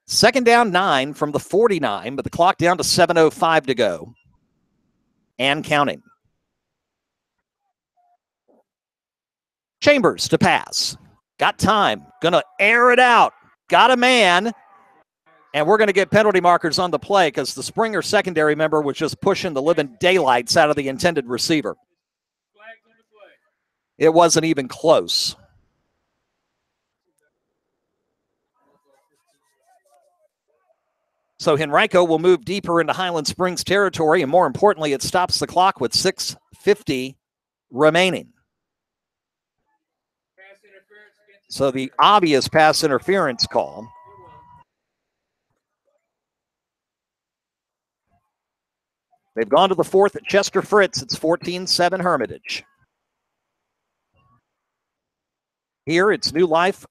Second down 9 from the 49, but the clock down to 7:05 to go. And counting. Chambers to pass. Got time. Gonna air it out. Got a man. And we're going to get penalty markers on the play because the Springer secondary member was just pushing the living daylights out of the intended receiver. It wasn't even close. So Henrico will move deeper into Highland Springs territory, and more importantly, it stops the clock with 6:50 remaining. So the obvious pass interference call. They've gone to the fourth at Chester Fritz. It's 14-7 Hermitage. Here it's new life,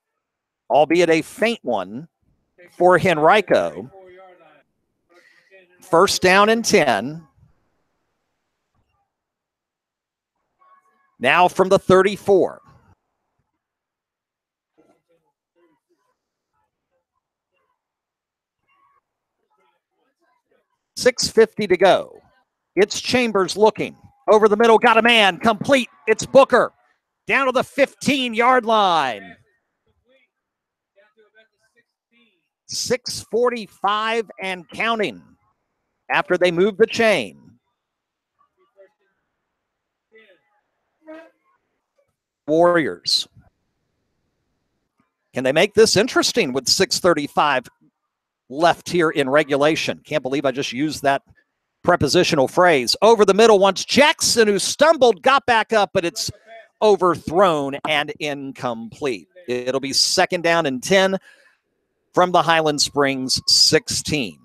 albeit a faint one, for Henrico. First down and 10. Now from the 34. $6:50 to go. It's Chambers looking. Over the middle, got a man. Complete. It's Booker. Down to the 15-yard line. 6:45 and counting after they move the chain. Warriors. Can they make this interesting with 6:35 left here in regulation? Can't believe I just used that prepositional phrase. Over the middle once Jackson, who stumbled, got back up, but it's overthrown and incomplete. It'll be second down and 10 from the Highland Springs 16.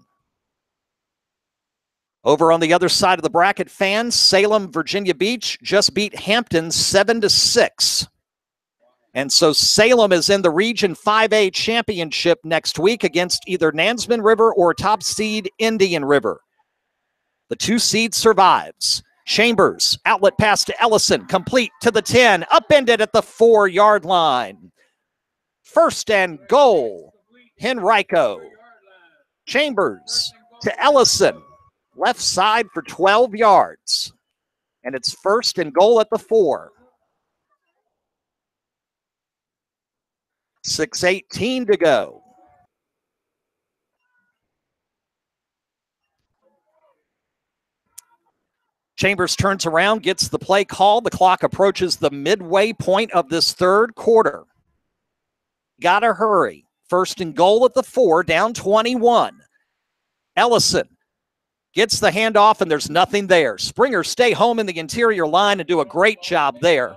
Over on the other side of the bracket, fans, Salem, Virginia Beach just beat Hampton 7-6. And so Salem is in the Region 5A championship next week against either Nansemond River or top seed Indian River. The 2 seed survives. Chambers, outlet pass to Ellison, complete to the 10, upended at the 4-yard line. First and goal, Henrico. Chambers to Ellison, left side for 12 yards. And it's first and goal at the 4. 6:18 to go. Chambers turns around, gets the play called. The clock approaches the midway point of this third quarter. Gotta hurry. First and goal at the 4, down 21. Ellison gets the handoff, and there's nothing there. Springer stay home in the interior line and do a great job there.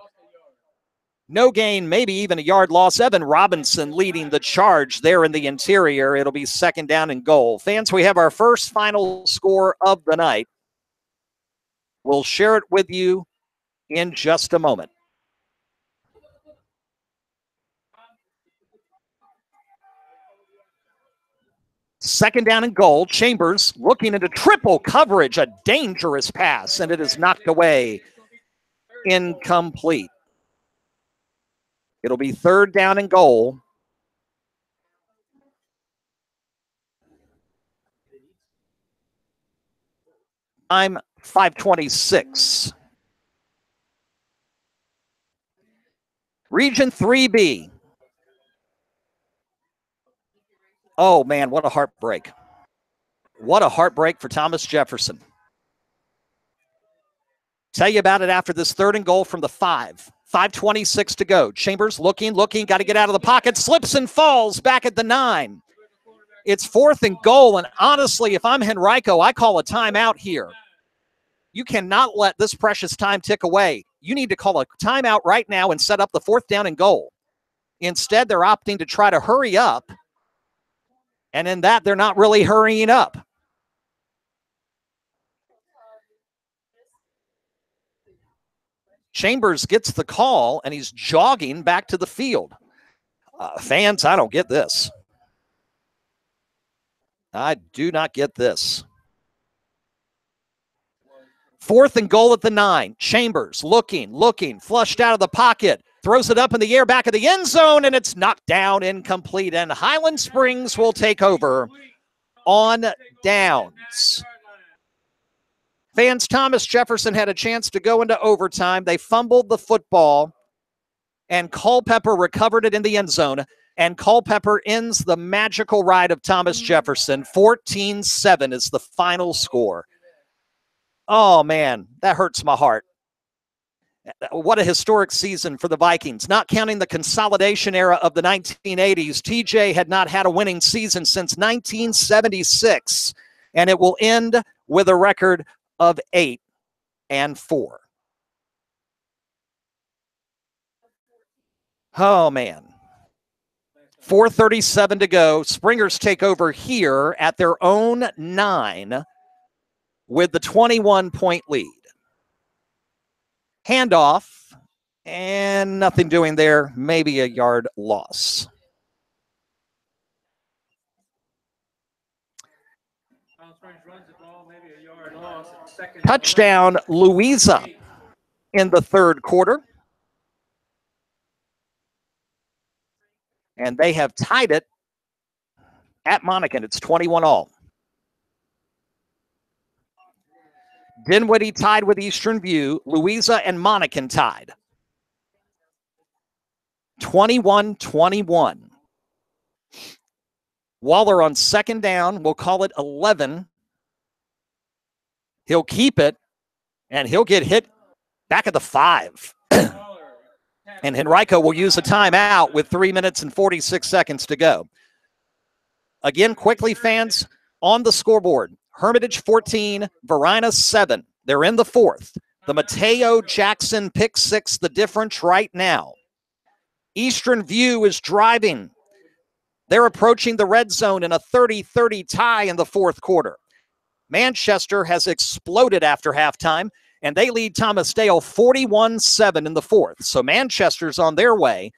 No gain, maybe even a yard loss. Evan Robinson leading the charge there in the interior. It'll be second down and goal. Fans, we have our first final score of the night. We'll share it with you in just a moment. Second down and goal. Chambers looking into triple coverage, a dangerous pass, and it is knocked away. Incomplete. It'll be third down and goal. Time 5:26. Region 3B. Oh, man, what a heartbreak. What a heartbreak for Thomas Jefferson. Tell you about it after this third and goal from the 5. 5:26 to go. Chambers looking, got to get out of the pocket, slips and falls back at the 9. It's fourth and goal, and honestly, if I'm Henrico, I call a timeout here. You cannot let this precious time tick away. You need to call a timeout right now and set up the fourth down and goal. Instead, they're opting to try to hurry up, and in that, they're not really hurrying up. Chambers gets the call, and he's jogging back to the field. Fans, I don't get this. I do not get this. Fourth and goal at the 9. Chambers looking, flushed out of the pocket, throws it up in the air back of the end zone, and it's knocked down, incomplete, and Highland Springs will take over on downs. Fans, Thomas Jefferson had a chance to go into overtime. They fumbled the football, and Culpepper recovered it in the end zone, and Culpepper ends the magical ride of Thomas Jefferson. 14-7 is the final score. Oh, man, that hurts my heart. What a historic season for the Vikings. Not counting the consolidation era of the 1980s, TJ had not had a winning season since 1976, and it will end with a record of 8-4. 4:37 to go. Springers take over here at their own 9 with the 21-point lead. Handoff, and nothing doing there. Maybe a yard loss. Touchdown, Louisa, in the third quarter. And they have tied it at Monacan. It's 21-all. Dinwiddie tied with Eastern View. Louisa and Monacan tied. 21-21. Waller on second down. We'll call it 11. He'll keep it, and he'll get hit back at the 5. And Henrico will use a timeout with 3 minutes and 46 seconds to go. Again, quickly, fans, on the scoreboard. Hermitage 14, Varina 7. They're in the fourth. The Mateo Jackson pick 6, the difference right now. Eastern View is driving. They're approaching the red zone in a 30-30 tie in the fourth quarter. Manchester has exploded after halftime, and they lead Thomas Dale 41-7 in the fourth. So Manchester's on their way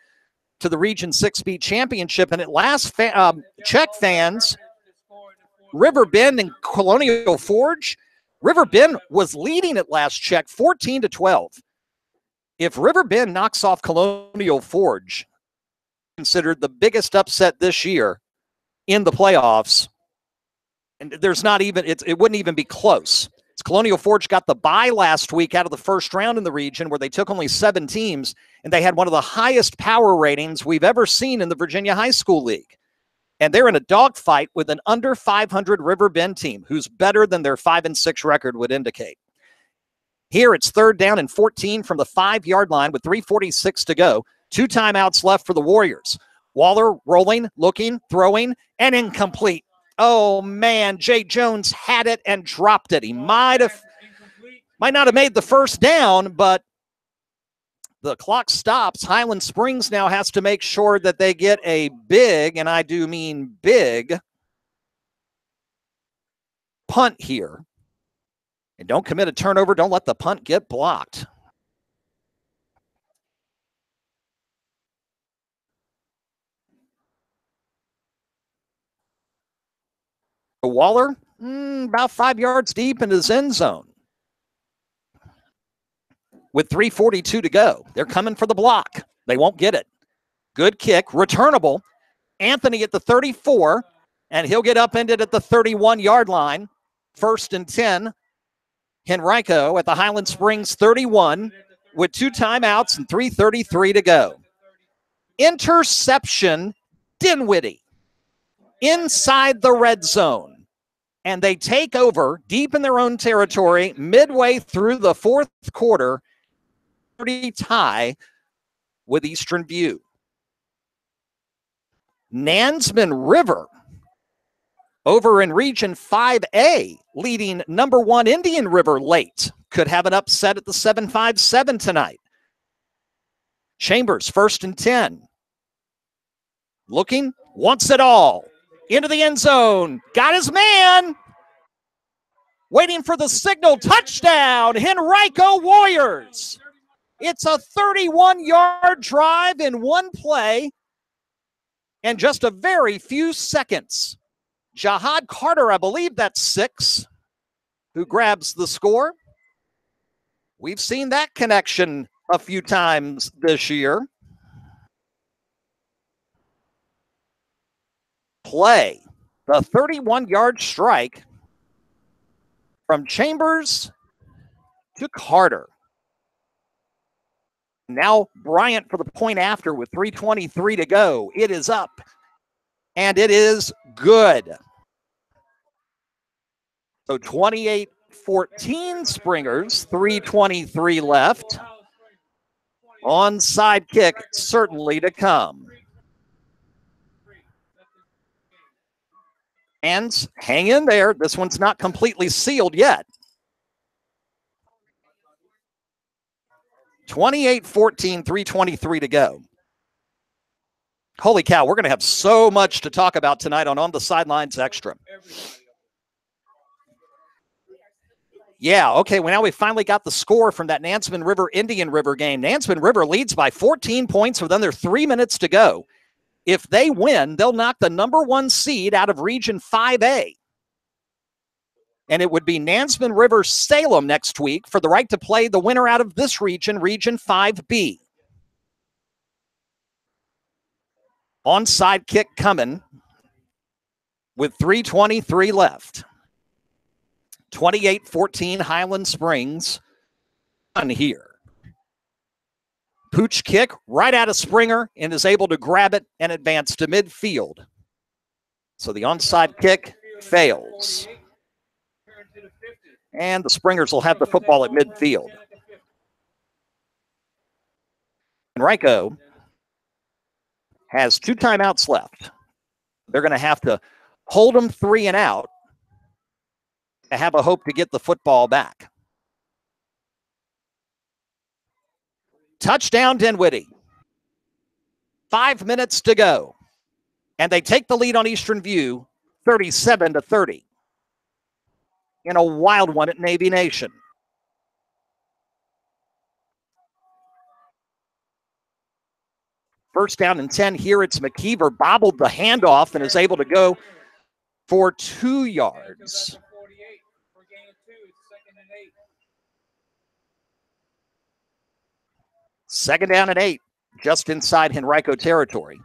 to the Region 6B championship. And at last check, fans, River Bend and Colonial Forge, River Bend was leading at last check 14-12. If River Bend knocks off Colonial Forge, considered the biggest upset this year in the playoffs, and there's not even, it wouldn't even be close. It's Colonial Forge got the bye last week out of the first round in the region where they took only 7 teams, and they had one of the highest power ratings we've ever seen in the Virginia High School League. And they're in a dogfight with an under 500 River Bend team who's better than their 5-6 record would indicate. Here it's third down and 14 from the 5-yard line with 3:46 to go. 2 timeouts left for the Warriors. Waller rolling, looking, throwing, and incomplete. Oh, man, Jay Jones had it and dropped it. He might not have made the first down, but the clock stops. Highland Springs now has to make sure that they get a big, and I do mean big, punt here. And don't commit a turnover. Don't let the punt get blocked. Waller, about 5 yards deep in his end zone. With 3:42 to go, they're coming for the block. They won't get it. Good kick, returnable. Anthony at the 34, and he'll get upended at the 31-yard line. 1st and 10. Henrico at the Highland Springs 31 with 2 timeouts and 3:33 to go. Interception, Dinwiddie inside the red zone. And they take over deep in their own territory midway through the 4th quarter. 30 tie with Eastern View. Nansemond River over in Region 5A, leading number 1 Indian River late. Could have an upset at the 7-5-7 tonight. Chambers, 1st and 10. Looking, wants it all. Into the end zone. Got his man. Waiting for the signal. Touchdown, Henrico Warriors. It's a 31-yard drive in one play and just a very few seconds. Jahad Carter, I believe that's 6, who grabs the score. We've seen that connection a few times this year. Play, the 31-yard strike from Chambers to Carter. Now Bryant for the point after with 3:23 to go. It is up, and it is good. So 28-14 Springers, 3:23 left. Onside kick certainly to come. And hang in there. This one's not completely sealed yet. 28-14, 3:23 to go. Holy cow, we're going to have so much to talk about tonight on the Sidelines Extra. Yeah, okay, well, now we finally got the score from that Nansemond River Indian River game. Nansemond River leads by 14 points with under 3 minutes to go. If they win, they'll knock the number 1 seed out of Region 5A. And it would be Nansemond River Salem next week for the right to play the winner out of this region, Region 5B. Onside kick coming with 3:23 left. 28-14 Highland Springs on here. Pooch kick right out of Springer and is able to grab it and advance to midfield. So the onside kick fails. And the Springers will have the football at midfield. Henrico has 2 timeouts left. They're going to have to hold them 3 and out to have a hope to get the football back. Touchdown, Dinwiddie. 5 minutes to go. And they take the lead on Eastern View, 37-30. In a wild one at Navy Nation. First down and 10 here. It's McKeever bobbled the handoff and is able to go for 2 yards. Second down and 8, just inside Henrico territory.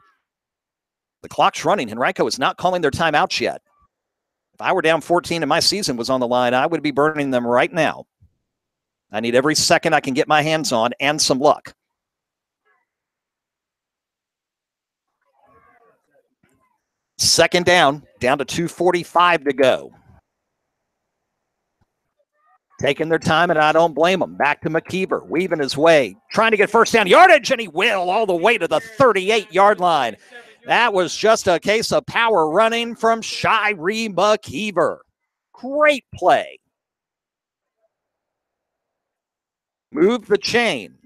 The clock's running. Henrico is not calling their timeouts yet. If I were down 14 and my season was on the line, I would be burning them right now. I need every second I can get my hands on and some luck. Second down to 2:45 to go. Taking their time, and I don't blame them. Back to McKeever, weaving his way, trying to get first down yardage, and he will all the way to the 38-yard line. That was just a case of power running from Shiree McKeever. Great play. Move the chain.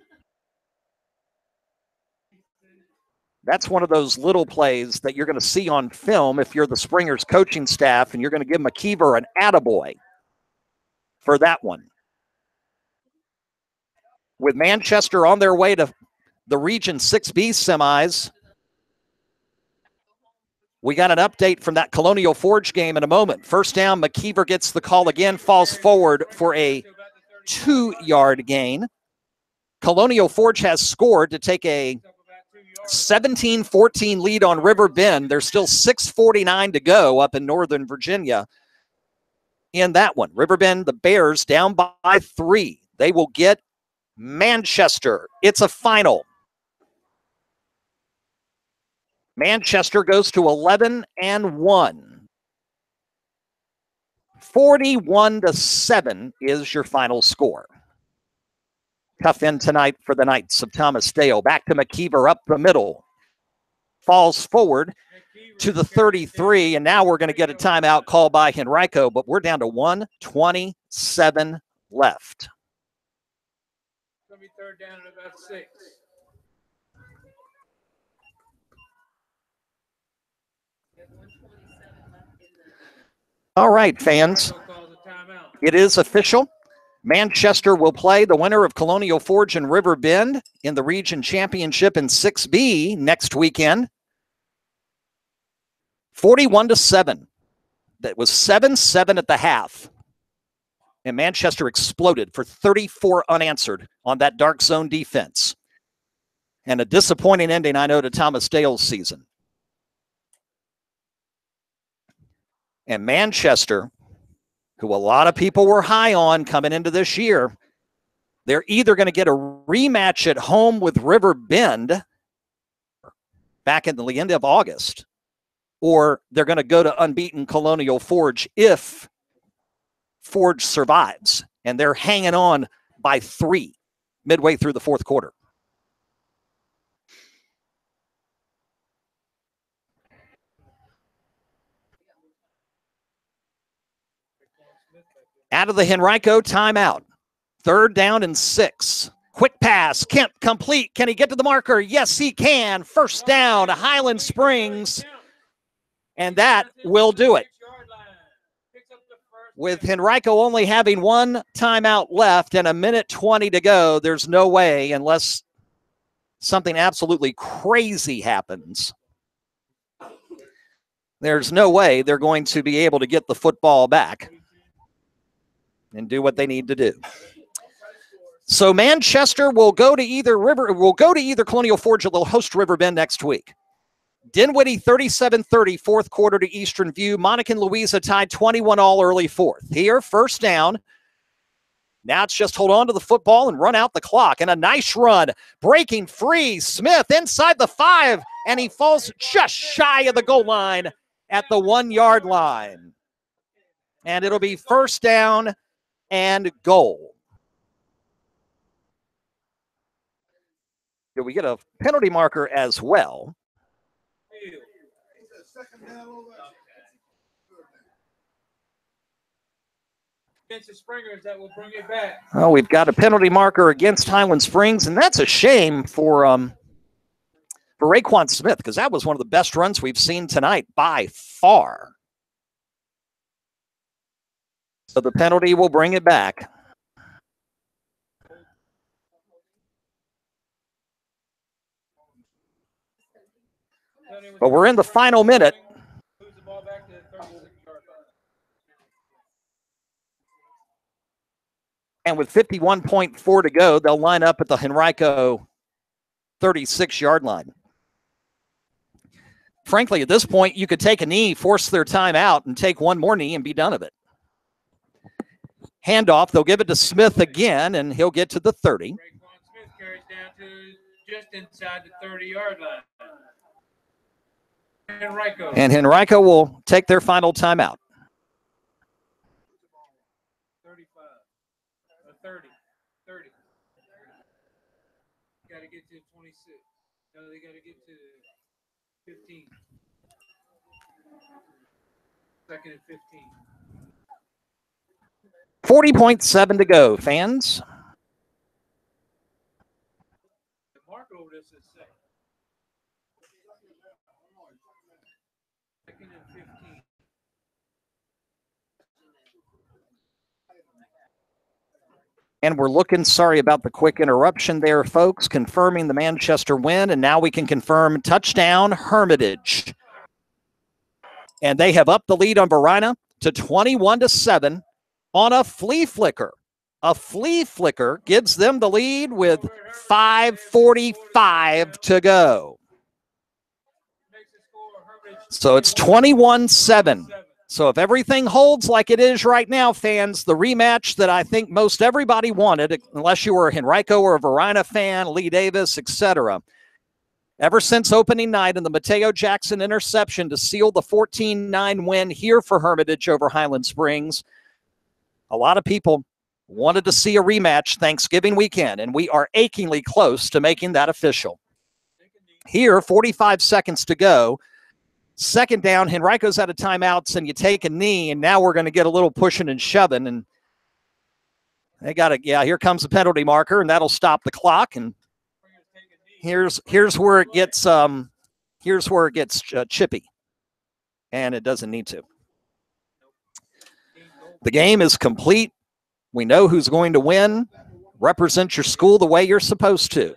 That's one of those little plays that you're going to see on film if you're the Springers coaching staff, and you're going to give McKeever an attaboy for that one. With Manchester on their way to the Region 6B semis, We got an update from that Colonial Forge game in a moment. First down, McKeever gets the call again, falls forward for a 2-yard gain. Colonial Forge has scored to take a 17-14 lead on River Bend. There's still 6:49 to go up in Northern Virginia in that one. River Bend, the Bears, down by 3. They will get Manchester. It's a final. Manchester goes to 11-1. 41-7 is your final score. Tough end tonight for the Knights of Thomas Dale. Back to McKeever up the middle. Falls forward to the 33, and now we're going to get a timeout called by Henrico, but we're down to 1:27 left. It's going to be third down at about 6. All right, fans. It is official. Manchester will play the winner of Colonial Forge and River Bend in the region championship in 6B next weekend. 41-7. That was 7-7 at the half. And Manchester exploded for 34 unanswered on that dark zone defense. And a disappointing ending, I know, to Thomas Dale's season. And Manchester, who a lot of people were high on coming into this year, they're either going to get a rematch at home with River Bend back in the end of August, or they're going to go to unbeaten Colonial Forge if Forge survives. And they're hanging on by 3 midway through the fourth quarter. Out of the Henrico timeout. 3rd down and 6. Quick pass. Kemp complete. Can he get to the marker? Yes, he can. First down, Highland Springs. And that will do it. With Henrico only having 1 timeout left and 1:20 to go, there's no way, unless something absolutely crazy happens, there's no way they're going to be able to get the football back and do what they need to do. So Manchester will go to either Colonial Forge, or they'll host River Bend next week. Dinwiddie 37-30, fourth quarter to Eastern View. Monica and Louisa tied 21-all early fourth. Here, first down. Now it's just hold on to the football and run out the clock. And a nice run. Breaking free. Smith inside the 5, and he falls just shy of the goal line at the 1-yard line. And it'll be first down and goal. Did we get a penalty marker as well? Against the Springers, that will bring it back. Oh, we've got a penalty marker against Highland Springs, and that's a shame for Raquan Smith, because that was one of the best runs we've seen tonight by far. So the penalty will bring it back. But we're in the final minute. And with 51.4 to go, they'll line up at the Henrico 36-yard line. Frankly, at this point, you could take a knee, force their time out, and take one more knee and be done of it. Handoff, they'll give it to Smith again, and he'll get to the 30. Smith carries down to just inside the 30-yard line. Henrico. And Henrico will take their final timeout. 35. 30. Got to get to 26. No, they got to get to 15. Second and 15. 40.7 to go, fans. The mark over this is second. Second and 15. And we're looking, sorry about the quick interruption there, folks, confirming the Manchester win, and now we can confirm touchdown Hermitage. And they have upped the lead on Varina to 21-7 on a flea flicker. A flea flicker gives them the lead with 5:45 to go. So it's 21-7. So if everything holds like it is right now, fans, the rematch that I think most everybody wanted, unless you were a Henrico or a Varina fan, Lee Davis, etc., ever since opening night and the Mateo Jackson interception to seal the 14-9 win here for Hermitage over Highland Springs, a lot of people wanted to see a rematch Thanksgiving weekend, and we are achingly close to making that official. Here, 45 seconds to go. Second down, Henrico's out of timeouts, and you take a knee, and now we're going to get a little pushing and shoving, and they got it. Yeah, here comes the penalty marker, and that'll stop the clock. And here's where it gets chippy, and it doesn't need to. The game is complete. We know who's going to win. Represent your school the way you're supposed to.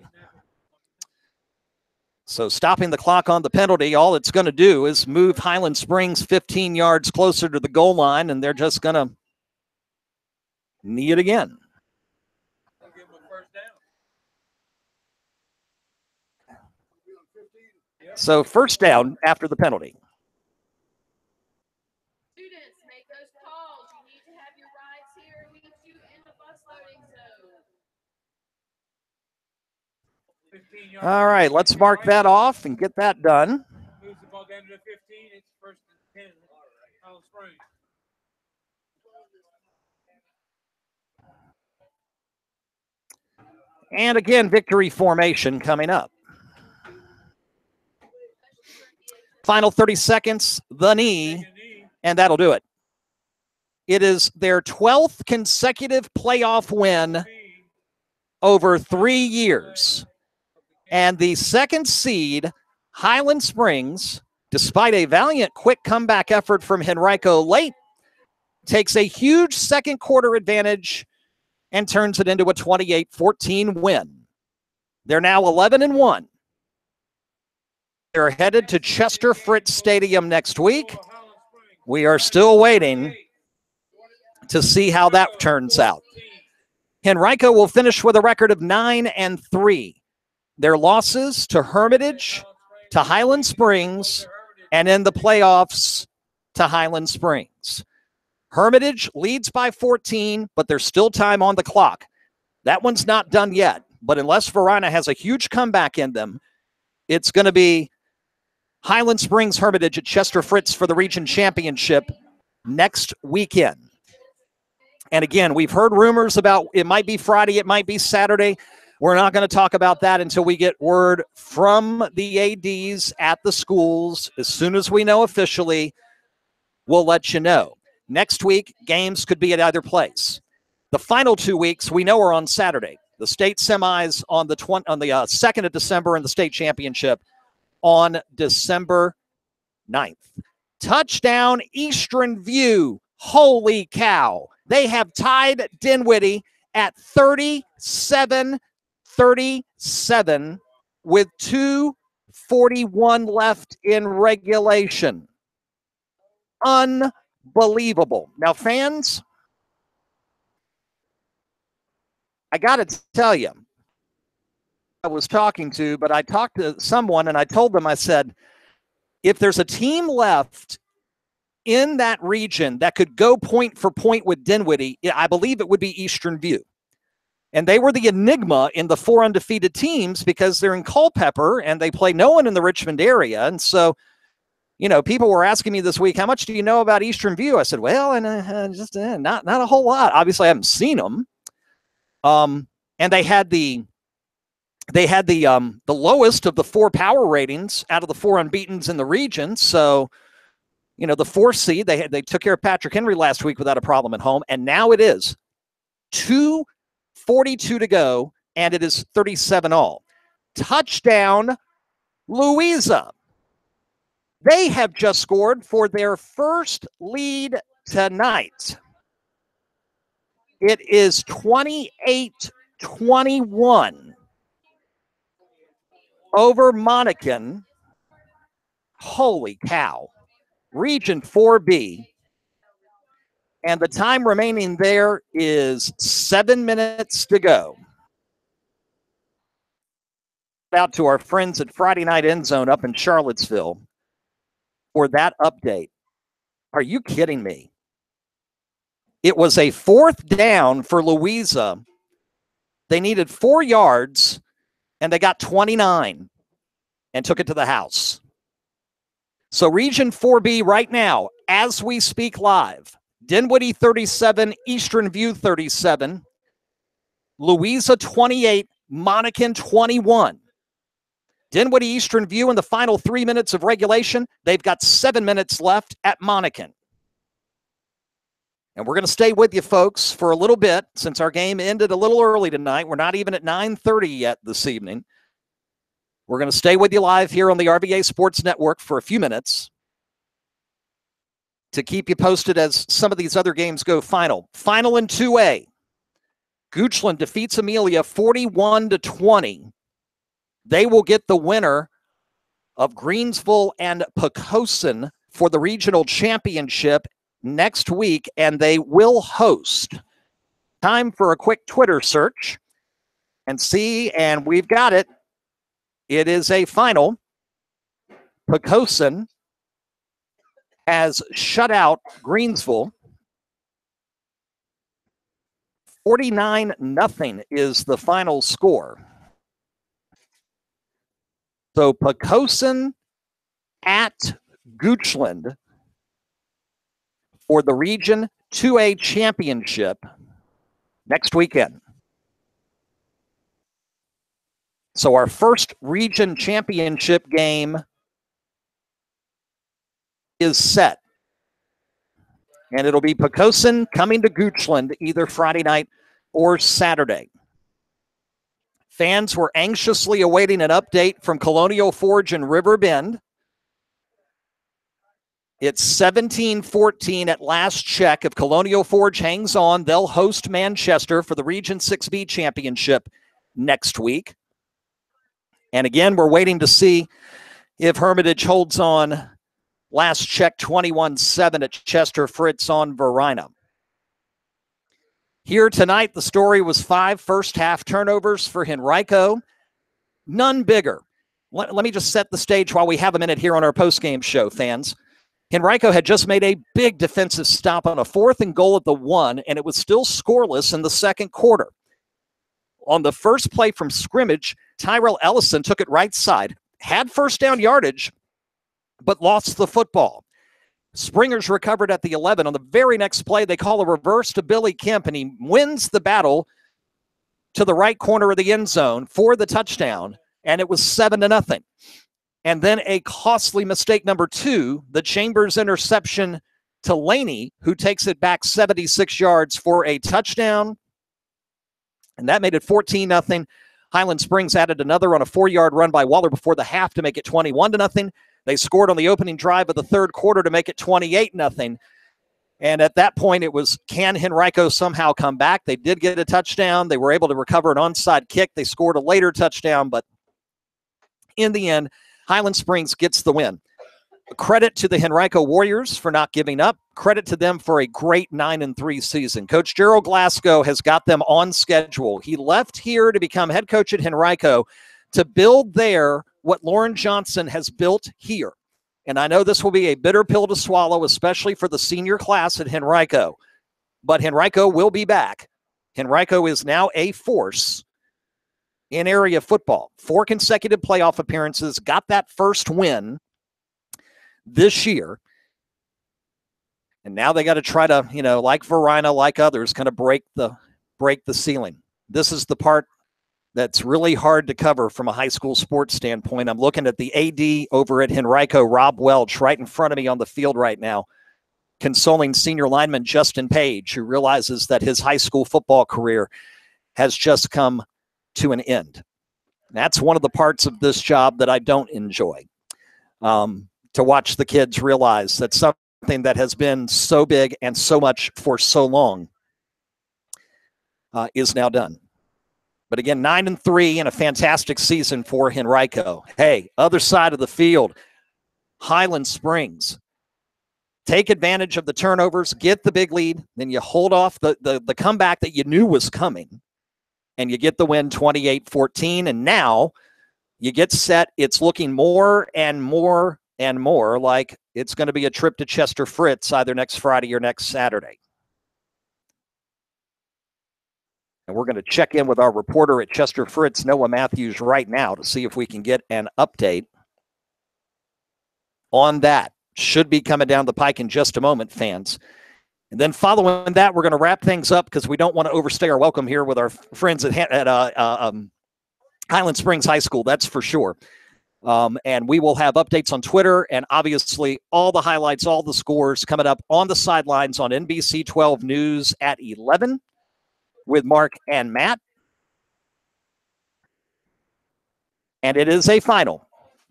So stopping the clock on the penalty, all it's going to do is move Highland Springs 15 yards closer to the goal line, and they're just going to knee it again. So first down after the penalty. Students, make those calls. You need to have your rides here and meet you in the bus loading zone. All right, let's mark that off and get that done. Moves the ball down to the 15. It's first and 10. Highland Springs. And again, victory formation coming up. Final 30 seconds, the knee, and that'll do it. It is their 12th consecutive playoff win over 3 years. And the second seed, Highland Springs, despite a valiant quick comeback effort from Henrico late, takes a huge second quarter advantage and turns it into a 28-14 win. They're now 11-1. They're headed to Chester Fritz Stadium next week. We are still waiting to see how that turns out. Henrico will finish with a record of 9-3. Their losses to Hermitage, to Highland Springs, and in the playoffs to Highland Springs. Hermitage leads by 14, but there's still time on the clock. That one's not done yet, but unless Varina has a huge comeback in them, it's going to be Highland Springs Hermitage at Chester Fritz for the region championship next weekend. And again, we've heard rumors about it might be Friday, it might be Saturday. We're not going to talk about that until we get word from the ADs at the schools. As soon as we know officially, we'll let you know. Next week, games could be at either place. The final 2 weeks we know are on Saturday. The state semis on the 2nd of December and the state championship on December 9th. Touchdown Eastern View. Holy cow. They have tied Dinwiddie at 37-37 with 2:41 left in regulation. Unbelievable. Now, fans, I got to tell you, I was talking to, but I talked to someone and I told them, I said, if there's a team left in that region that could go point for point with Dinwiddie, I believe it would be Eastern View. And they were the enigma in the 4 undefeated teams because they're in Culpeper and they play no one in the Richmond area. And so, you know, people were asking me this week, how much do you know about Eastern View? I said, well, and just not a whole lot. Obviously, I haven't seen them. And they had the lowest of the 4 power ratings out of the 4 unbeatens in the region. So, you know, the 4th seed, they took care of Patrick Henry last week without a problem at home. And now it is 2:42 to go, and it is 37-all. Touchdown, Louisa. They have just scored for their first lead tonight. It is 28-21 over Monacan. Holy cow. Region 4B. And the time remaining there is 7 minutes to go. Out to our friends at Friday Night End Zone up in Charlottesville for that update. Are you kidding me? It was a 4th down for Louisa. They needed 4 yards, and they got 29 and took it to the house. So Region 4B right now, as we speak live, Dinwiddie 37, Eastern View 37, Louisa 28, Monacan 21. Dinwiddie, Eastern View in the final 3 minutes of regulation. They've got 7 minutes left at Monacan. And we're going to stay with you folks for a little bit since our game ended a little early tonight. We're not even at 9:30 yet this evening. We're going to stay with you live here on the RVA Sports Network for a few minutes to keep you posted as some of these other games go final. Final in 2A. Goochland defeats Amelia 41-20. They will get the winner of Greensville and Poquoson for the regional championship next week, and they will host. Time for a quick Twitter search and see, and we've got it. It is a final. Poquoson has shut out Greensville. 49-0 is the final score. So Poquoson at Goochland for the Region 2A championship next weekend. So our first region championship game is set. And it'll be Poquoson coming to Goochland either Friday night or Saturday. Fans were anxiously awaiting an update from Colonial Forge and River Bend. It's 17-14 at last check. If Colonial Forge hangs on, they'll host Manchester for the Region 6B championship next week. And again, we're waiting to see if Hermitage holds on. Last check, 21-7 at Chester Fritz on Verina. Here tonight, the story was 5 first-half turnovers for Henrico. None bigger. Let me just set the stage while we have a minute here on our postgame show, fans. Henrico had just made a big defensive stop on a 4th and goal at the 1, and it was still scoreless in the second quarter. On the first play from scrimmage, Tyrell Ellison took it right side, had first down yardage, but lost the football. Springers recovered at the 11. On the very next play, they call a reverse to Billy Kemp, and he wins the battle to the right corner of the end zone for the touchdown, and it was 7-0. And then a costly mistake number 2, the Chambers interception to Laney, who takes it back 76 yards for a touchdown. And that made it 14-0. Highland Springs added another on a 4-yard run by Waller before the half to make it 21-0. They scored on the opening drive of the third quarter to make it 28-0. And at that point, it was, can Henrico somehow come back? They did get a touchdown. They were able to recover an onside kick. They scored a later touchdown, but in the end, Highland Springs gets the win. Credit to the Henrico Warriors for not giving up. Credit to them for a great 9-3 season. Coach Gerald Glasgow has got them on schedule. He left here to become head coach at Henrico to build there what Lauren Johnson has built here. And I know this will be a bitter pill to swallow, especially for the senior class at Henrico. But Henrico will be back. Henrico is now a force in area football. 4 consecutive playoff appearances, got that first win this year. And now they got to try to, like Verina, like others, kind of break the ceiling. This is the part that's really hard to cover from a high school sports standpoint. I'm looking at the AD over at Henrico, Rob Welch, right in front of me on the field right now, consoling senior lineman Justin Page, who realizes that his high school football career has just come to an end. That's one of the parts of this job that I don't enjoy, to watch the kids realize that something that has been so big and so much for so long is now done. But again, 9-3 and a fantastic season for Henrico. Hey, other side of the field, Highland Springs. take advantage of the turnovers, get the big lead, then you hold off the comeback that you knew was coming, and you get the win 28-14. And now you get set. It's looking more and more and more like it's going to be a trip to Chester Fritz either next Friday or next Saturday. And we're going to check in with our reporter at Chester Fritz, Noah Matthews, right now to see if we can get an update on that. Should be coming down the pike in just a moment, fans. And then following that, we're going to wrap things up because we don't want to overstay our welcome here with our friends at Highland Springs High School, that's for sure. And we will have updates on Twitter and obviously all the highlights, all the scores coming up on the sidelines on NBC 12 News at 11 with Mark and Matt. And it is a final.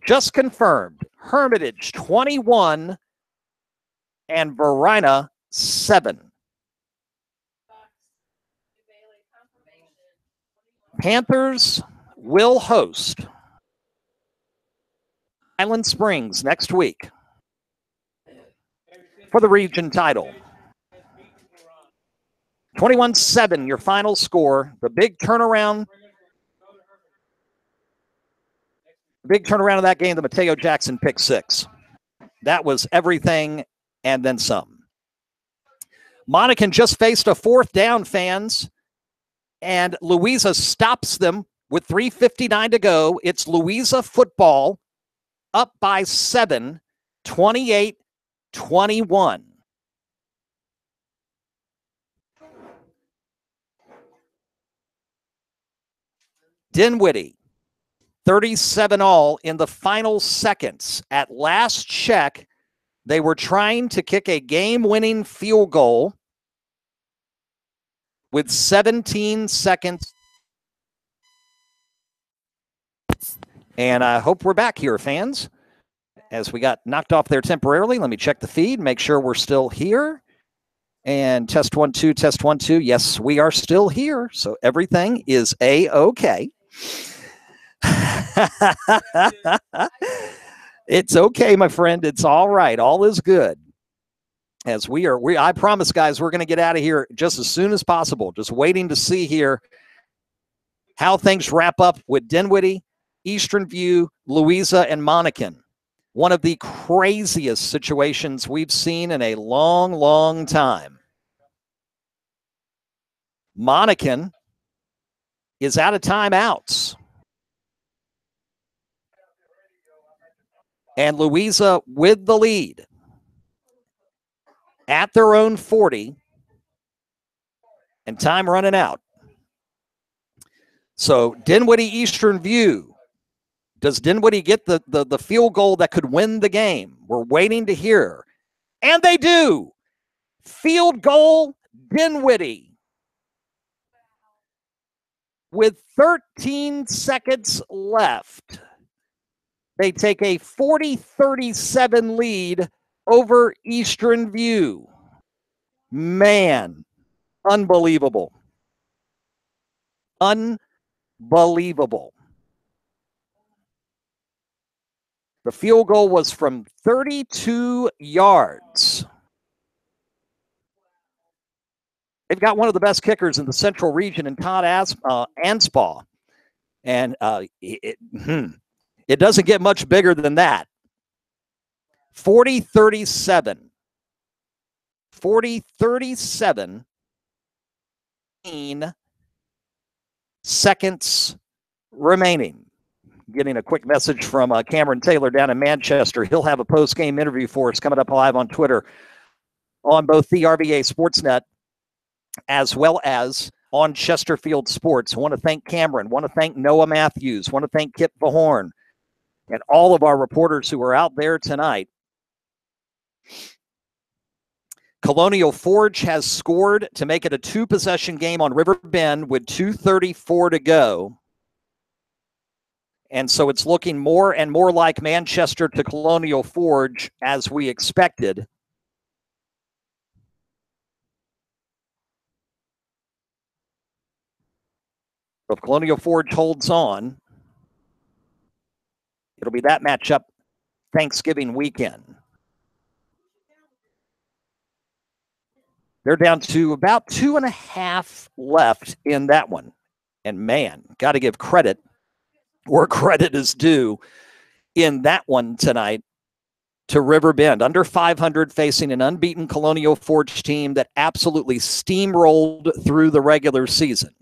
Just confirmed. Hermitage 21 and Verina 7. Panthers will host Highland Springs next week for the region title. 21-7, your final score. The big turnaround. Big turnaround of that game, the Mateo Jackson pick 6. That was everything and then some. Monacan just faced a 4th down, fans, and Louisa stops them with 3:59 to go. It's Louisa football up by 7, 28-21. Dinwiddie, 37 all in the final seconds. At last check, they were trying to kick a game-winning field goal with 17 seconds. And I hope we're back here, fans, as we got knocked off there temporarily. Let me check the feed, make sure we're still here. And test 1 2, test 1 2. Yes, we are still here. So everything is A-okay. It's okay, my friend. It's all right. All is good. As I promise, guys, we're going to get out of here just as soon as possible. Just waiting to see here how things wrap up with Dinwiddie, Eastern View, Louisa, and Monacan. One of the craziest situations we've seen in a long, long time. Monacan is out of timeouts. And Louisa with the lead at their own 40 and time running out. So Dinwiddie, Eastern View. Does Dinwiddie get the field goal that could win the game? We're waiting to hear. And they do. Field goal, Dinwiddie. With 13 seconds left, they take a 40-37 lead over Eastern View. Man, unbelievable. Unbelievable. The field goal was from 32 yards. They've got one of the best kickers in the Central region in Todd Anspaugh. And it doesn't get much bigger than that. 40-37. 40-37. 15 seconds remaining. Getting a quick message from Cameron Taylor down in Manchester. He'll have a post-game interview for us coming up live on Twitter on both the RVA Sports Net as well as on Chesterfield Sports. I want to thank Cameron. I want to thank Noah Matthews. I want to thank Kip Vahorn and all of our reporters who are out there tonight. Colonial Forge has scored to make it a 2-possession game on River Bend with 2:34 to go. And so it's looking more and more like Manchester to Colonial Forge as we expected. If Colonial Forge holds on, it'll be that matchup Thanksgiving weekend. They're down to about 2.5 left in that one. And man, got to give credit where credit is due in that one tonight to River Bend. Under 500, facing an unbeaten Colonial Forge team that absolutely steamrolled through the regular season.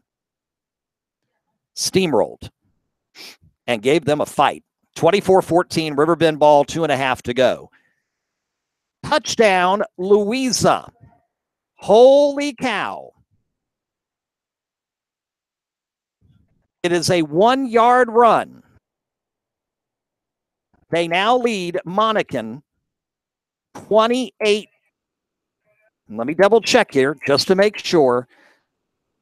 Steamrolled. And gave them a fight. 24-14, River Bend ball, 2.5 to go. Touchdown, Louisa. Holy cow. It is a 1-yard run. They now lead Monacan 28. Let me double check here just to make sure.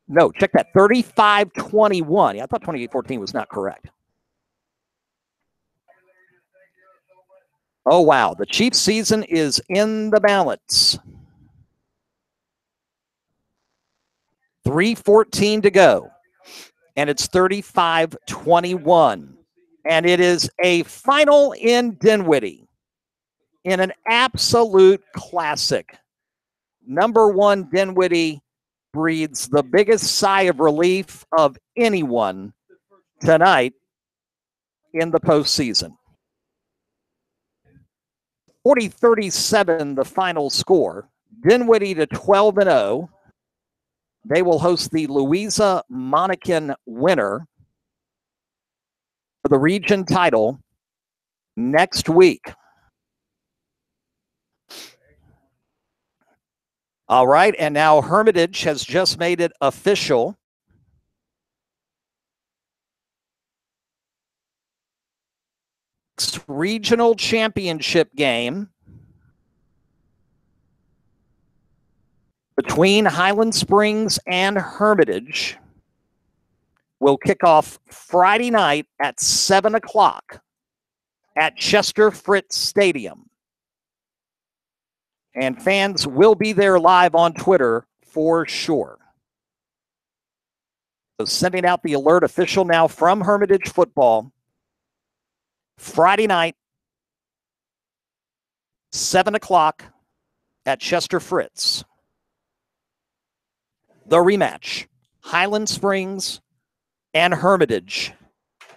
No, check that. 35-21. Yeah, I thought 28-14 was not correct. Oh, wow. The Chiefs' season is in the balance. 3:14 to go. And it's 35-21. And it is a final in Dinwiddie in an absolute classic. Number 1 Dinwiddie breathes the biggest sigh of relief of anyone tonight in the postseason. 40-37 the final score. Dinwiddie to 12-0. They will host the Louisa Monacan winner for the region title next week. All right, and now Hermitage has just made it official. Regional championship game between Highland Springs and Hermitage will kick off Friday night at 7 o'clock at Chester Fritz Stadium. And fans will be there live on Twitter for sure. So sending out the alert official now from Hermitage football. Friday night, 7 o'clock at Chester Fritz. The rematch, Highland Springs and Hermitage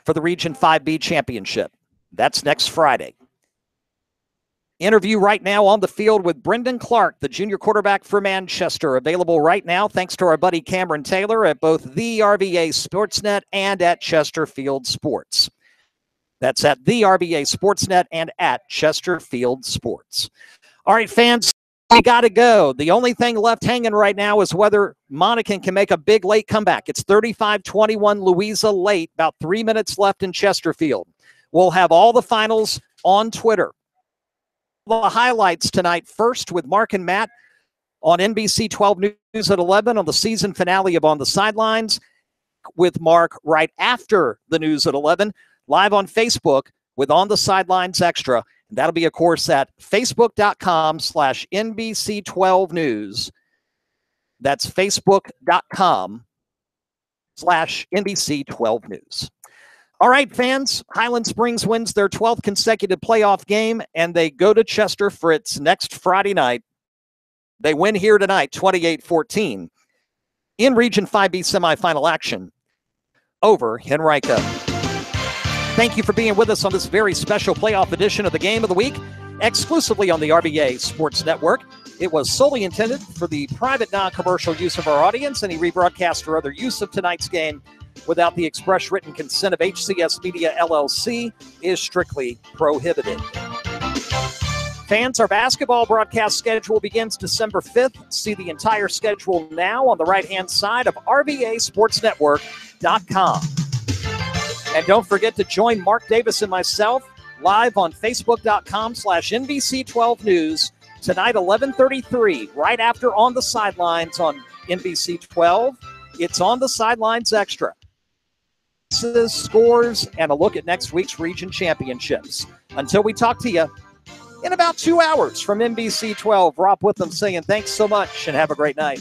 for the Region 5B championship. That's next Friday. Interview right now on the field with Brendan Clark, the junior quarterback for Manchester. Available right now thanks to our buddy Cameron Taylor at both the RVA Sportsnet and at Chesterfield Sports. That's at the RVA Sportsnet and at Chesterfield Sports. All right, fans, we got to go. The only thing left hanging right now is whether Monacan can make a big late comeback. It's 35-21 Louisa late, about 3 minutes left in Chesterfield. We'll have all the finals on Twitter. The highlights tonight, first with Mark and Matt on NBC 12 News at 11 on the season finale of On the Sidelines, with Mark right after the news at 11, live on Facebook with On the Sidelines Extra. And that'll be, of course, at facebook.com/NBC12news. That's facebook.com/NBC12news. All right, fans, Highland Springs wins their 12th consecutive playoff game, and they go to Chester Fritz next Friday night. They win here tonight, 28-14, in Region 5B semifinal action over Henrico. Thank you for being with us on this very special playoff edition of the Game of the Week, exclusively on the RVA Sports Network. It was solely intended for the private, non-commercial use of our audience. Any rebroadcast or other use of tonight's game without the express written consent of HCS Media LLC is strictly prohibited. Fans, our basketball broadcast schedule begins December 5th. See the entire schedule now on the right-hand side of RVASportsNetwork.com. And don't forget to join Mark Davis and myself live on Facebook.com/NBC12news tonight, 11:33, right after On the Sidelines on NBC 12. It's On the Sidelines Extra. Scores, and a look at next week's region championships. Until we talk to you in about 2 hours from NBC 12, Rob Witham saying thanks so much and have a great night.